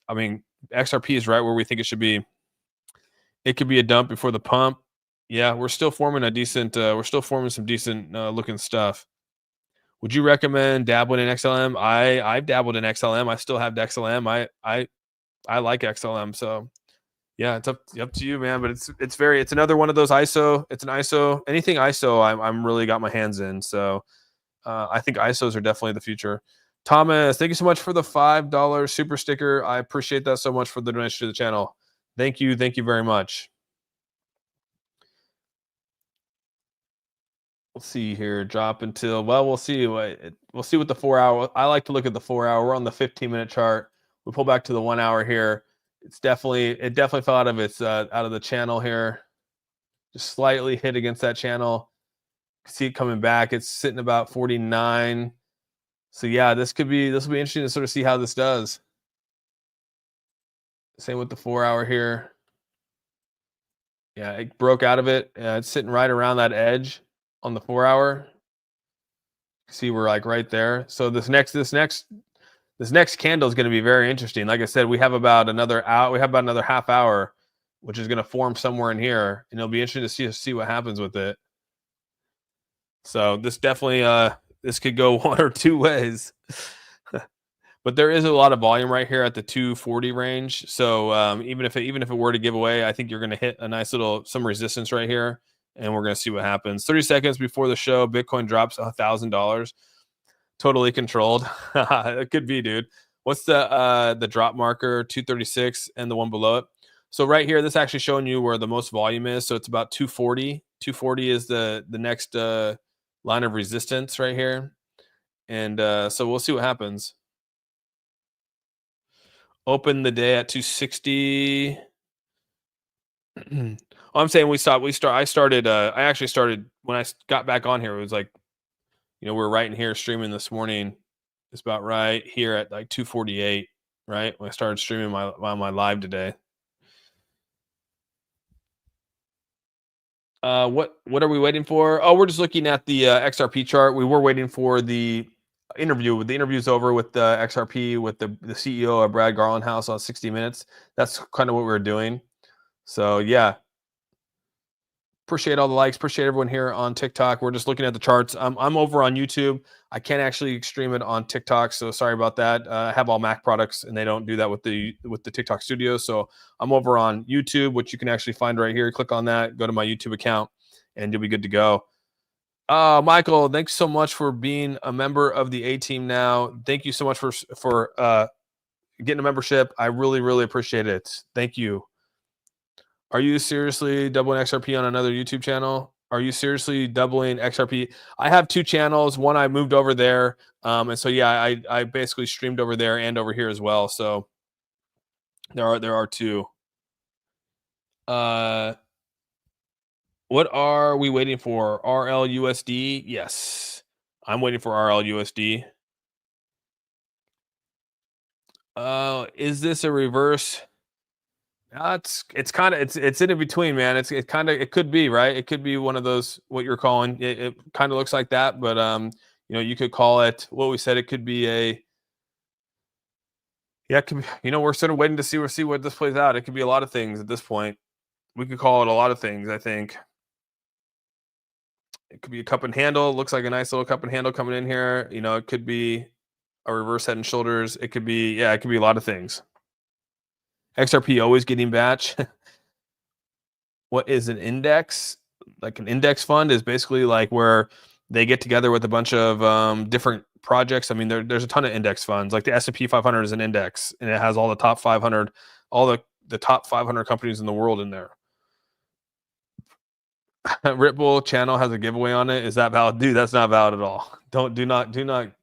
I mean, XRP is right where we think it should be. It could be a dump before the pump. Yeah, we're still forming some decent looking stuff. Would you recommend dabbling in XLM? I've dabbled in XLM. I still have the XLM. I like XLM. So yeah, it's up to you, man. But it's another one of those ISO. It's an ISO. Anything ISO, I'm really got my hands in. So I think ISOs are definitely the future. Thomas, thank you so much for the $5 super sticker. I appreciate that so much for the donation to the channel. Thank you very much. We'll see here. Drop until, well, we'll see what the 4 hour. I like to look at the 4 hour. We're on the 15-minute chart. We pull back to the 1 hour here. It definitely fell out of the channel here. Just slightly hit against that channel. See it coming back. It's sitting about 49. So yeah, this will be interesting to sort of see how this does. Same with the 4 hour here. Yeah, it broke out of it. It's sitting right around that edge on the 4 hour. See, we're like right there. So this next candle is going to be very interesting. Like I said, we have about another hour. We have about another half hour, which is going to form somewhere in here, and it'll be interesting to see what happens with it. So this definitely this could go one or two ways. But there is a lot of volume right here at the 240 range. So even if it were to give away, I think you're going to hit a nice some resistance right here, and we're going to see what happens. 30 seconds before the show, Bitcoin drops $1,000. Totally controlled. It could be, dude. What's the drop marker? 236 and the one below it. So right here, this is actually showing you where the most volume is. So it's about 240. 240 is the next line of resistance right here. And so we'll see what happens. Open the day at 260. I'm saying I actually started when I got back on here. It was like, we're right in here streaming this morning. It's about right here at like 248, right? When I started streaming my live today. What are we waiting for? Oh, we're just looking at the XRP chart. We were waiting for the interview. The interview's over with the XRP with the CEO of Brad Garlinghouse on 60 Minutes. That's kind of what we're doing. So yeah, appreciate all the likes. Appreciate everyone here on TikTok. We're just looking at the charts. I'm over on YouTube. I can't actually stream it on TikTok, so sorry about that. I have all Mac products, and they don't do that with the TikTok Studio. So I'm over on YouTube, which you can actually find right here. Click on that, go to my YouTube account, and you'll be good to go. Michael, thanks so much for being a member of the A team now. Thank you so much for getting a membership. I really, really appreciate it. Thank you. Are you seriously doubling XRP on another YouTube channel? Are you seriously doubling XRP? I have two channels. One I moved over there. And so, yeah, I basically streamed over there and over here as well. So there are two. What are we waiting for? RLUSD? Yes. I'm waiting for RLUSD. Is this a reverse? It's in between, man. It could be, right. It could be one of those, what you're calling it kind of looks like that, but you could call it what we said. It could be it could be, we're sort of waiting to see what this plays out. It could be a lot of things at this point. We could call it a lot of things. I think it could be a cup and handle. Looks like a nice little cup and handle coming in here. It could be a reverse head and shoulders. It could be a lot of things. XRP always getting batch. What is an index? Like an index fund is basically like where they get together with a bunch of different projects. I mean, there's a ton of index funds. Like the S&P 500 is an index, and it has all the top 500, all the top 500 companies in the world in there. Ripple channel has a giveaway on it. Is that valid? Dude, that's not valid at all. Do not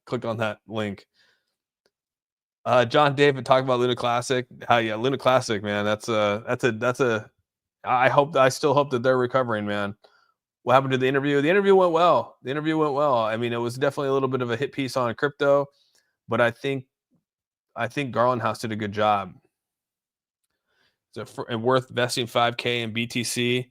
click on that link. John David talking about Luna Classic. Yeah, Luna Classic, man. That's a. I still hope that they're recovering, man. What happened to the interview? The interview went well. I mean, it was definitely a little bit of a hit piece on crypto, but I think Garlinghouse did a good job. Is it worth investing $5K in BTC?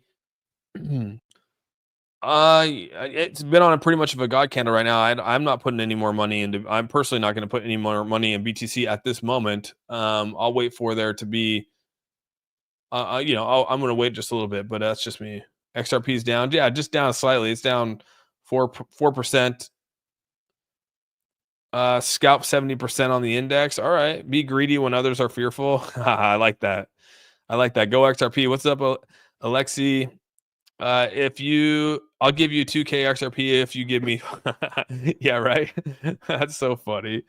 It's been on a pretty much of a god candle right now. I'm not putting any more money into. I'm personally not going to put any more money in BTC at this moment. I'll wait for there to be. I'm going to wait just a little bit, but that's just me. XRP is down. Yeah, just down slightly. It's down 4%. Scalp 70% on the index. All right. Be greedy when others are fearful. I like that. Go XRP. What's up, Alexi? I'll give you 2K XRP if you give me. Yeah, right. That's so funny.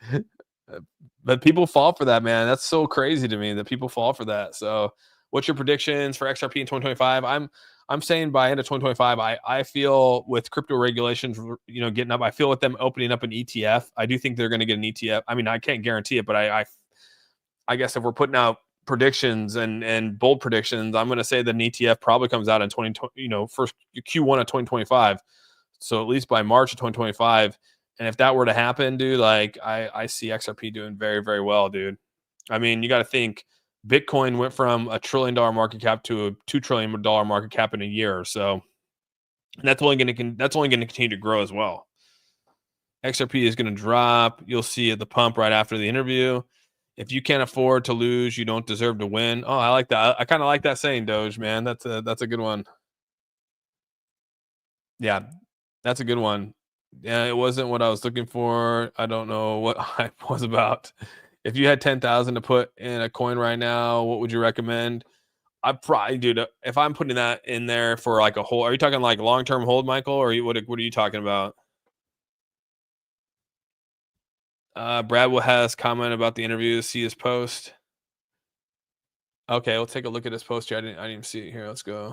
But people fall for that, man. That's so crazy to me that people fall for that. So What's your predictions for XRP in 2025? I'm saying by end of 2025, I feel with crypto regulations, getting up, I feel with them opening up an ETF. I do think they're going to get an ETF. I mean, I can't guarantee it, but I guess if we're putting out predictions and bold predictions, I'm going to say that an ETF probably comes out in first Q1 of 2025. So at least by March of 2025. And if that were to happen, dude, like I see XRP doing very, very well, dude. I mean, you got to think Bitcoin went from $1 trillion market cap to a $2 trillion market cap in a year. So that's only going to continue to grow as well. XRP is going to drop. You'll see at the pump right after the interview. If you can't afford to lose, you don't deserve to win. Oh, I like that. I kind of like that saying, Doge, man. That's a good one. Yeah, that's a good one. Yeah, it wasn't what I was looking for. I don't know what hype was about. If you had 10,000 to put in a coin right now, what would you recommend? I probably, dude, if I'm putting that in there for like a hold, are you talking like long-term hold, Michael, or what are you talking about? Brad has comment about the interview. See his post. Okay, we'll take a look at his post here. I didn't even see it here. Let's go.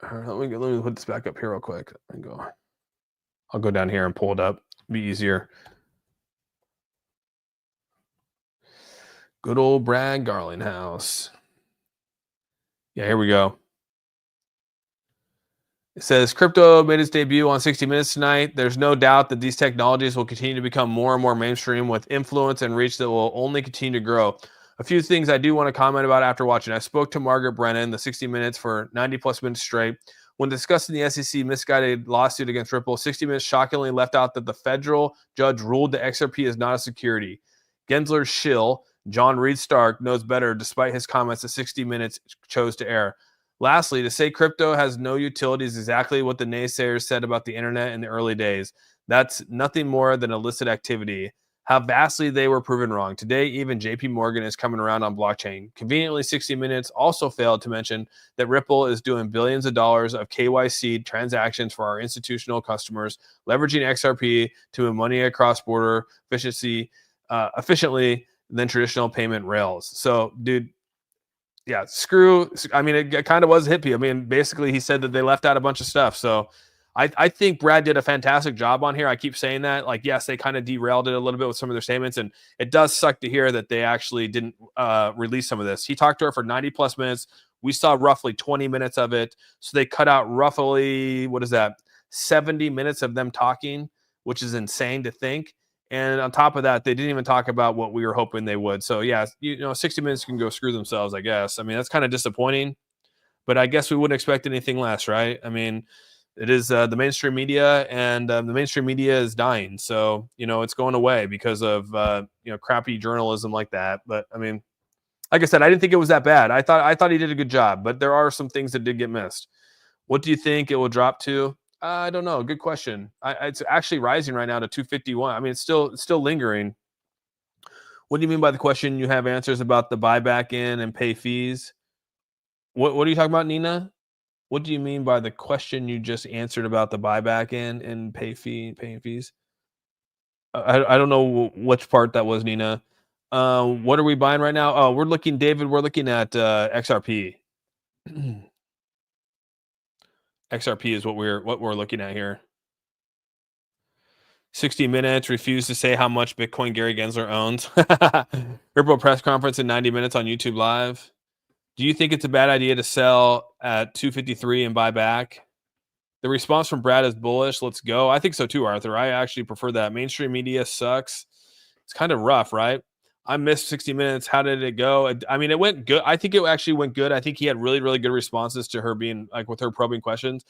Let me put this back up here real quick. I'll go down here and pull it up. Be easier. Good old Brad Garlinghouse. Yeah, here we go. It says crypto made its debut on 60 Minutes tonight. There's no doubt that these technologies will continue to become more and more mainstream with influence and reach that will only continue to grow. A few things I do want to comment about after watching. I spoke to Margaret Brennan, the 60 Minutes for 90 plus minutes straight. When discussing the SEC misguided lawsuit against Ripple, 60 Minutes shockingly left out that the federal judge ruled that XRP is not a security. Gensler's shill, John Reed Stark, knows better despite his comments that 60 Minutes chose to air. Lastly, to say crypto has no utility is exactly what the naysayers said about the internet in the early days. That's nothing more than illicit activity. How vastly they were proven wrong. Today, even JP Morgan is coming around on blockchain. Conveniently, 60 Minutes also failed to mention that Ripple is doing billions of dollars of KYC transactions for our institutional customers, leveraging XRP to move money across border efficiently than traditional payment rails. So, dude, yeah, I mean, it kind of was hippie. I mean, basically, he said that they left out a bunch of stuff. So I think Brad did a fantastic job on here. I keep saying that. Like, yes, they kind of derailed it a little bit with some of their statements. And it does suck to hear that they actually didn't release some of this. He talked to her for 90 plus minutes. We saw roughly 20 minutes of it. So they cut out roughly, 70 minutes of them talking, which is insane to think. And on top of that, they didn't even talk about what we were hoping they would. So, yeah, 60 Minutes can go screw themselves, I guess. I mean, that's kind of disappointing, but I guess we wouldn't expect anything less, right? I mean, it is the mainstream media, and the mainstream media is dying. So, it's going away because of, crappy journalism like that. But, I mean, like I said, I didn't think it was that bad. I thought he did a good job, but there are some things that did get missed. What do you think it will drop to? I don't know. Good question. It's actually rising right now to 251. I mean, it's still lingering. What do you mean by the question? You have answers about the buyback in and pay fees. What are you talking about, Nina? What do you mean by the question you just answered about the buyback in and paying fees? I don't know which part that was, Nina. What are we buying right now? Oh, we're looking at XRP. XRP is what we're looking at here. 60 Minutes refused to say how much Bitcoin Gary Gensler owns. Ripple press conference in 90 minutes on YouTube Live. Do you think it's a bad idea to sell at 253 and buy back? The response from Brad is bullish. Let's go. I think so too, Arthur. I actually prefer that. Mainstream media sucks. It's kind of rough, right? I missed 60 Minutes. How did it go? I mean, it went good. I think it actually went good. I think he had really, really good responses to her being like with her probing questions.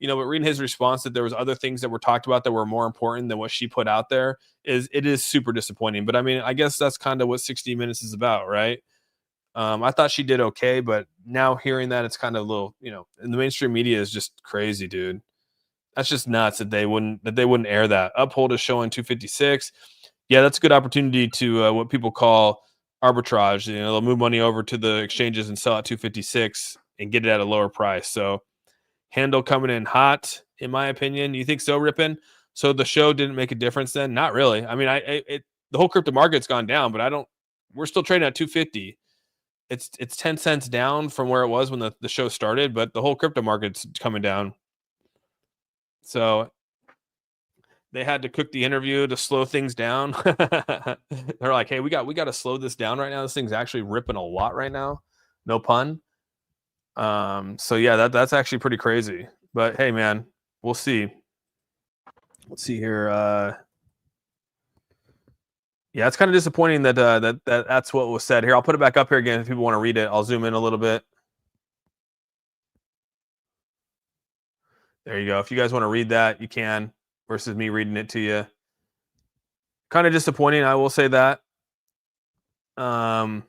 But reading his response that there was other things that were talked about that were more important than what she put out there is super disappointing. But I mean, I guess that's kind of what 60 Minutes is about, right? I thought she did okay, but now hearing that, it's kind of a little, and the mainstream media is just crazy, dude. That's just nuts that they wouldn't air that. Uphold is showing 256. Yeah, that's a good opportunity to what people call arbitrage. They'll move money over to the exchanges and sell at 256 and get it at a lower price. So handle coming in hot, in my opinion. You think so, Rippin? So the show didn't make a difference then? Not really. I mean, the whole crypto market's gone down, but we're still trading at 250. it's 10 cents down from where it was when the show started, but the whole crypto market's coming down. So they had to cook the interview to slow things down. They're like, "Hey, we got to slow this down right now. This thing's actually ripping a lot right now." No pun. So yeah, that's actually pretty crazy. But hey, man, we'll see. Let's see here. Yeah, it's kind of disappointing that that's what was said here. I'll put it back up here again if people want to read it. I'll zoom in a little bit. There you go. If you guys want to read that, you can. Versus me reading it to you. Kind of disappointing, I will say that. Um.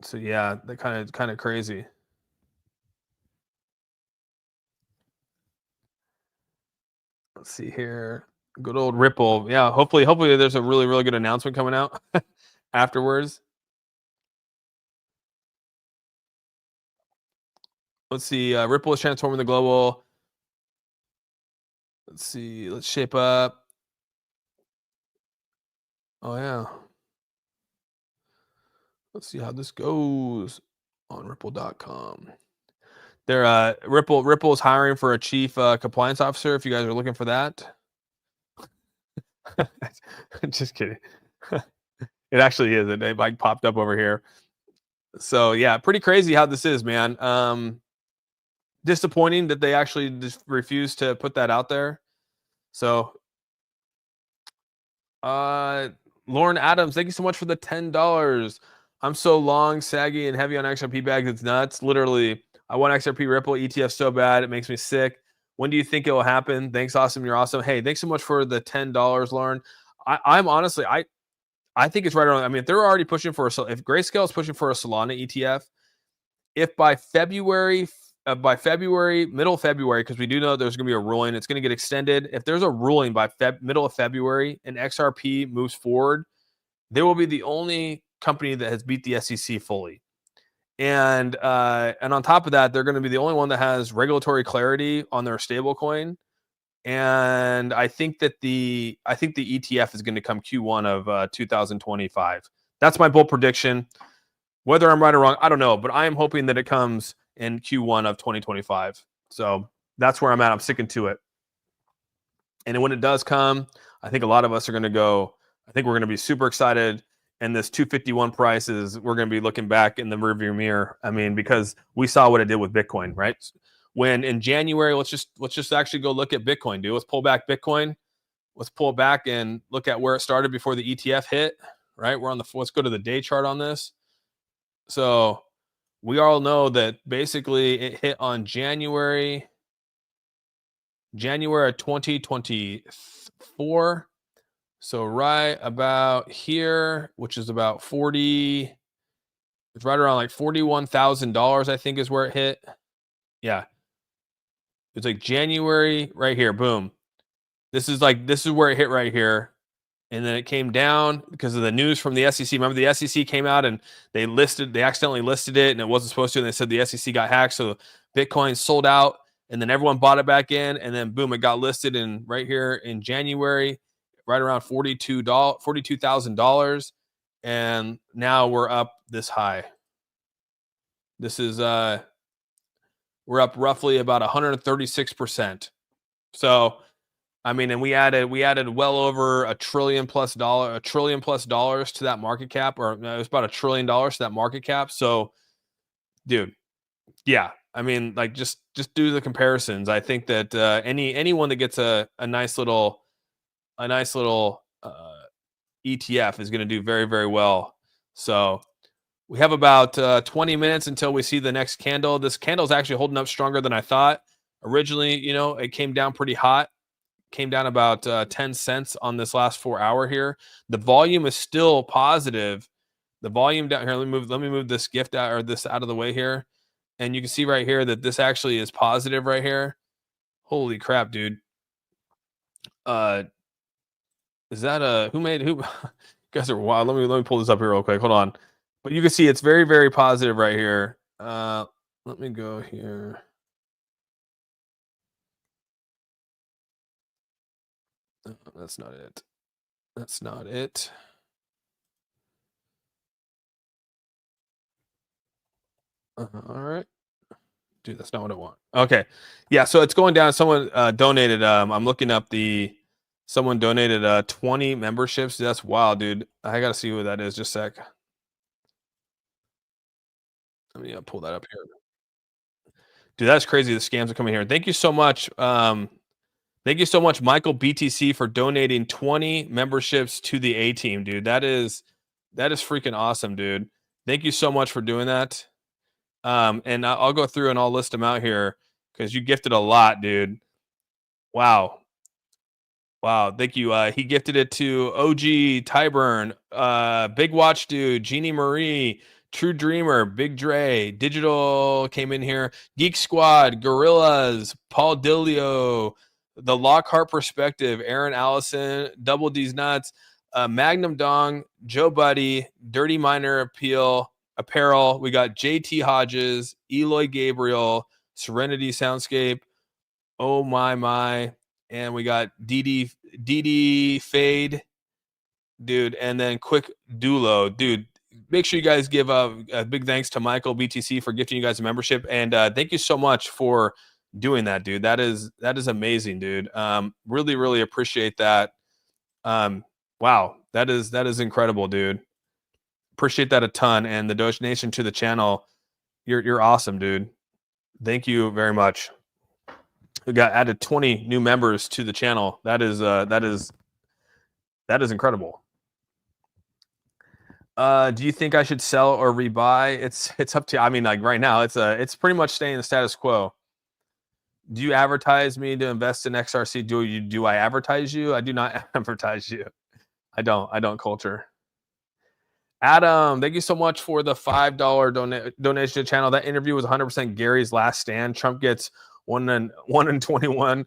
So yeah, that kind of crazy. Let's see here. Good old Ripple. Yeah, hopefully there's a really good announcement coming out afterwards. Let's see. Ripple is transforming the global. Let's see. Let's shape up. Oh yeah. Let's see how this goes on Ripple.com. They're Ripple is hiring for a chief compliance officer. If you guys are looking for that, just kidding. It actually is. It like popped up over here. So yeah, pretty crazy how this is, man. Disappointing that they actually just refused to put that out there. So, uh, Lauren Adams, thank you so much for the $10. I'm so long, saggy, and heavy on XRP bags. It's nuts. Literally, I want XRP Ripple ETF so bad it makes me sick. When do you think it will happen? Thanks, awesome. You're awesome. Hey, thanks so much for the $10, Lauren. I'm honestly, I think it's right around. I mean, if they're already pushing for if Grayscale is pushing for a Solana ETF, if by February, middle of February, because we do know there's going to be a ruling, it's going to get extended. If there's a ruling by middle of February and XRP moves forward, they will be the only company that has beat the SEC fully. And on top of that, they're going to be the only one that has regulatory clarity on their stablecoin. And I think the ETF is going to come Q1 of 2025. That's my bold prediction. Whether I'm right or wrong, I don't know, but I am hoping that it comes in Q1 of 2025. So that's where I'm at. I'm sticking to it. And when it does come, I think a lot of us are going to go. I think we're going to be super excited. And this 251 price is we're going to be looking back in the rearview mirror. I mean, because we saw what it did with Bitcoin, right? When in January, let's just actually go look at Bitcoin, dude. Let's pull back Bitcoin. Let's pull back and look at where it started before the ETF hit. Right, let's go to the day chart on this. So we all know that basically it hit on January 2024. So right about here, which is about 40, it's right around like $41,000, I think is where it hit. Yeah. It's like January right here. Boom. This is where it hit right here. And then it came down because of the news from the SEC. Remember, the SEC came out and they accidentally listed it and it wasn't supposed to. And they said the SEC got hacked. So Bitcoin sold out and then everyone bought it back in. And then boom, it got listed in right here in January, right around $42,000. And now we're up this high. This is, we're up roughly about 136%. So, I mean, and we added well over $1 trillion plus to that market cap, or no, it was about $1 trillion to that market cap. So, dude, yeah, I mean, like just do the comparisons. I think that anyone that gets a nice little ETF is going to do very very well. So we have about 20 minutes until we see the next candle. This candle is actually holding up stronger than I thought. Originally, it came down pretty hot. Came down about 10 cents on this last 4 hour here. The volume is still positive. The volume down here, let me move this gift out or this out of the way here. And you can see right here that this actually is positive right here. Holy crap, dude. Is that who guys are wild. Let me pull this up here real quick. Hold on. But you can see it's very, very positive right here. Let me go here. Oh, that's not it. That's not it. All right. Dude, that's not what I want. Okay. Yeah, so it's going down. Someone donated. I'm looking up someone donated 20 memberships. That's wild, dude. I gotta see who that is. Just a sec. Let me pull that up here. Dude, that's crazy. The scams are coming here. Thank you so much. Thank you so much, Michael BTC, for donating 20 memberships to the A team, dude. That is freaking awesome, dude. Thank you so much for doing that. And I'll go through and I'll list them out here because you gifted a lot, dude. Wow. Wow, thank you. He gifted it to OG, Tyburn, Big Watch Dude, Jeannie Marie, True Dreamer, Big Dre, Digital came in here, Geek Squad, Gorillas, Paul Dilio, The Lockhart Perspective, Aaron Allison, Double D's Nuts, Magnum Dong, Joe Buddy, Dirty Miner Apparel. We got JT Hodges, Eloy Gabriel, Serenity Soundscape, Oh My. And we got DD Fade, dude, and then Quick Dulo, dude. Make sure you guys give a big thanks to Michael BTC for gifting you guys a membership, and thank you so much for doing that, dude. That is amazing, dude. Really appreciate that. Wow, that is incredible, dude. Appreciate that a ton, and the donation to the channel. You're awesome, dude. Thank you very much. We got added 20 new members to the channel. That is incredible. Do you think I should sell or rebuy? It's up to you. I mean, like right now, it's pretty much staying the status quo. Do you advertise me to invest in XRC? Do I advertise you? I do not advertise you. I don't culture. Adam, thank you so much for the $5 donation to the channel. That interview was 100% Gary's last stand. Trump gets 1 in 21.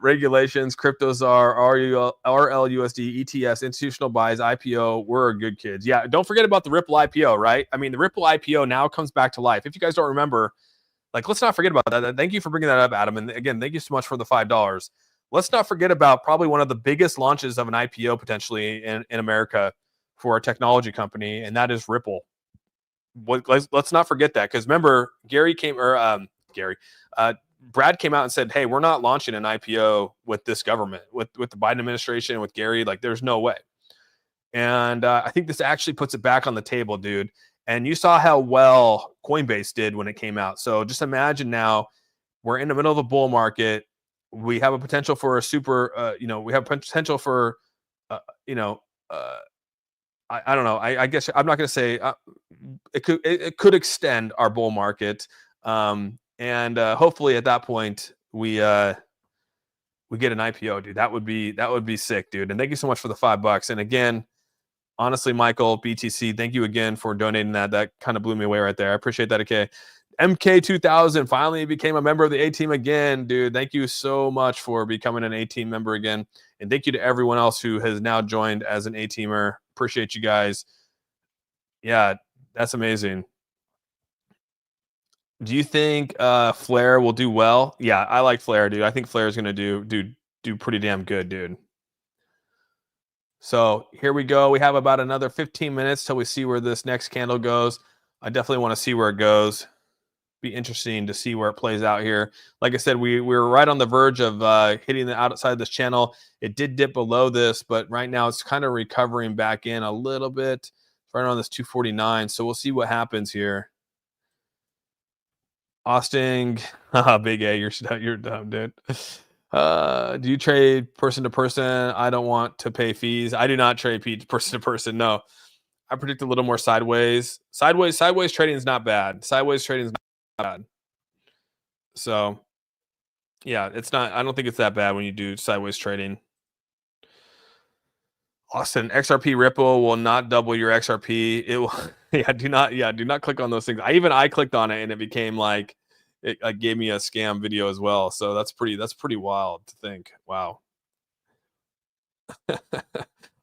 Regulations, cryptos are RLUSD, ETFs, institutional buys, IPO. We're good kids. Yeah, don't forget about the Ripple IPO, right? I mean, the Ripple IPO now comes back to life. If you guys don't remember, like, let's not forget about that. Thank you for bringing that up, Adam. And again, thank you so much for the $5. Let's not forget about probably one of the biggest launches of an IPO potentially in America for a technology company, and that is Ripple. Let's not forget that, because remember, Brad came out and said, "Hey, we're not launching an IPO with this government, with the Biden administration, with Gary. Like, there's no way." And I think this actually puts it back on the table, dude. And you saw how well Coinbase did when it came out. So just imagine now we're in the middle of a bull market. We have a potential for a super, we have potential for, I don't know. I guess I'm not going to say it could extend our bull market. And hopefully at that point we get an IPO, dude. That would be sick, dude. And thank you so much for the $5. And again, honestly, Michael BTC, thank you again for donating that. That kind of blew me away right there. I appreciate that. Okay. MK2000 finally became a member of the A team again, dude. Thank you so much for becoming an A team member again. And thank you to everyone else who has now joined as an A teamer. Appreciate you guys. Yeah, that's amazing. Do you think Flair will do well? Yeah, I like Flair, dude. I think Flair is going to do pretty damn good, dude. So here we go. We have about another 15 minutes till we see where this next candle goes. I definitely want to see where it goes. Be interesting to see where it plays out here. Like I said, we were right on the verge of hitting the outside of this channel. It did dip below this, but right now it's kind of recovering back in a little bit, right around this 249. So we'll see what happens here. Austin, Big A, you're dumb, dude. Do you trade person to person? I don't want to pay fees. I do not trade person to person. No, I predict a little more sideways. Sideways trading is not bad. Sideways trading is not bad. So, yeah, it's not. I don't think it's that bad when you do sideways trading. Austin, XRP Ripple will not double your XRP. It will. Do not click on those things. I clicked on it and it became like it gave me a scam video as well. So that's pretty wild to think. Wow.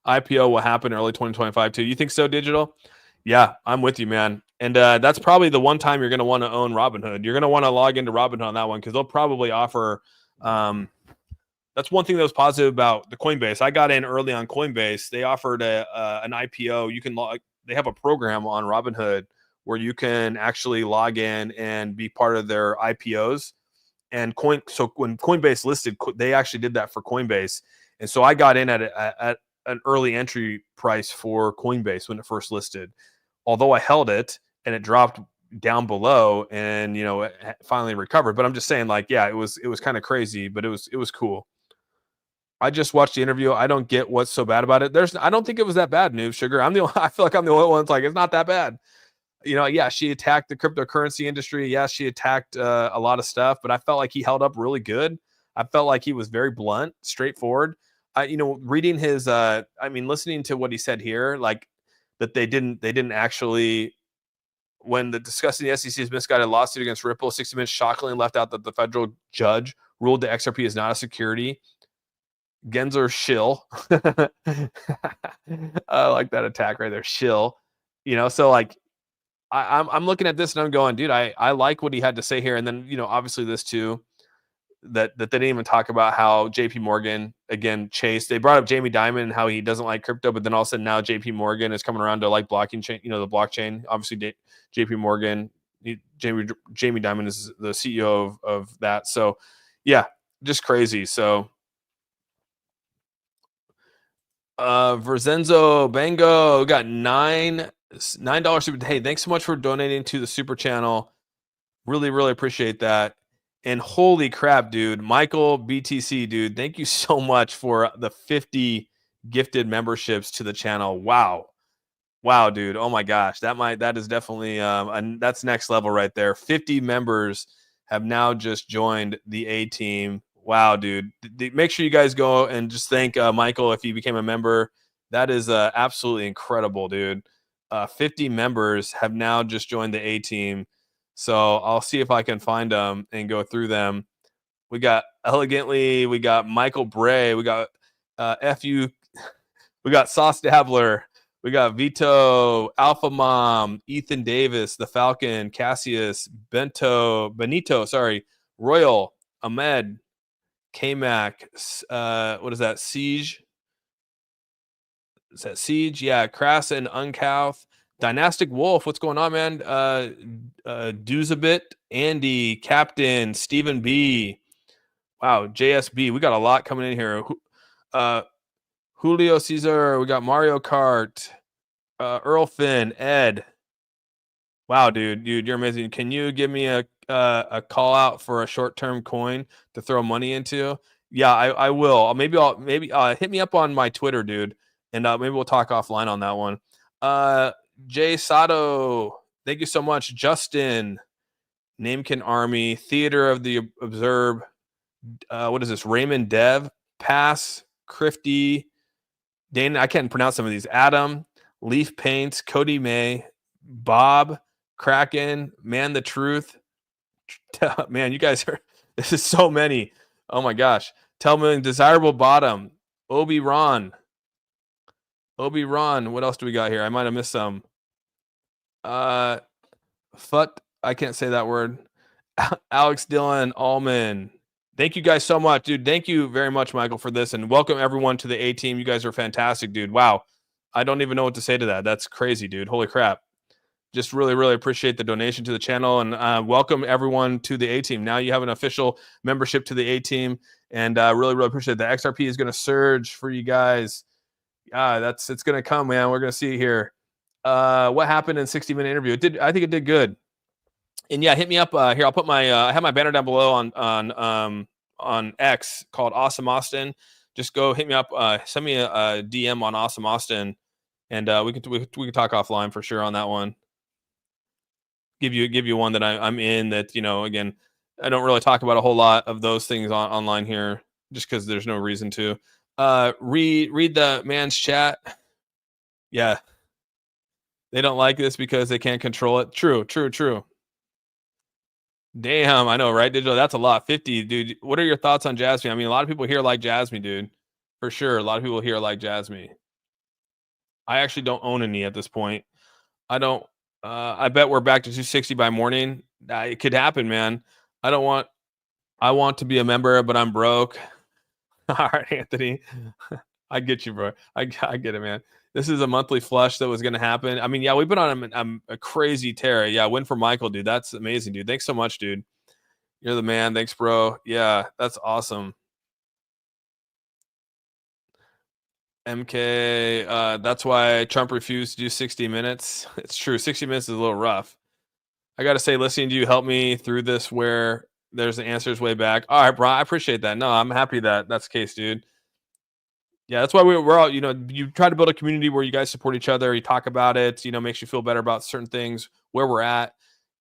IPO will happen early 2025 too. You think so, Digital? Yeah, I'm with you, man. And that's probably the one time you're going to want to own Robinhood. You're going to want to log into Robinhood on that one because they'll probably offer. That's one thing that was positive about the Coinbase. I got in early on Coinbase. They offered an IPO. You can log. They have a program on Robinhood where you can actually log in and be part of their IPOs. And so when Coinbase listed, they actually did that for Coinbase. And so I got in at an early entry price for Coinbase when it first listed. Although I held it and it dropped down below, and it finally recovered. But I'm just saying, like, yeah, it was kind of crazy, but it was cool. I just watched the interview. I don't get what's so bad about it. I don't think it was that bad, Noob Sugar. I feel like I'm the only one that's like, it's not that bad. Yeah, she attacked the cryptocurrency industry. Yeah, she attacked a lot of stuff, but I felt like he held up really good. I felt like he was very blunt, straightforward. Reading his, listening to what he said here, like that they didn't actually, when discussing the SEC's misguided lawsuit against Ripple, 60 Minutes shockingly left out that the federal judge ruled that XRP is not a security. Gensler shill. I like that attack right there, shill. So like, I'm looking at this and I'm going, dude, I like what he had to say here. And then, obviously this too, that they didn't even talk about how JP Morgan, again, Chase, they brought up Jamie Dimon and how he doesn't like crypto, but then all of a sudden now JP Morgan is coming around to like blocking chain, the blockchain. Obviously JP Morgan, Jamie Dimon is the CEO of that. So yeah, just crazy. So Verzenzo Bango got $9 super. Hey, thanks so much for donating to the super channel. Really, really appreciate that. And holy crap, dude, Michael BTC, dude, thank you so much for the 50 gifted memberships to the channel. Wow, dude. Oh my gosh, that is definitely that's next level right there. 50 members have now just joined the A team. Wow, dude. Make sure you guys go and just thank Michael if he became a member. That is absolutely incredible, dude. 50 members have now just joined the A team. So I'll see if I can find them and go through them. We got Elegantly. We got Michael Bray. We got FU. We got Sauce Dabbler. We got Vito, Alpha Mom, Ethan Davis, The Falcon, Cassius, Benito, Royal, Ahmed, K-Mac, what is that? Siege? Is that Siege? Yeah, Crass and Uncouth. Dynastic Wolf, what's going on, man? Doozabit, Andy, Captain, Stephen B. Wow, JSB. We got a lot coming in here. Julio Caesar, we got Mario Kart, Earl Finn, Ed. Wow, dude, you're amazing. Can you give me a call out for a short-term coin to throw money into? Yeah, I will. Maybe hit me up on my Twitter, dude, and maybe we'll talk offline on that one. Jay Sato, thank you so much. Justin, Namekin Army, Theater of the Observe. What is this? Raymond Dev, Pass, Crifty, Dana. I can't pronounce some of these. Adam, Leaf Paints, Cody May, Bob, Kraken, Man the Truth. Man, you guys are. This is so many. Oh my gosh. Tellman, Desirable Bottom, Obi-Ron. What else do we got here? I might have missed some. Fut. I can't say that word. Alex Dillon, Allman. Thank you guys so much, dude. Thank you very much, Michael, for this, and welcome everyone to the A team. You guys are fantastic, dude. Wow, I don't even know what to say to that. That's crazy, dude. Holy crap! Just really, really appreciate the donation to the channel, and welcome everyone to the A team. Now you have an official membership to the A team, and really, really appreciate that. XRP is going to surge for you guys. It's going to come, man. We're going to see here. What happened in 60-minute interview? I think it did good. And yeah, hit me up here. I'll put my I have my banner down below on X called Awesome Austin. Just go hit me up. Send me a DM on Awesome Austin, and we can talk offline for sure on that one. Give you one that I'm in. That again, I don't really talk about a whole lot of those things online here, just because there's no reason to. Read the man's chat. Yeah, they don't like this because they can't control it. True. Damn, I know, right? Digital, that's a lot. 50, dude. What are your thoughts on Jasmine? I mean, a lot of people here like Jasmine, dude. For sure. A lot of people here like Jasmine. I actually don't own any at this point. I don't. I bet we're back to 260 by morning. It could happen, man. I want to be a member, but I'm broke. All right, Anthony. I get you, bro. I get it, man. This is a monthly flush that was going to happen. I mean, yeah, we've been on a crazy tear. Yeah, win for Michael, dude. That's amazing, dude. Thanks so much, dude. You're the man. Thanks, bro. Yeah, that's awesome. MK, that's why Trump refused to do 60 minutes. It's true. 60 minutes is a little rough. I got to say, listening to you help me through this where there's the answers way back. All right, bro. I appreciate that. No, I'm happy that that's the case, dude. Yeah, that's why we're all, you try to build a community where you guys support each other. You talk about it, makes you feel better about certain things, where we're at,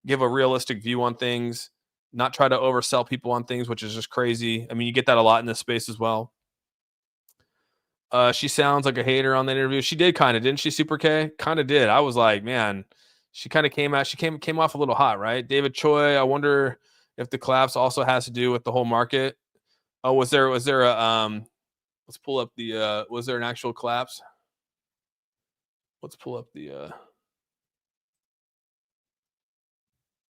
give a realistic view on things, not try to oversell people on things, which is just crazy. I mean, you get that a lot in this space as well. She sounds like a hater on the interview. She did kind of, didn't she, Super K? Kind of did. I was like, man, she kind of came off a little hot, right? David Choi, I wonder if the collapse also has to do with the whole market. Oh, was there a let's pull up the was there an actual collapse? Let's pull up the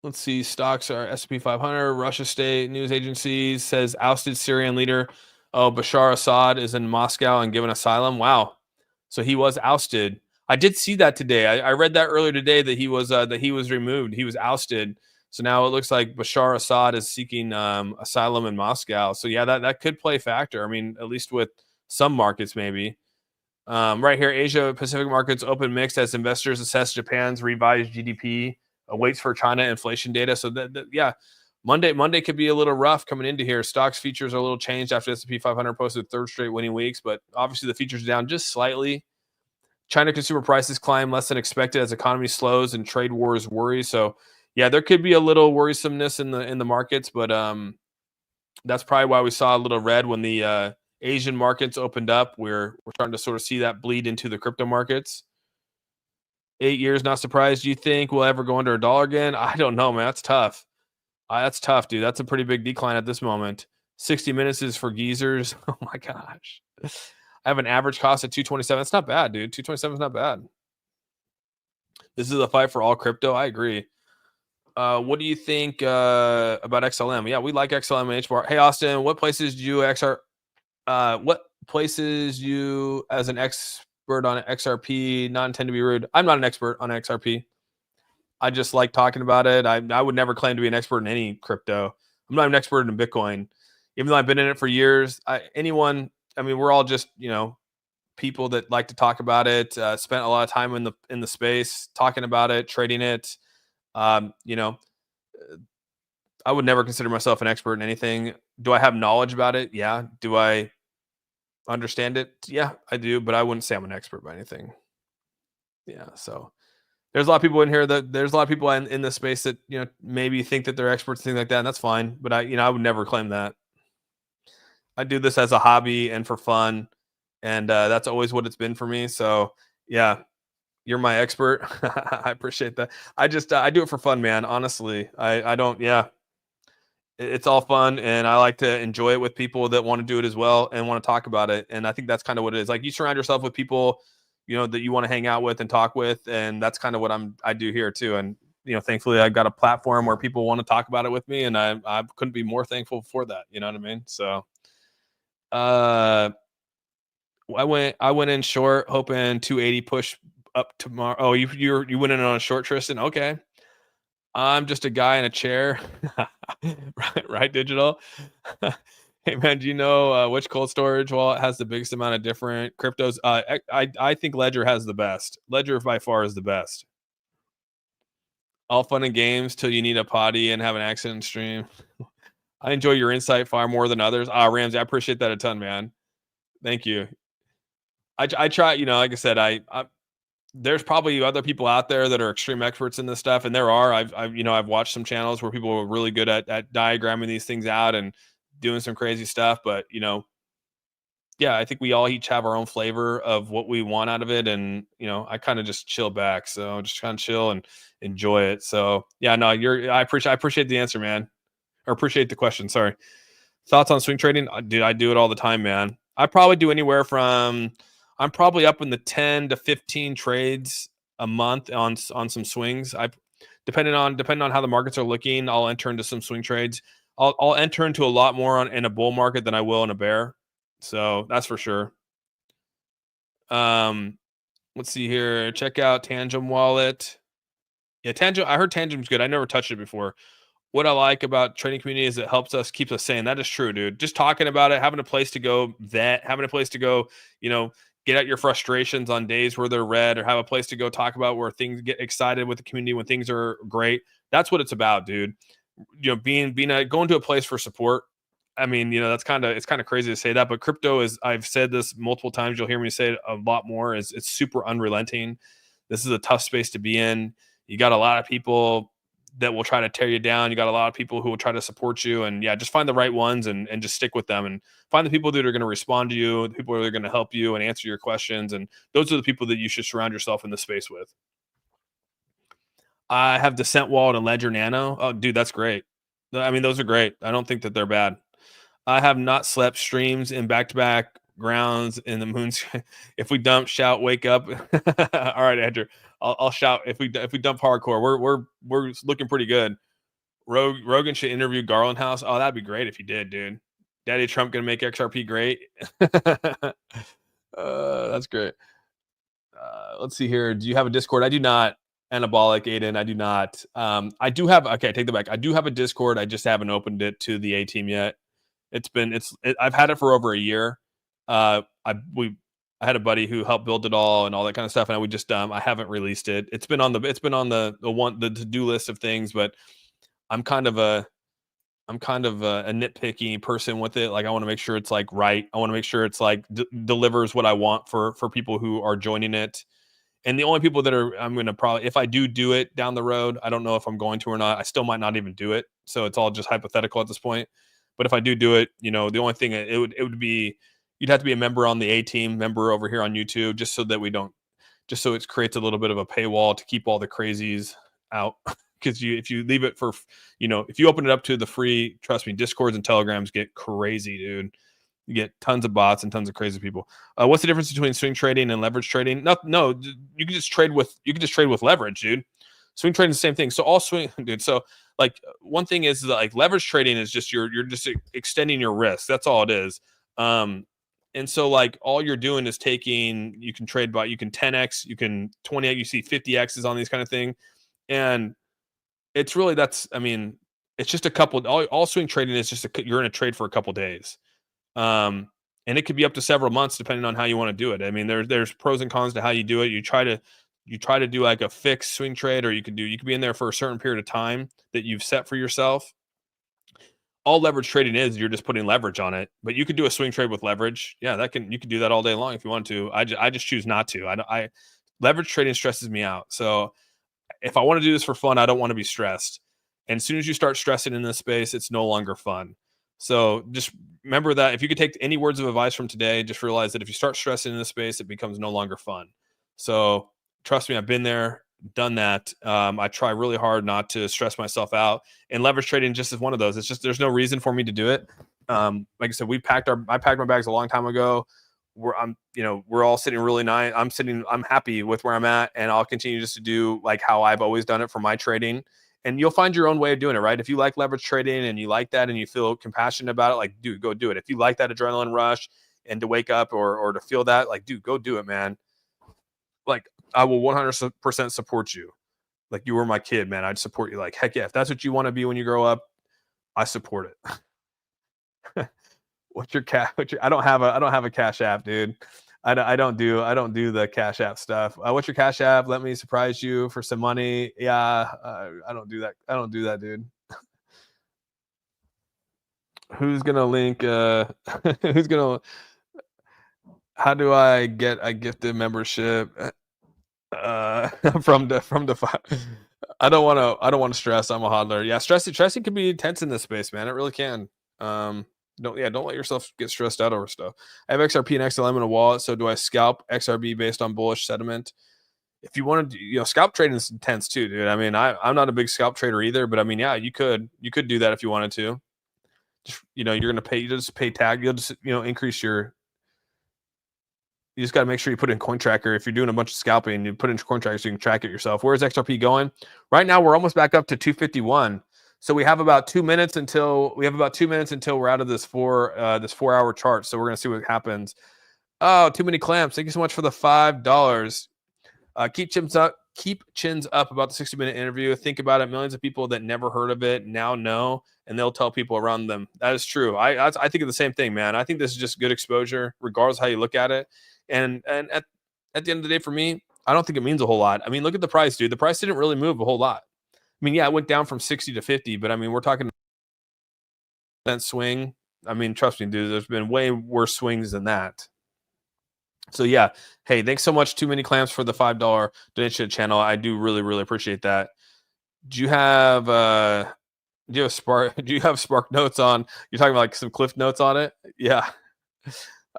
let's see, stocks are S&P 500, Russia state news agencies says ousted Syrian leader. Oh, Bashar Assad is in Moscow and given asylum. Wow. So he was ousted. I did see that today. I read that earlier today that he was removed. He was ousted. So now it looks like Bashar Assad is seeking asylum in Moscow. So yeah, that could play a factor. I mean, at least with some markets, maybe. Right here, Asia Pacific markets open mixed as investors assess Japan's revised GDP, awaits for China inflation data. So yeah, Monday could be a little rough coming into here. Stocks features are a little changed after S&P 500 posted third straight winning weeks, but obviously the features are down just slightly. China consumer prices climb less than expected as economy slows and trade wars worry. So yeah, there could be a little worrisomeness in the markets, but that's probably why we saw a little red when the Asian markets opened up. We're starting to sort of see that bleed into the crypto markets. 8 years, not surprised. Do you think we'll ever go under $1 again? I don't know, man. That's tough. That's tough, dude. That's a pretty big decline at this moment. 60 minutes is for geezers. Oh my gosh. I have an average cost of 227. That's not bad, dude. 227 is not bad. This is a fight for all crypto. I agree. What do you think about XLM? Yeah, we like XLM and HBAR. Hey, Austin, what places do you what places you as an expert on XRP, not intend to be rude? I'm not an expert on XRP. I just like talking about it. I would never claim to be an expert in any crypto. I'm not an expert in Bitcoin, even though I've been in it for years. I mean, we're all just people that like to talk about it. Spent a lot of time in the space talking about it, trading it. I would never consider myself an expert in anything. Do I have knowledge about it? Yeah. Do I understand it? Yeah, I do, but I wouldn't say I'm an expert by anything. Yeah. So there's a lot of people in here there's a lot of people in this space that, maybe think that they're experts, things like that. And that's fine. But I would never claim that. I do this as a hobby and for fun. And that's always what it's been for me. So yeah, you're my expert. I appreciate that. I just, I do it for fun, man. Honestly, I don't, yeah, it's all fun. And I like to enjoy it with people that want to do it as well and want to talk about it. And I think that's kind of what it is. Like, you surround yourself with people, that you want to hang out with and talk with. And that's kind of what I do here too. And, thankfully I've got a platform where people want to talk about it with me. And I couldn't be more thankful for that. You know what I mean? So, I went in short, hoping 280 push up tomorrow. Oh, you went in on a short, Tristan. Okay. I'm just a guy in a chair. right, digital. Hey man, do you know which cold storage wallet has the biggest amount of different cryptos? I think Ledger has the best. Ledger by far is the best. All fun and games till you need a potty and have an accident stream. I enjoy your insight far more than others. Ramsey, I appreciate that a ton, man. Thank you. I try, like I said, I there's probably other people out there that are extreme experts in this stuff, and there are. I've watched some channels where people are really good at diagramming these things out and doing some crazy stuff. But yeah, I think we all each have our own flavor of what we want out of it, and I kind of just chill back, so just kind of chill and enjoy it. So yeah, no, I appreciate the answer, man, or appreciate the question. Sorry. Thoughts on swing trading? Dude, I do it all the time, man. I probably do anywhere from, I'm probably up in the 10 to 15 trades a month on some swings. Depending on how the markets are looking, I'll enter into some swing trades. I'll enter into a lot more in a bull market than I will in a bear. So that's for sure. Let's see here. Check out Tangent Wallet. Yeah, Tangent. I heard Tangent's good. I never touched it before. What I like about trading community is it helps us, keeps us sane. That is true, dude. Just talking about it, having a place to go, having a place to go, you know, get out your frustrations on days where they're red, or have a place to go talk about where things get excited with the community when things are great. That's what it's about, dude. You know, going to a place for support. I mean, you know, it's kind of crazy to say that, but crypto is, I've said this multiple times, you'll hear me say it a lot more, is it's super unrelenting. This is a tough space to be in. You got a lot of people that will try to tear you down. You got a lot of people who will try to support you, and yeah, just find the right ones and just stick with them, and find the people that are going to respond to you, the people that are going to help you and answer your questions. And those are the people that you should surround yourself in the space with. I have Descent Wallet and Ledger Nano. Oh, dude, that's great. I mean, those are great. I don't think that they're bad. I have not slept, streams in back-to-back grounds in the moons. If we dump, shout, wake up. All right, Andrew. I'll shout if we dump hardcore. We're looking pretty good. Rogan should interview Garlinghouse. Oh, that'd be great if he did, dude. Daddy Trump gonna make XRP great. That's great. Let's see here. Do you have a Discord? I do not. Anabolic Aiden, I do not. I do have. Okay, take that back. I do have a Discord. I just haven't opened it to the A team yet. I've had it for over a year. I had a buddy who helped build it all and all that kind of stuff, and I haven't released it. It's been on the to-do list of things, but I'm kind of a nitpicky person with it. Like, I want to make sure it's like right. I want to make sure it's like delivers what I want for people who are joining it. And the only people that I'm going to probably, if I do it down the road, I don't know if I'm going to or not. I still might not even do it. So it's all just hypothetical at this point. But if I do it, you know, the only thing it would be, you'd have to be a member on the A team, member over here on YouTube, just so it creates a little bit of a paywall to keep all the crazies out. Because if you leave it for, you know, if you open it up to the free, trust me, Discords and Telegrams get crazy, dude. You get tons of bots and tons of crazy people. What's the difference between swing trading and leverage trading? No, you can just trade with leverage, dude. Swing trading is the same thing. So all swing, dude. So like, one thing is that, like, leverage trading is just you're just extending your risk. That's all it is. And so, like, all you're doing is you can trade by, you can 10x, you can 20x, you see 50x's on these kind of thing. And it's really, it's just a couple, all swing trading is just you're in a trade for a couple days. And it could be up to several months depending on how you want to do it. I mean, there's pros and cons to how you do it. You try to do like a fixed swing trade, or you could be in there for a certain period of time that you've set for yourself. All leverage trading is, you're just putting leverage on it, but you could do a swing trade with leverage. Yeah, you could do that all day long if you want to. I just choose not to. I leverage trading stresses me out. So if I want to do this for fun, I don't want to be stressed. And as soon as you start stressing in this space, it's no longer fun. So just remember that if you could take any words of advice from today, just realize that if you start stressing in this space, it becomes no longer fun. So trust me, I've been there, done that. I try really hard not to stress myself out, and leverage trading just is one of those. It's just, there's no reason for me to do it. Like I said, I packed my bags a long time ago. We're all sitting really nice. I'm happy with where I'm at, and I'll continue just to do like how I've always done it for my trading. And you'll find your own way of doing it, right? If you like leverage trading and you like that and you feel compassionate about it, like, dude, go do it. If you like that adrenaline rush and to wake up or to feel that, like, dude, go do it, man. Like, I will 100% support you. Like, you were my kid, man. I'd support you. Like, heck yeah. If that's what you want to be when you grow up, I support it. What's your cash? I don't have a Cash App, dude. I don't do the Cash App stuff. What's your Cash App? Let me surprise you for some money. Yeah, I don't do that. I don't do that, dude. Who's gonna link? Who's gonna? How do I get a gifted membership? From DeFi. I don't want to stress. I'm a hodler. Yeah, stressing can be intense in this space, man. It really can. Don't let yourself get stressed out over stuff. I have XRP and XLM in a wallet, so do I scalp XRP based on bullish sentiment? If you want to, scalp trading is intense too, dude. I mean, I'm not a big scalp trader either, but I mean, yeah, you could do that if you wanted to. Just, you're gonna pay. You just pay tag. You'll just increase your. You just got to make sure you put in CoinTracker. If you're doing a bunch of scalping, you put in CoinTracker so you can track it yourself. Where's XRP going? Right now, we're almost back up to 251. So we have about 2 minutes until we're out of this 4 hour chart. So we're gonna see what happens. Oh, too many clamps. Thank you so much for the $5. Keep chins up. Keep chins up about the 60-minute interview. Think about it. Millions of people that never heard of it now know, and they'll tell people around them. That is true. I think of the same thing, man. I think this is just good exposure, regardless how you look at it. And at the end of the day, for me, I don't think it means a whole lot. I mean, look at the price, dude. The price didn't really move a whole lot. I mean, yeah, it went down from 60 to 50, but I mean, we're talking that swing. I mean, trust me, dude. There's been way worse swings than that. So yeah, hey, thanks so much, Too Many Clamps, for the $5 donation to the channel. I do really appreciate that. Do you have Spark? Do you have Spark notes on? You're talking about like some Cliff notes on it? Yeah,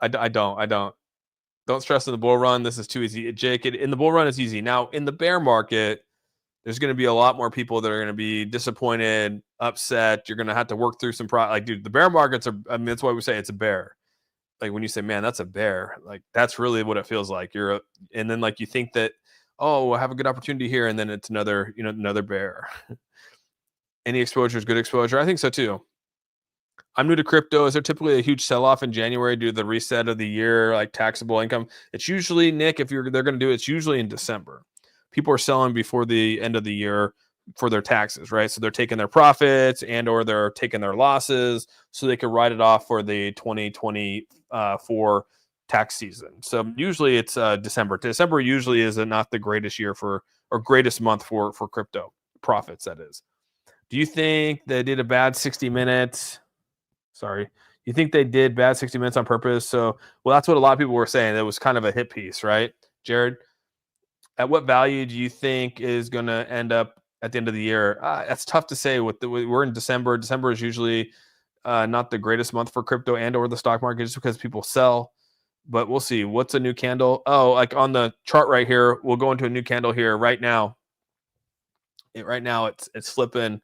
I don't. Don't stress in the bull run. This is too easy, Jake. In the bull run, it's easy. Now in the bear market, there's going to be a lot more people that are going to be disappointed, upset. You're going to have to work through some like, dude. The bear markets are. I mean, that's why we say it's a bear. Like when you say, man, that's a bear, like that's really what it feels like. And then like you think that, oh, I have a good opportunity here, and then it's another, another bear. Any exposure is good exposure. I think so too. I'm new to crypto. Is there typically a huge sell-off in January due to the reset of the year, like taxable income? It's usually, Nick, if they're going to do it, it's usually in December. People are selling before the end of the year for their taxes, right? So they're taking their profits or they're taking their losses so they can write it off for the 2024 tax season. So usually it's December. December usually is not the greatest year or greatest month for crypto profits, that is. Do you think they did a bad 60 minutes? Sorry. You think they did bad 60 minutes on purpose? So, well, that's what a lot of people were saying. It was kind of a hit piece, right? Jared, at what value do you think is going to end up at the end of the year? That's tough to say. We're in December. December is usually not the greatest month for crypto or the stock market just because people sell. But we'll see. What's a new candle? Oh, like on the chart right here, we'll go into a new candle here right now. Right now, it's flipping.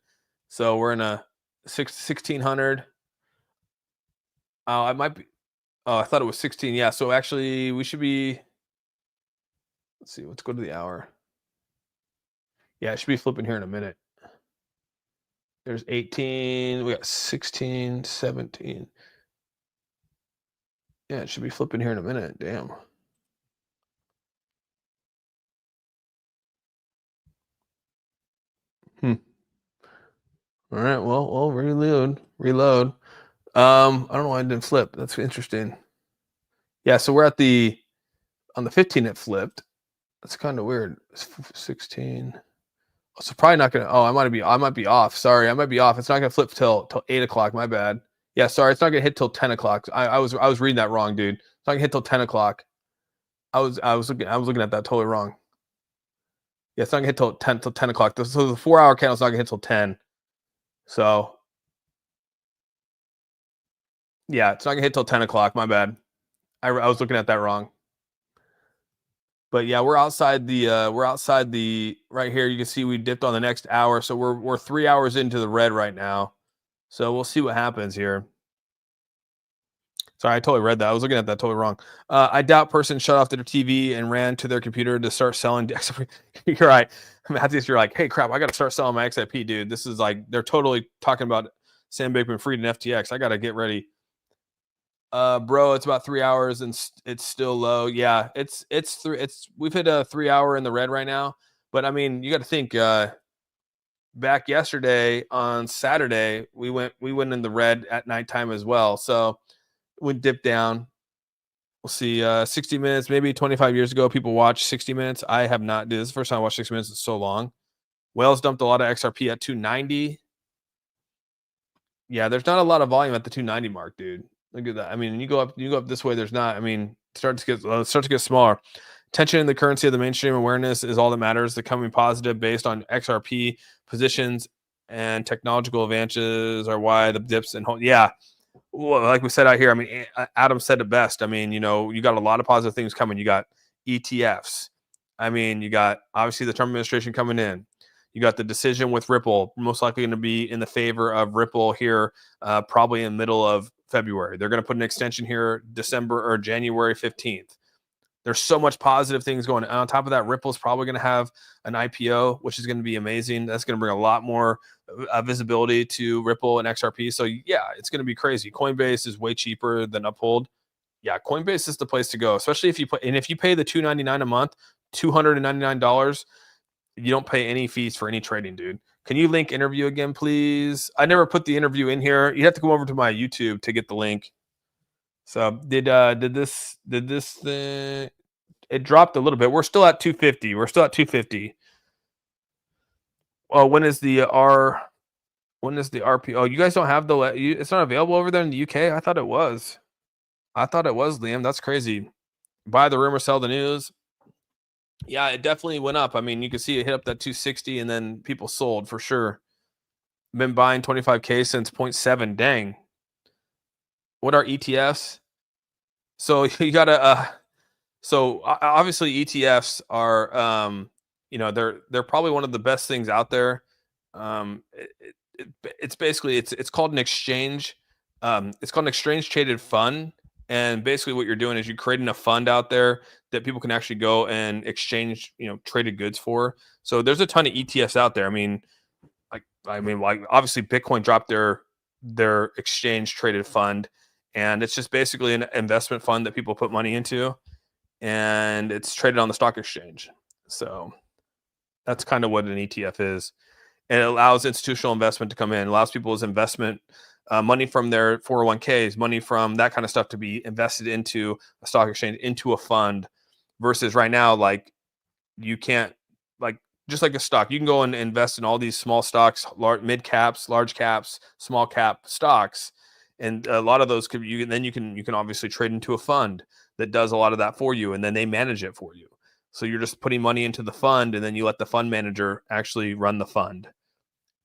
So we're in a 1600. Oh, it might be. Oh, I thought it was 16. Yeah. So actually, we should be. Let's see. Let's go to the hour. Yeah, it should be flipping here in a minute. There's 18. We got 16, 17. Yeah, it should be flipping here in a minute. Damn. All right. Well, reload. I don't know why it didn't flip. That's interesting. Yeah. So we're on the 15. It flipped. That's kind of weird. It's 16. So probably not gonna. Oh, I might be off. Sorry, I might be off. It's not gonna flip till 8 o'clock. My bad. Yeah, sorry, it's not gonna hit till 10 o'clock. I was reading that wrong, dude. It's not gonna hit till 10 o'clock. I was looking at that totally wrong. Yeah, it's not gonna hit till 10 o'clock. So the 4-hour candle's not gonna hit till 10. So yeah, it's not gonna hit till 10 o'clock. My bad. I was looking at that wrong. But yeah, we're outside the right here. You can see we dipped on the next hour, so we're 3 hours into the red right now. So we'll see what happens here. Sorry, I totally read that. I was looking at that totally wrong. I doubt person shut off their TV and ran to their computer to start selling. You're right. Matthews, you're like, hey, crap, I got to start selling my XRP, dude. This is like, they're totally talking about Sam Bankman-Fried and FTX. I got to get ready. Bro, it's about 3 hours and it's still low. Yeah, we've hit a 3 hour in the red right now. But I mean, you got to think, back yesterday on Saturday, we went in the red at nighttime as well. So would dip down. We'll see. 60 minutes, maybe 25 years ago, people watched 60 minutes. I have not. Dude, this is the first time I watched 60 minutes in so long. Whales dumped a lot of XRP at 290. Yeah, there's not a lot of volume at the 290 mark, dude. Look at that. I mean, you go up this way. There's not. I mean, it starts to get smaller. Tension in the currency of the mainstream awareness is all that matters. The coming positive based on XRP positions and technological advances are why the dips and yeah. Well, like we said out here, I mean, Adam said it best. I mean, you got a lot of positive things coming. You got ETFs. I mean, you got obviously the Trump administration coming in. You got the decision with Ripple, most likely going to be in the favor of Ripple here, probably in the middle of February. They're going to put an extension here December or January 15th. There's so much positive things going on. On top of that, Ripple's probably going to have an IPO, which is going to be amazing. That's going to bring a lot more visibility to Ripple and XRP. So yeah, it's going to be crazy. Coinbase is way cheaper than Uphold. Yeah, Coinbase is the place to go, especially if you put and if you pay the $2.99 a month, $299, you don't pay any fees for any trading, dude. Can you link interview again, please? I never put the interview in here. You have to go over to my YouTube to get the link. So did this thing, it dropped a little bit. We're still at 250. We're still at 250. Oh, when is the RP? Oh, you guys don't have it's not available over there in the UK? I thought it was. Liam. That's crazy. Buy the rumor, sell the news. Yeah, it definitely went up. I mean, you can see it hit up that 260 and then people sold for sure. Been buying 25K since 0.7. Dang. What are ETFs? So you gotta so obviously ETFs are they're probably one of the best things out there. It's basically it's called an exchange. It's called an exchange traded fund, and basically what you're doing is you're creating a fund out there that people can actually go and exchange traded goods for. So there's a ton of ETFs out there. Like obviously Bitcoin dropped their exchange traded fund, and it's just basically an investment fund that people put money into, and it's traded on the stock exchange. So that's kind of what an ETF is. And it allows institutional investment to come in, allows people's investment money from their 401ks, money from that kind of stuff to be invested into a stock exchange, into a fund, versus right now, like you can't, like just like a stock, you can go and invest in all these small stocks, mid caps, large caps, small cap stocks, and a lot of those you can obviously trade into a fund that does a lot of that for you, and then they manage it for you. So you're just putting money into the fund, and then you let the fund manager actually run the fund.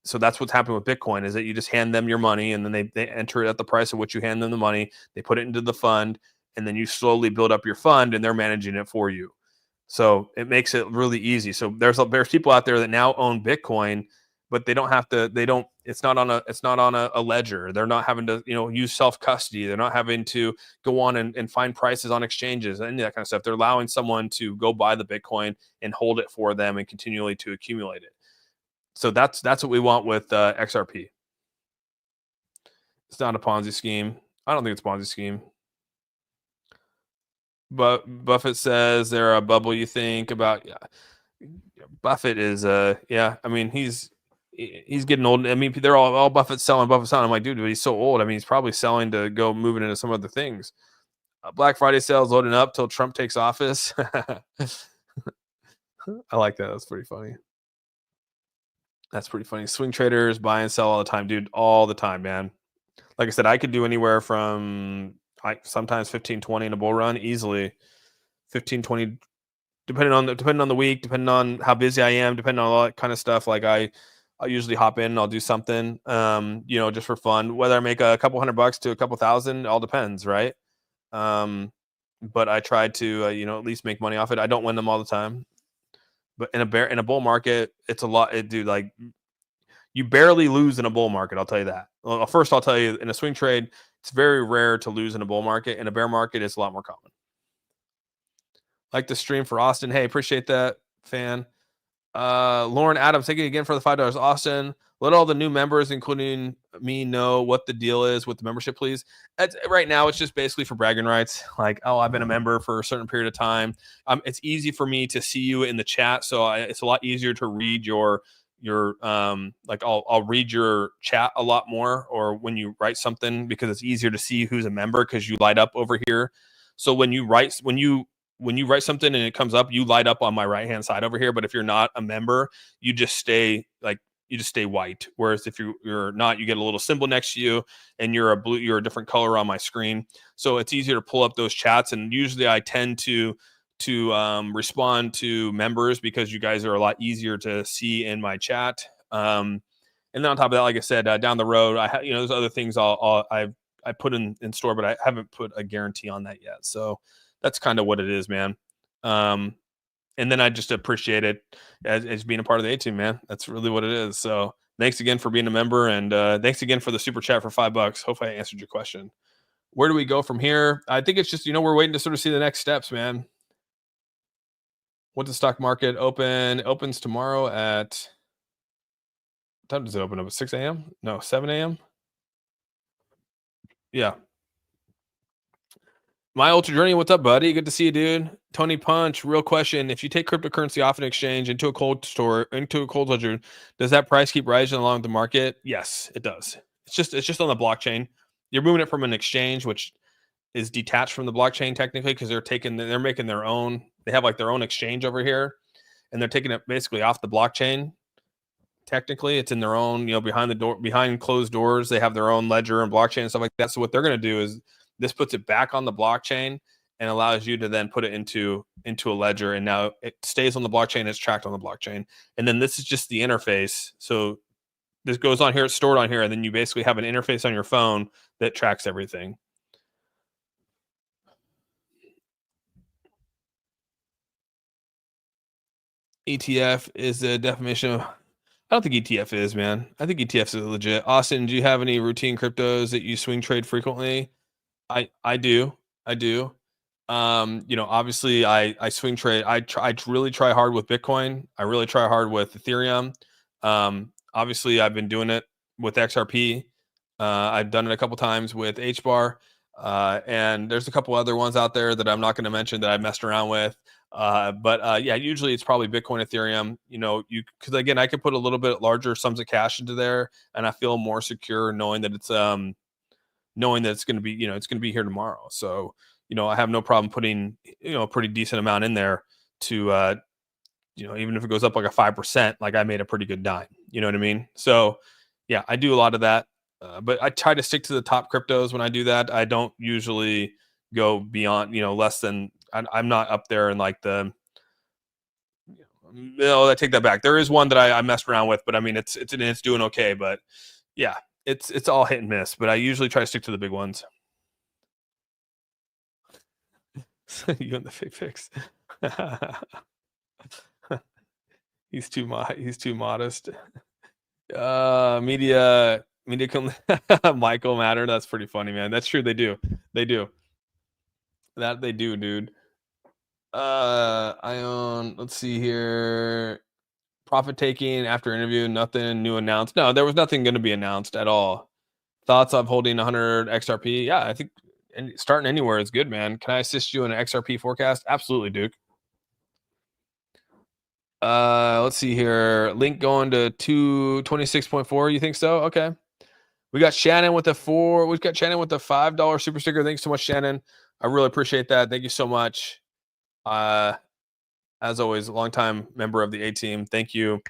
So that's what's happened with Bitcoin, is that you just hand them your money, and then they enter it at the price of what you hand them the money. They put it into the fund, and then you slowly build up your fund, and they're managing it for you. So it makes it really easy. So there's people out there that now own Bitcoin, but they don't have to. They don't. It's not on a ledger. They're not having to use self custody. They're not having to go on and find prices on exchanges and that kind of stuff. They're allowing someone to go buy the Bitcoin and hold it for them and continually to accumulate it. So that's what we want with XRP. It's not a Ponzi scheme. I don't think it's a Ponzi scheme. But Buffett says they're a bubble. You think about, yeah. Buffett is yeah. I mean he's getting old. I mean they're all Buffett's selling, Buffett's selling. I'm like, dude, but he's so old. I mean he's probably selling to go moving into some other things. Black Friday sales loading up till Trump takes office. I like that. That's pretty funny. That's pretty funny. Swing traders buy and sell all the time, dude. All the time, man. Like I said, I could do anywhere from sometimes 15, 20 in a bull run easily. 15, 20, depending on the week, depending on how busy I am, depending on all that kind of stuff. Like I'll usually hop in and I'll do something, just for fun. Whether I make a couple $100 to a couple thousand, all depends, right? But I try to at least make money off it. I don't win them all the time. But in a bull market, it's a lot. Dude, like you barely lose in a bull market. I'll tell you that. Well, first, I'll tell you in a swing trade, it's very rare to lose in a bull market. In a bear market, it's a lot more common. Like the stream for Austin. Hey, appreciate that, fan. Lauren Adams, thank you again for the $5. Austin, let all the new members, including me, know what the deal is with the membership, please. Right now, it's just basically for bragging rights. Like, oh, I've been a member for a certain period of time. It's easy for me to see you in the chat, so it's a lot easier to read your like I'll read your chat a lot more, or when you write something, because it's easier to see who's a member because you light up over here. So when you write something and it comes up, you light up on my right hand side over here. But if you're not a member, you just stay white. Whereas if you're not, you get a little symbol next to you, and you're a different color on my screen. So it's easier to pull up those chats. And usually I tend to respond to members because you guys are a lot easier to see in my chat. And then on top of that, like I said, down the road, there's other things I put in store, but I haven't put a guarantee on that yet. So that's kind of what it is, man. And then I just appreciate it as being a part of the A-team, man. That's really what it is. So thanks again for being a member, and thanks again for the super chat for $5. Hopefully I answered your question. Where do we go from here? I think it's just, we're waiting to sort of see the next steps, man. What does the stock market open? It opens tomorrow at, what time does it open up? At 6 a.m.? No, 7 a.m.? Yeah. My Ultra Journey, what's up, buddy? Good to see you, dude. Tony Punch, real question. If you take cryptocurrency off an exchange into a cold store, into a cold ledger, does that price keep rising along with the market? Yes, it does. It's just on the blockchain. You're moving it from an exchange, which is detached from the blockchain technically, because they're making their own, they have like their own exchange over here, and they're taking it basically off the blockchain. Technically, it's in their own, behind the door, behind closed doors, they have their own ledger and blockchain and stuff like that. So what they're going to do is this puts it back on the blockchain and allows you to then put it into a ledger, and now it stays on the blockchain, it's tracked on the blockchain. And then this is just the interface. So this goes on here, it's stored on here, and then you basically have an interface on your phone that tracks everything. ETF is the definition of, I don't think ETF is, man. I think ETFs is legit. Austin, do you have any routine cryptos that you swing trade frequently? I do. I do. Obviously I swing trade. I really try hard with Bitcoin. I really try hard with Ethereum. Obviously I've been doing it with XRP. I've done it a couple times with HBAR. And there's a couple other ones out there that I'm not going to mention that I've messed around with. But yeah, usually it's probably Bitcoin, Ethereum. Because again, I could put a little bit larger sums of cash into there, and I feel more secure knowing that it's going to be, it's going to be here tomorrow. So I have no problem putting a pretty decent amount in there to even if it goes up like a 5%, like I made a pretty good dime. You know what I mean? So yeah, I do a lot of that. But I try to stick to the top cryptos when I do that. I don't usually go beyond, less than, I'm not up there in like the, I take that back. There is one that I messed around with, but I mean, it's doing okay. But yeah, it's all hit and miss. But I usually try to stick to the big ones. You and the fake fix. He's too modest. Media Michael Matter. That's pretty funny, man. That's true. They do. They do. That they do, dude. I own, let's see here. Profit taking after interview, nothing new announced. No, there was nothing going to be announced at all. Thoughts of holding 100 XRP? Yeah, I think starting anywhere is good, man. Can I assist you in an XRP forecast? Absolutely, Duke. Let's see here. Link going to 226.4. You think so? Okay. We got Shannon with the $4. We've got Shannon with the $5 super sticker. Thanks so much, Shannon. I really appreciate that. Thank you so much. As always, a longtime member of the A team. Thank you.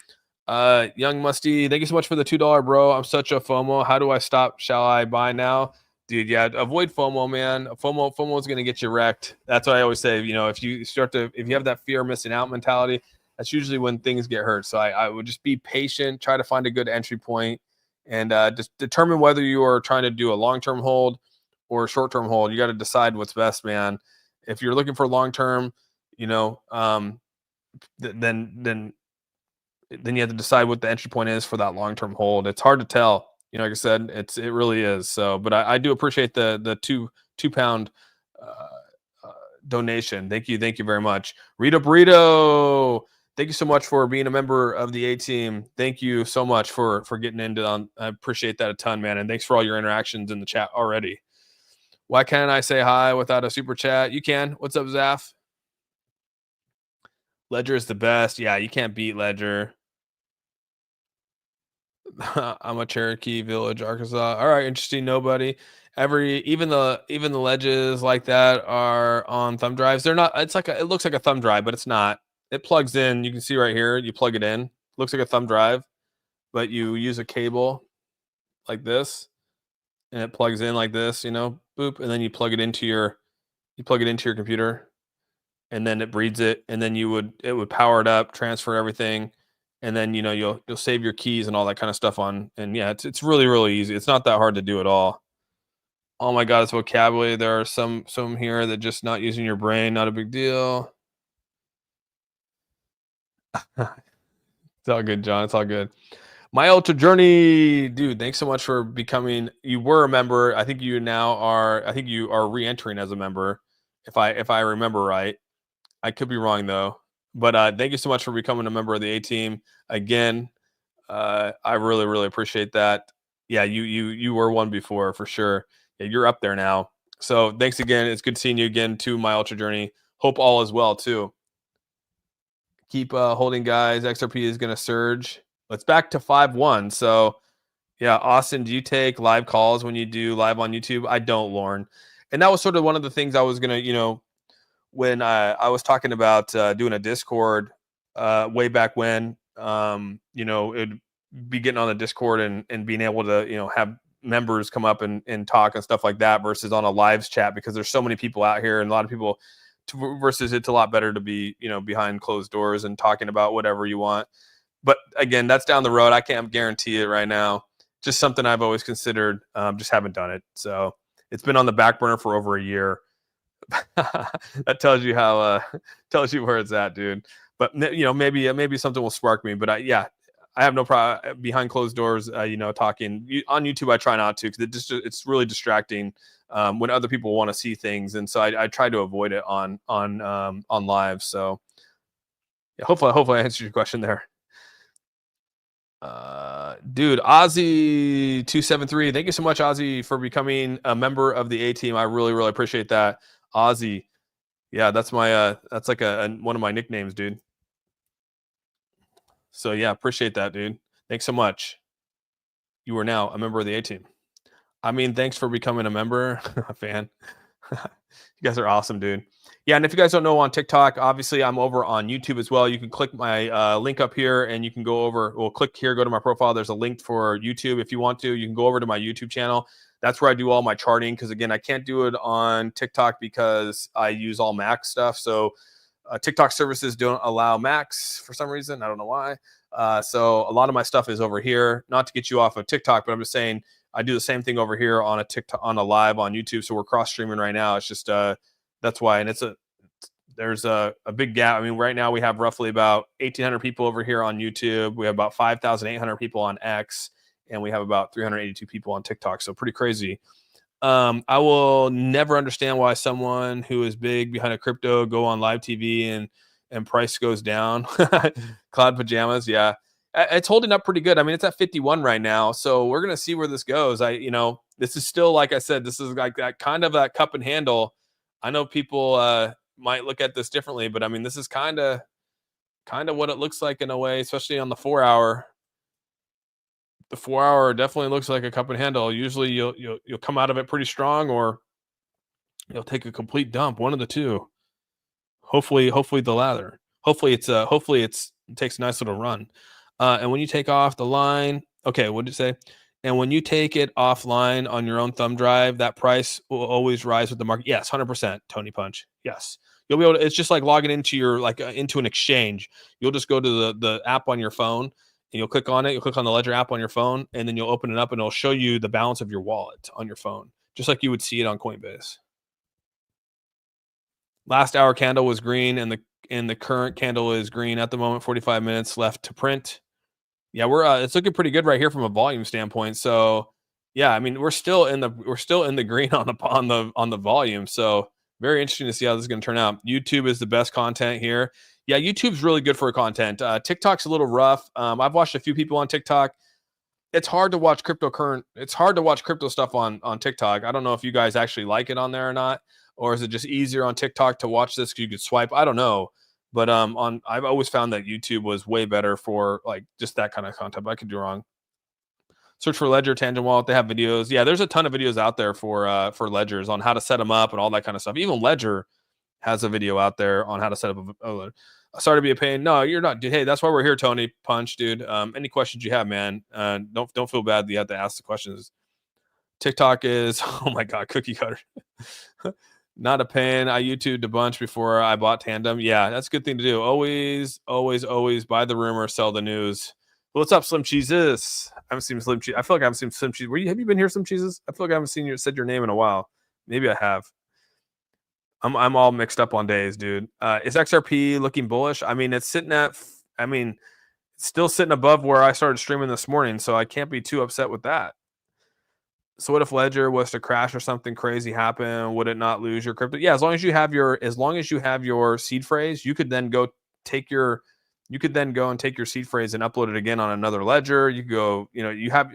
Young Musty, thank you so much for the $2, bro. I'm such a FOMO. How do I stop? Shall I buy now? Dude, yeah, avoid FOMO, man. FOMO is going to get you wrecked. That's what I always say. If you have that fear of missing out mentality, that's usually when things get hurt. So I would just be patient, try to find a good entry point, and just determine whether you are trying to do a long-term hold or a short-term hold. You got to decide what's best, man. If you're looking for long-term, then you have to decide what the entry point is for that long-term hold. It's hard to tell. Like I said, it really is. So, but I do appreciate the two pound donation. Thank you very much, Rita Burrito. Thank you so much for being a member of the A team. Thank you so much for getting into on. I appreciate that a ton, man. And thanks for all your interactions in the chat already. Why can't I say hi without a super chat? You can. What's up, Zaf? Ledger is the best. Yeah, you can't beat Ledger. I'm a Cherokee Village, Arkansas. All right, interesting. Nobody. Even the ledges like that are on thumb drives. They're not. It looks like a thumb drive, but it's not. It plugs in. You can see right here. You plug it in. Looks like a thumb drive, but you use a cable like this, and it plugs in like this. Boop, and then you plug it into your computer, and then it reads it, and then it would power it up, transfer everything. And then you'll save your keys and all that kind of stuff on. And yeah, it's really, really easy. It's not that hard to do at all. Oh my God, it's vocabulary. There are some here that just not using your brain, not a big deal. It's all good, John. It's all good. My Ultra Journey, dude. Thanks so much for becoming. You were a member. I think you now are. I think you are re-entering as a member, if I remember right. I could be wrong though. But thank you so much for becoming a member of the A team again. I really, really appreciate that. Yeah, you were one before for sure. Yeah, you're up there now. So thanks again. It's good seeing you again to my ultra journey. Hope all is well too. Keep holding, guys. XRP is going to surge. Let's back to 5-1. So yeah, Austin, do you take live calls when you do live on YouTube? I don't, Lauren. And that was sort of one of the things I was gonna, when I was talking about doing a Discord way back when, it'd be getting on the Discord and being able to, have members come up and talk and stuff like that versus on a lives chat, because there's so many people out here and a lot of people versus it's a lot better to be, behind closed doors and talking about whatever you want. But again, that's down the road. I can't guarantee it right now. Just something I've always considered, just haven't done it. So it's been on the back burner for over a year. That tells you how tells you where it's at, dude. But maybe something will spark me. But I have no problem behind closed doors. Talking on YouTube, I try not to, because it's really distracting when other people want to see things, and so I try to avoid it on live. So yeah, hopefully I answered your question there. Dude, Ozzy 273, thank you so much, Ozzy, for becoming a member of the A team. I really appreciate that, Ozzy. Yeah, that's my that's like one of my nicknames, dude. So yeah, appreciate that, dude. Thanks so much. You are now a member of the A team. I mean, thanks for becoming a member, a fan. You guys are awesome, dude. Yeah, and if you guys don't know, on TikTok, obviously I'm over on YouTube as well. You can click my link up here and you can go over, well, click here, go to my profile. There's a link for YouTube. If you want to, you can go over to my YouTube channel. That's where I do all my charting, because again, I can't do it on TikTok because I use all Mac stuff. So TikTok services don't allow Macs for some reason. I don't know why. So a lot of my stuff is over here. Not to get you off of TikTok, but I'm just saying I do the same thing over here on a TikTok, on a live on YouTube. So we're cross streaming right now. It's just that's why. And there's a big gap. I mean, right now we have roughly about 1,800 people over here on YouTube. We have about 5,800 people on X, and we have about 382 people on TikTok. So pretty crazy. I will never understand why someone who is big behind a crypto go on live TV and price goes down. Cloud pajamas, yeah. It's holding up pretty good. I mean, it's at 51 right now, so we're gonna see where this goes. This is still, like I said, this is like that kind of that cup and handle. I know people might look at this differently, but I mean, this is kind of what it looks like in a way, especially on the 4-hour. The 4-hour definitely looks like a cup and handle. Usually, you'll come out of it pretty strong, or you'll take a complete dump. One of the two. Hopefully the latter. Hopefully it takes a nice little run. And when you take off the line, okay, what did it say? And when you take it offline on your own thumb drive, that price will always rise with the market. Yes, 100%, Tony Punch. Yes. You'll be able to, it's just like logging into your, into an exchange. You'll just go to the app on your phone, and you'll click on it. You'll click on the Ledger app on your phone, and then you'll open it up, and it'll show you the balance of your wallet on your phone, just like you would see it on Coinbase. Last hour candle was green, and the current candle is green at the moment. 45 minutes left to print. Yeah, we're it's looking pretty good right here from a volume standpoint. So yeah, I mean, we're still in the green on the volume. So very interesting to see how this is going to turn out. YouTube is the best content here. Yeah, YouTube's really good for content. TikTok's a little rough. I've watched a few people on TikTok. It's hard to watch It's hard to watch crypto stuff on TikTok. I don't know if you guys actually like it on there or not, or is it just easier on TikTok to watch this because you could swipe? I don't know. But I've always found that YouTube was way better for like just that kind of content. But I could be wrong. Search for Ledger Tangent Wallet. They have videos. Yeah, there's a ton of videos out there for ledgers on how to set them up and all that kind of stuff. Even Ledger has a video out there on how to set up a sorry to be a pain. No, you're not, dude. Hey, that's why we're here, Tony Punch, dude. Any questions you have, man, don't feel bad that you have to ask the questions. TikTok is, oh my god, cookie cutter. Not a pain. I YouTubed a bunch before I bought Tandem. Yeah, that's a good thing to do. Always buy the rumor, sell the news. What's up, Slim Cheeses? I haven't seen Slim Cheese. I feel like I haven't seen Slim Cheese. Have you been here, Slim Cheeses? I feel like I haven't said your name in a while. Maybe I have. I'm all mixed up on days, dude. Is XRP looking bullish? I mean, it's still sitting above where I started streaming this morning, so I can't be too upset with that. So what if Ledger was to crash or something crazy happen? Would it not lose your crypto? Yeah, as long as you have your seed phrase, you could then go and take your seed phrase and upload it again on another ledger. You could go,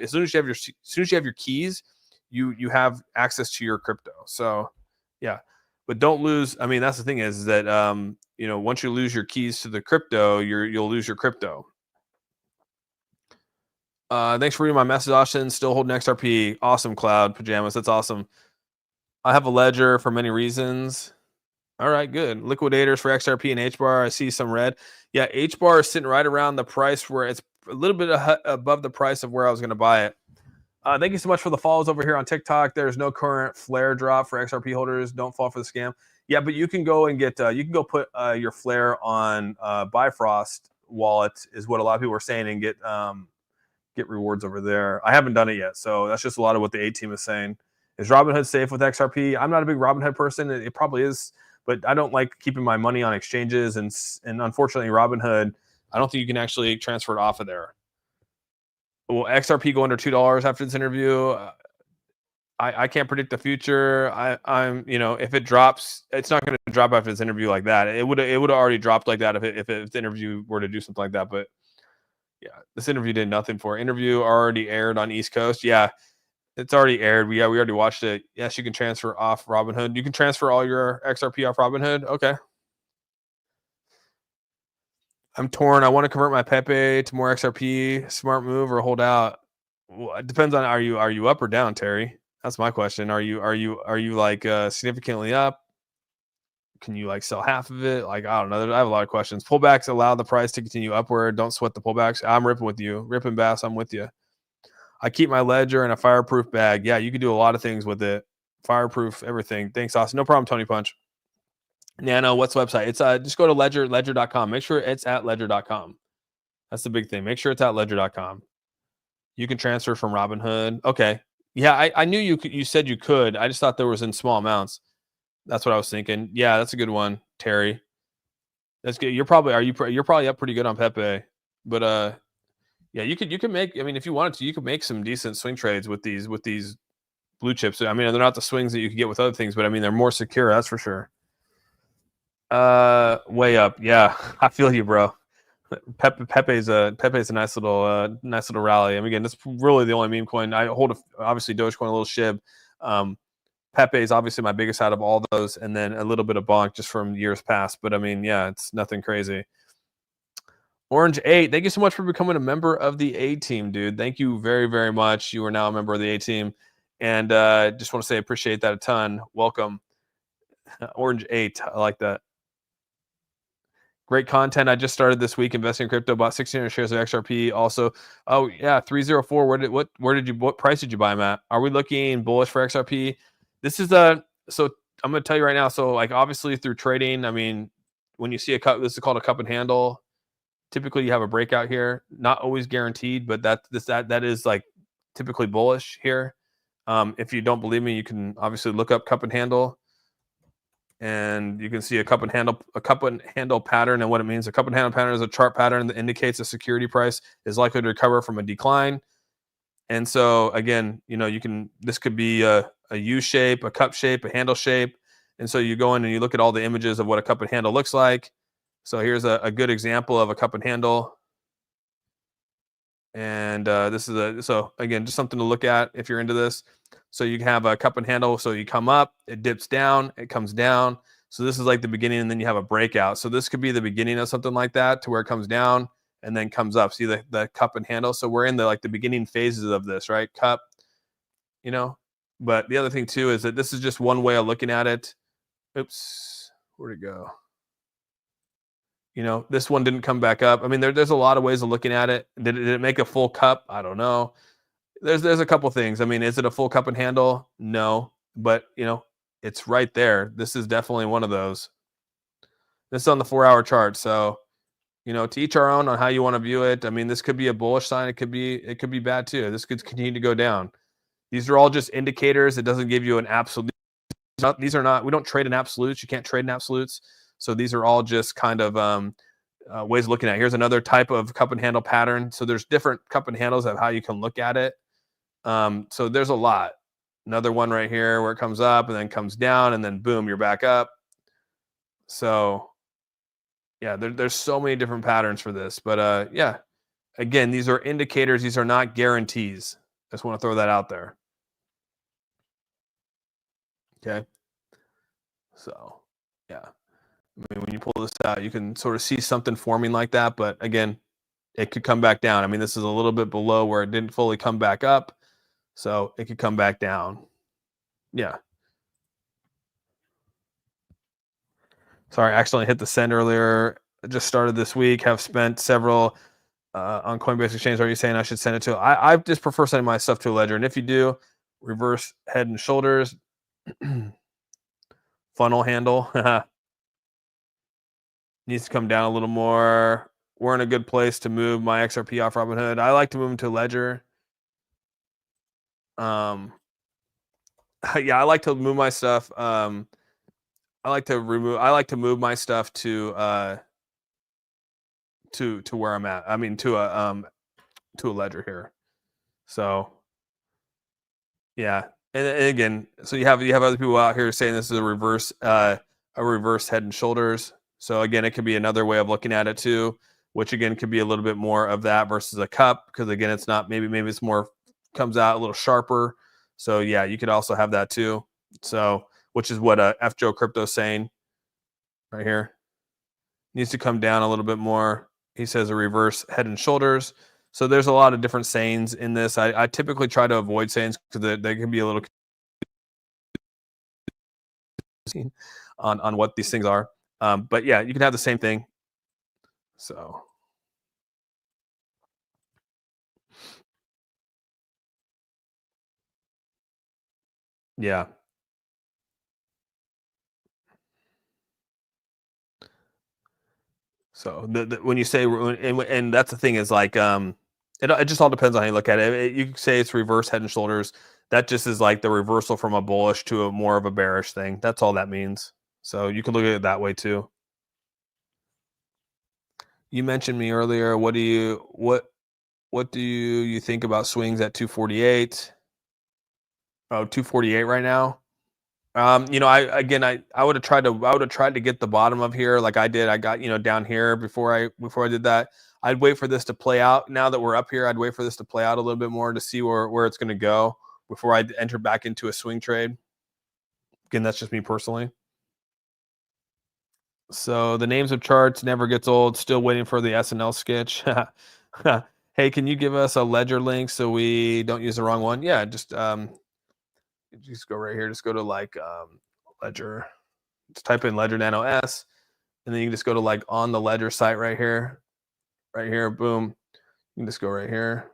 as soon as you have your keys, you have access to your crypto. So yeah, but don't lose. I mean, that's the thing is that once you lose your keys to the crypto, you'll lose your crypto. Thanks for reading my message, Austin. Still holding XRP. Awesome, Cloud Pajamas. That's awesome. I have a ledger for many reasons. All right, good. Liquidators for XRP and HBAR. I see some red. Yeah, HBAR is sitting right around the price where it's a little bit above the price of where I was going to buy it. Thank you so much for the follows over here on TikTok. There's no current flare drop for XRP holders. Don't fall for the scam. Yeah, but you can go and get you can go put your flare on Bifrost wallet is what a lot of people are saying and get rewards over there. I haven't done it yet, so that's just a lot of what the A team is saying. Is Robinhood safe with XRP? I'm not a big Robinhood person. It probably is, but I don't like keeping my money on exchanges, and unfortunately, Robinhood, I don't think you can actually transfer it off of there. Will XRP go under $2 after this interview? I can't predict the future. I'm if it drops, it's not going to drop after this interview like that. It would have already dropped like that if the interview were to do something like that. But yeah, this interview did nothing for it. Interview already aired on East Coast. Yeah, it's already aired. We already watched it. Yes, you can transfer off Robinhood. You can transfer all your XRP off Robinhood. Okay. I'm torn. I want to convert my Pepe to more XRP. Smart move or hold out? Well, it depends on are you up or down, Terry? That's my question. Are you like significantly up? Can you like sell half of it? Like I don't know. I have a lot of questions. Pullbacks allow the price to continue upward. Don't sweat the pullbacks. I'm ripping with you. Ripping Bass, I'm with you. I keep my ledger in a fireproof bag. Yeah, you can do a lot of things with it. Fireproof, everything. Thanks, Austin. No problem, Tony Punch. Nano, what's the website? It's just go to ledger.com. Make sure it's at ledger.com. That's the big thing. Make sure it's at ledger.com. You can transfer from Robinhood. Okay. Yeah, I knew you said you could. I just thought there was in small amounts. That's what I was thinking. Yeah, that's a good one, Terry. That's good. You're probably up pretty good on Pepe. But yeah, you could make, I mean, if you wanted to, you could make some decent swing trades with these blue chips. I mean, they're not the swings that you could get with other things, but I mean, they're more secure, that's for sure. Way up. Yeah, I feel you, bro. Pepe's a nice little rally. I mean, again, that's really the only meme coin I hold. Obviously, Dogecoin, a little SHIB. Pepe is obviously my biggest out of all those, and then a little bit of Bonk just from years past. But I mean, yeah, it's nothing crazy. Orange 8, thank you so much for becoming a member of the A team, dude. Thank you very, very much. You are now a member of the A team, and just want to say appreciate that a ton. Welcome, Orange 8. I like that. Great content. I just started this week investing in crypto. Bought 1,600 shares of XRP. Also, oh yeah, 304. What price did you buy them at? Are we looking bullish for XRP? This is so I'm going to tell you right now. So like obviously through trading, I mean, when you see a cup, this is called a cup and handle. Typically you have a breakout here. Not always guaranteed, but that is like typically bullish here. If you don't believe me, you can obviously look up cup and handle. And you can see a cup and handle pattern, and what it means. A cup and handle pattern is a chart pattern that indicates a security price is likely to recover from a decline. And so again, this could be a U shape, a cup shape, a handle shape. And so you go in and you look at all the images of what a cup and handle looks like. So here's a good example of a cup and handle. And this is so again, just something to look at if you're into this. So you can have a cup and handle. So you come up, it dips down, it comes down. So this is like the beginning, and then you have a breakout. So this could be the beginning of something like that, to where it comes down and then comes up. See the cup and handle. So we're in the beginning phases of this, right? Cup, But the other thing too is that this is just one way of looking at it. Oops, where'd it go? This one didn't come back up. I mean, there's a lot of ways of looking at it. Did it make a full cup? I don't know. There's a couple things. I mean, is it a full cup and handle? No, but it's right there. This is definitely one of those. This is on the 4-hour chart. So, to each our own on how you want to view it. I mean, this could be a bullish sign. It could be bad too. This could continue to go down. These are all just indicators. It doesn't give you an absolute. We don't trade in absolutes. You can't trade in absolutes. So these are all just kind of ways of looking at it. Here's another type of cup and handle pattern. So there's different cup and handles of how you can look at it. So there's a lot. Another one right here where it comes up and then comes down and then boom, you're back up. So yeah, there's so many different patterns for this. But yeah, again, these are indicators. These are not guarantees. I just want to throw that out there. Okay. So, yeah. I mean, when you pull this out, you can sort of see something forming like that. But again, it could come back down. I mean, this is a little bit below where it didn't fully come back up. So it could come back down. Yeah. Sorry, I accidentally hit the send earlier. I just started this week, have spent several on Coinbase Exchange. Are you saying I should send it to? I just prefer sending my stuff to a ledger. And if you do, reverse head and shoulders, funnel handle needs to come down a little more. We're in a good place to move my XRP off Robinhood. I like to move them to ledger. Yeah, I like to move my stuff. I like to move my stuff to where I'm at. I mean to a ledger here. So yeah. And again, so you have other people out here saying this is a reverse head and shoulders. So again, it could be another way of looking at it too, which again could be a little bit more of that versus a cup, because again, it's not, maybe it's more, comes out a little sharper. So yeah, you could also have that too. So, which is what F Joe Crypto is saying right here. Needs to come down a little bit more. He says a reverse head and shoulders. So there's a lot of different sayings in this. I typically try to avoid sayings because they can be a little on what these things are. But yeah, you can have the same thing. So yeah. So when you say, and that's the thing is like, it just all depends on how you look at it. You can say it's reverse head and shoulders. That just is like the reversal from a bullish to a more of a bearish thing. That's all that means. So you can look at it that way too. You mentioned me earlier. What do you think about swings at 248? Oh, 248 right now. I would have tried to get the bottom of here like I did. I got, down here before I did that. I'd wait for this to play out. Now that we're up here, I'd wait for this to play out a little bit more to see where it's going to go before I enter back into a swing trade. Again, that's just me personally. So the names of charts never gets old. Still waiting for the SNL sketch. Hey, can you give us a ledger link so we don't use the wrong one? Yeah, just go right here. Just go to like ledger. Just type in ledger nano S, and then you can just go to like on the ledger site right here. Right here, boom. You can just go right here.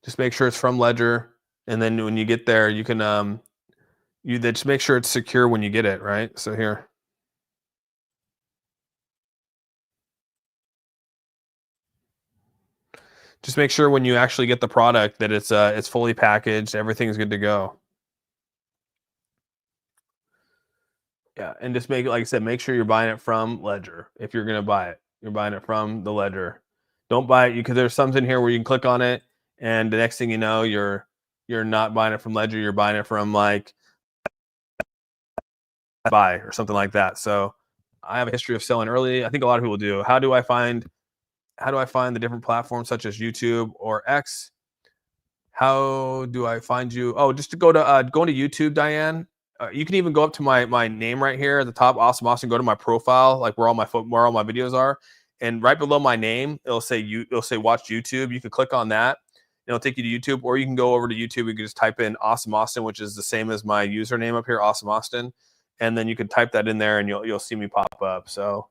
Just make sure it's from ledger, and then when you get there, you can you just make sure it's secure when you get it, right? So here. Just make sure when you actually get the product that it's fully packaged, everything's good to go. Yeah, and just like I said, make sure you're buying it from Ledger. If you're gonna buy it, you're buying it from the Ledger. Don't buy it because there's something here where you can click on it, and the next thing you know, you're not buying it from Ledger. You're buying it from like Buy or something like that. So I have a history of selling early. I think a lot of people do. How do I find the different platforms such as YouTube or X? How do I find you? Oh, just to go to YouTube, Diane. You can even go up to my name right here at the top, Awesome Austin. Go to my profile, like where all my videos are, and right below my name, it'll say watch YouTube. You can click on that. It'll take you to YouTube, or you can go over to YouTube. You can just type in Awesome Austin, which is the same as my username up here, Awesome Austin, and then you can type that in there, and you'll see me pop up. So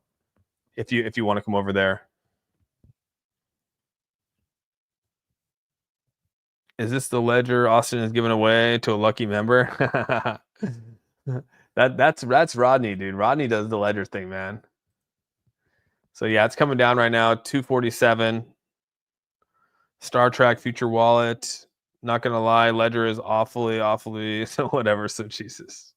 if you want to come over there. Is this the ledger Austin is giving away to a lucky member? That's Rodney, dude. Rodney does the ledger thing, man. So yeah, it's coming down right now, 247. Star Trek Future Wallet. Not gonna lie, ledger is awfully so whatever. So Jesus.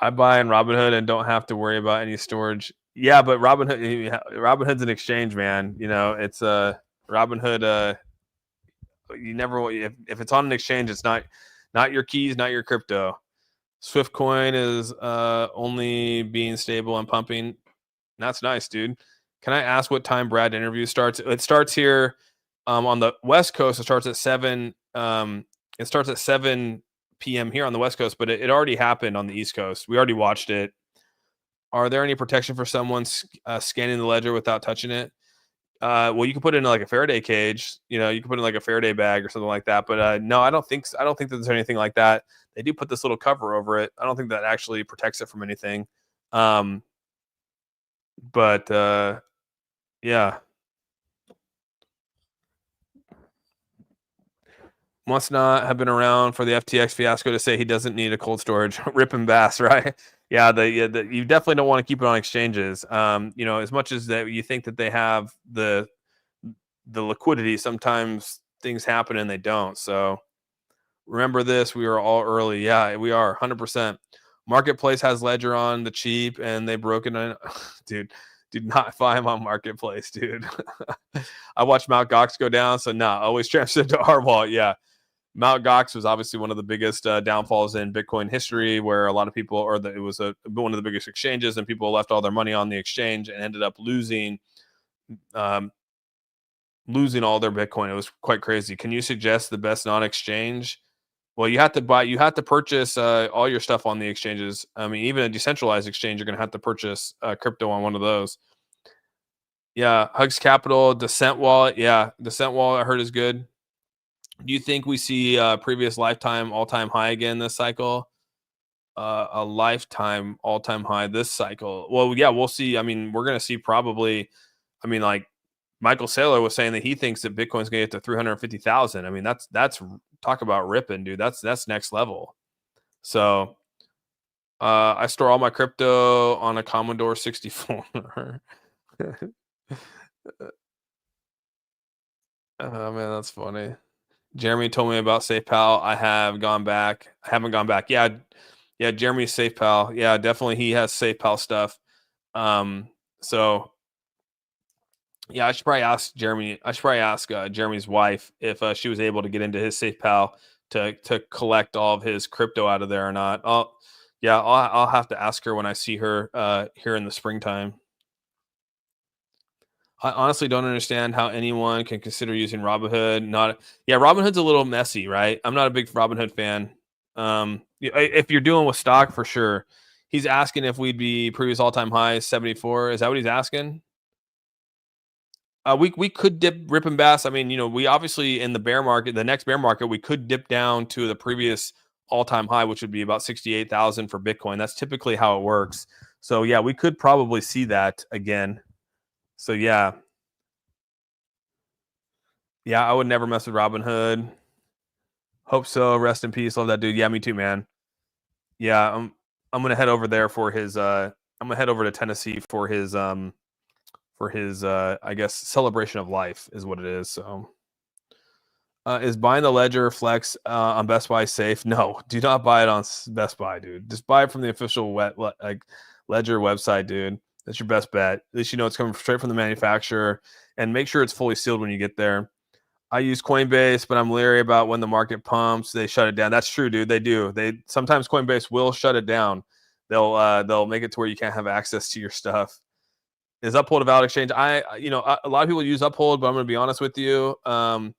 I buy in Robinhood and don't have to worry about any storage. Yeah, but Robinhood's an exchange, man. It's Robinhood. You never, if it's on an exchange, it's not your keys, not your crypto. Swift coin is only being stable and pumping. That's nice, dude. Can I ask what time Brad interview starts? It starts here on the West Coast. It starts at 7 It starts at 7 p.m. here on the West Coast, but it already happened on the East Coast. We already watched it. Are there any protection for someone scanning the ledger without touching it? Well, you can put it in like a Faraday cage. You know, you can put it in like a Faraday bag or something like that. But no, I don't think I don't think that there's anything like that. They do put this little cover over it. I don't think that actually protects it from anything. Um, but yeah, must not have been around for the FTX fiasco to say he doesn't need a cold storage. Rip and Bass, right? Yeah, you definitely don't want to keep it on exchanges. You know, as much as that you think that they have the liquidity, sometimes things happen and they don't. So remember this, we are all early. Yeah, we are 100%. Marketplace has Ledger on the cheap and they broke it in. Dude, do not buy him on Marketplace, dude. I watched Mt. Gox go down, so nah, always transfer to our wallet. Yeah. Mt. Gox was obviously one of the biggest downfalls in Bitcoin history, where a lot of people, it was one of the biggest exchanges, and people left all their money on the exchange and ended up um, losing all their Bitcoin. It was quite crazy. Can you suggest the best non-exchange? Well, you have to purchase all your stuff on the exchanges. I mean, even a decentralized exchange, you're going to have to purchase crypto on one of those. Yeah, Hugs Capital, Descent Wallet. Yeah, Descent Wallet I heard is good. Do you think we see previous lifetime all-time high again this cycle? A lifetime all-time high this cycle. Well, yeah, we'll see. I mean, we're going to see probably. I mean, like Michael Saylor was saying that he thinks that Bitcoin's going to get to 350,000. I mean, that's talk about ripping, dude. That's next level. So I store all my crypto on a Commodore 64. Oh man, that's funny. Jeremy told me about SafePal. I have gone back. I haven't gone back. Yeah, yeah. Jeremy's SafePal. Yeah, definitely. He has SafePal stuff. So yeah, I should probably ask Jeremy. I should probably ask Jeremy's wife if she was able to get into his SafePal to collect all of his crypto out of there or not. Yeah, I'll have to ask her when I see her here in the springtime. I honestly don't understand how anyone can consider using Robinhood. Not Yeah, Robinhood's a little messy, right? I'm not a big Robinhood fan. If you're doing with stock, for sure. He's asking if we'd be previous all time high 74. Is that what he's asking? We could dip Rip and Bass. I mean, you know, we obviously in the bear market, the next bear market, we could dip down to the previous all time high, which would be about 68,000 for Bitcoin. That's typically how it works. So yeah, we could probably see that again. So yeah, yeah, I would never mess with Robinhood. Hope so. Rest in peace. Love that dude. Yeah, me too, man. Yeah, I'm gonna head over there for his I'm gonna head over to Tennessee for his I guess celebration of life is what it is. So is buying the Ledger Flex on Best Buy safe? No, do not buy it on Best Buy, dude. Just buy it from the official Ledger website, dude. That's your best bet. At least you know it's coming straight from the manufacturer, and make sure it's fully sealed when you get there. I use Coinbase, but I'm leery about when the market pumps, they shut it down. That's true, dude. They do. They sometimes Coinbase will shut it down. They'll make it to where you can't have access to your stuff. Is Uphold a valid exchange? A lot of people use Uphold, but I'm going to be honest with you. I'm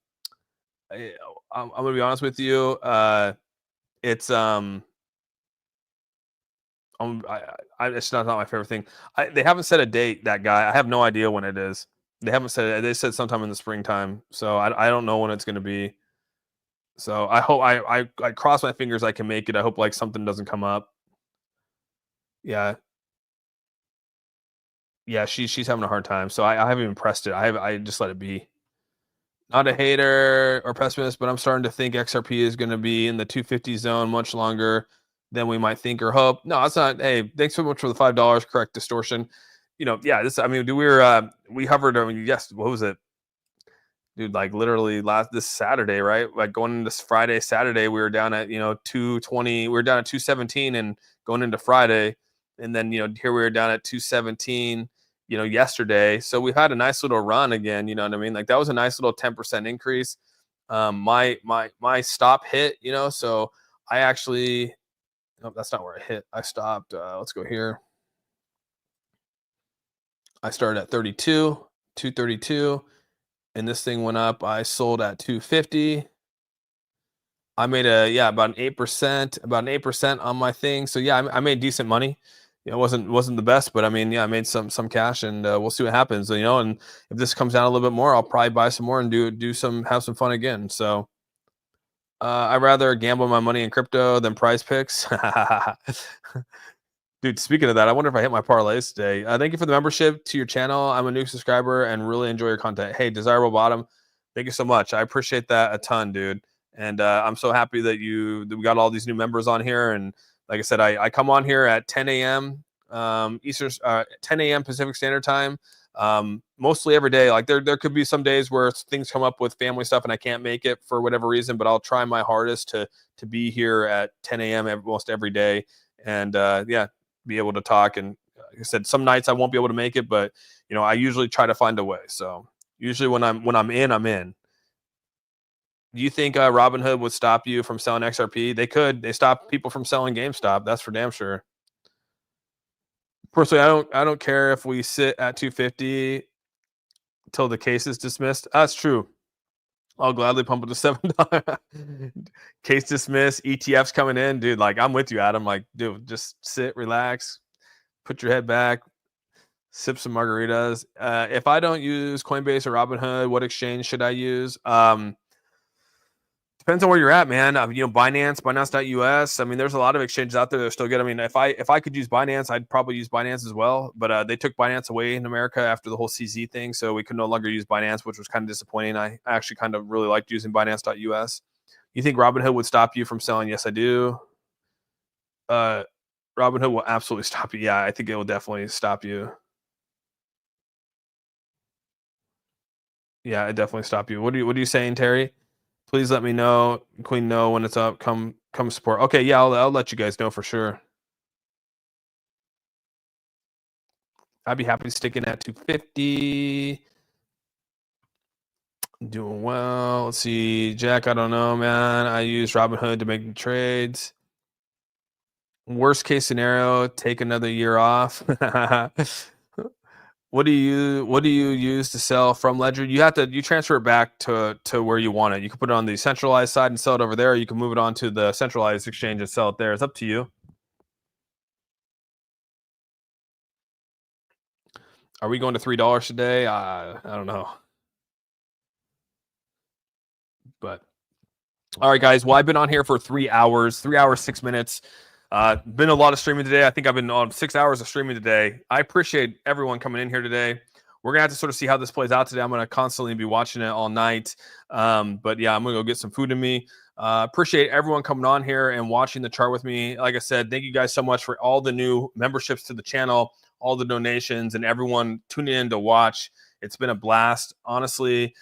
going to be honest with you. It's it's not my favorite thing. They haven't set a date. That guy, I have no idea when it is. They haven't said it. They said sometime in the springtime. So I don't know when it's going to be. So I hope I cross my fingers I can make it. I hope like something doesn't come up. Yeah. Yeah, she's having a hard time. So I haven't even pressed it. I just let it be. Not a hater or pessimist, but I'm starting to think XRP is going to be in the 250 zone much longer than we might think or hope. No, it's not. Hey, thanks so much for the $5. Correct distortion. You know, yeah, this, I mean, we hovered, I mean, yes, what was it? Dude, like literally this Saturday, right? Like going into this Friday, Saturday, we were down at, 220, we were down at 217 and going into Friday. And then, here we were down at 217, yesterday. So we've had a nice little run again, you know what I mean? Like that was a nice little 10% increase. My stop hit, so I actually, no, that's not where I hit. I stopped. Let's go here. I started at 232, and this thing went up. I sold at 250. I made about an 8% on my thing. So yeah, I made decent money. It wasn't the best, but I mean, yeah, I made some cash, and we'll see what happens. And if this comes down a little bit more, I'll probably buy some more and have some fun again. So I'd rather gamble my money in crypto than prize picks. Dude, speaking of that, I wonder if I hit my parlays today. Thank you for the membership to your channel. I'm a new subscriber and really enjoy your content. Hey, Desirable Bottom, thank you so much. I appreciate that a ton, dude. And I'm so happy that we got all these new members on here. And like I said, I come on here at 10 a.m. Eastern, 10 a.m. Pacific Standard Time. Mostly every day. Like there could be some days where things come up with family stuff and I can't make it for whatever reason, but I'll try my hardest to be here at 10 a.m. Almost every day. And yeah, be able to talk. And like I said, some nights I won't be able to make it, but I usually try to find a way. So usually when I'm in, I'm in. Do you think Robinhood would stop you from selling XRP? They could. They stop people from selling GameStop. That's for damn sure. Personally, I don't care if we sit at 250 until the case is dismissed. That's true. I'll gladly pump it to $7. Case dismissed. ETFs coming in, dude. Like I'm with you, Adam. Like, dude, just sit, relax, put your head back, sip some margaritas. If I don't use Coinbase or Robinhood, what exchange should I use? Depends on where you're at, man. Binance.us. I mean, there's a lot of exchanges out there that are still good. I mean, if I could use Binance, I'd probably use Binance as well. But they took Binance away in America after the whole CZ thing, so we could no longer use Binance, which was kind of disappointing. I actually kind of really liked using Binance.us. You think Robinhood would stop you from selling? Yes, I do. Robinhood will absolutely stop you. Yeah, I think it will definitely stop you. Yeah, it definitely stop you. What are you saying, Terry? Please let me know, Queen, know when it's up. Come support. Okay, yeah, I'll let you guys know for sure. I'd be happy to stick in at 250. Doing well. Let's see, Jack. I don't know, man. I use Robinhood to make trades. Worst case scenario, take another year off. What do you use to sell from Ledger? You transfer it back to where you want it. You can put it on the centralized side and sell it over there, or you can move it on to the centralized exchange and sell it there. It's up to you. Are we going to $3 today? I don't know. But all right, guys. Well, I've been on here for 3 hours, 6 minutes. Been a lot of streaming today. I think I've been on 6 hours of streaming today. I appreciate everyone coming in here today. We're gonna have to sort of see how this plays out today. I'm gonna constantly be watching it all night. But yeah, I'm gonna go get some food in me. Appreciate everyone coming on here and watching the chart with me. Like I said, thank you guys so much for all the new memberships to the channel, all the donations, and everyone tuning in to watch. It's been a blast, honestly.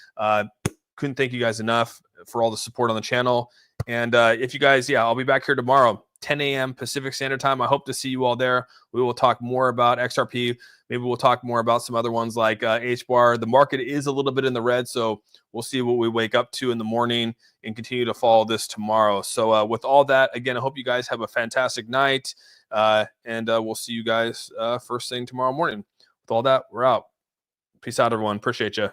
Couldn't thank you guys enough for all the support on the channel. And if you guys, I'll be back here tomorrow, 10 a.m. Pacific Standard Time. I hope to see you all there. We will talk more about XRP. Maybe we'll talk more about some other ones like HBAR. The market is a little bit in the red, so we'll see what we wake up to in the morning and continue to follow this tomorrow. So with all that, again, I hope you guys have a fantastic night, and we'll see you guys first thing tomorrow morning. With all that, we're out. Peace out, everyone. Appreciate you.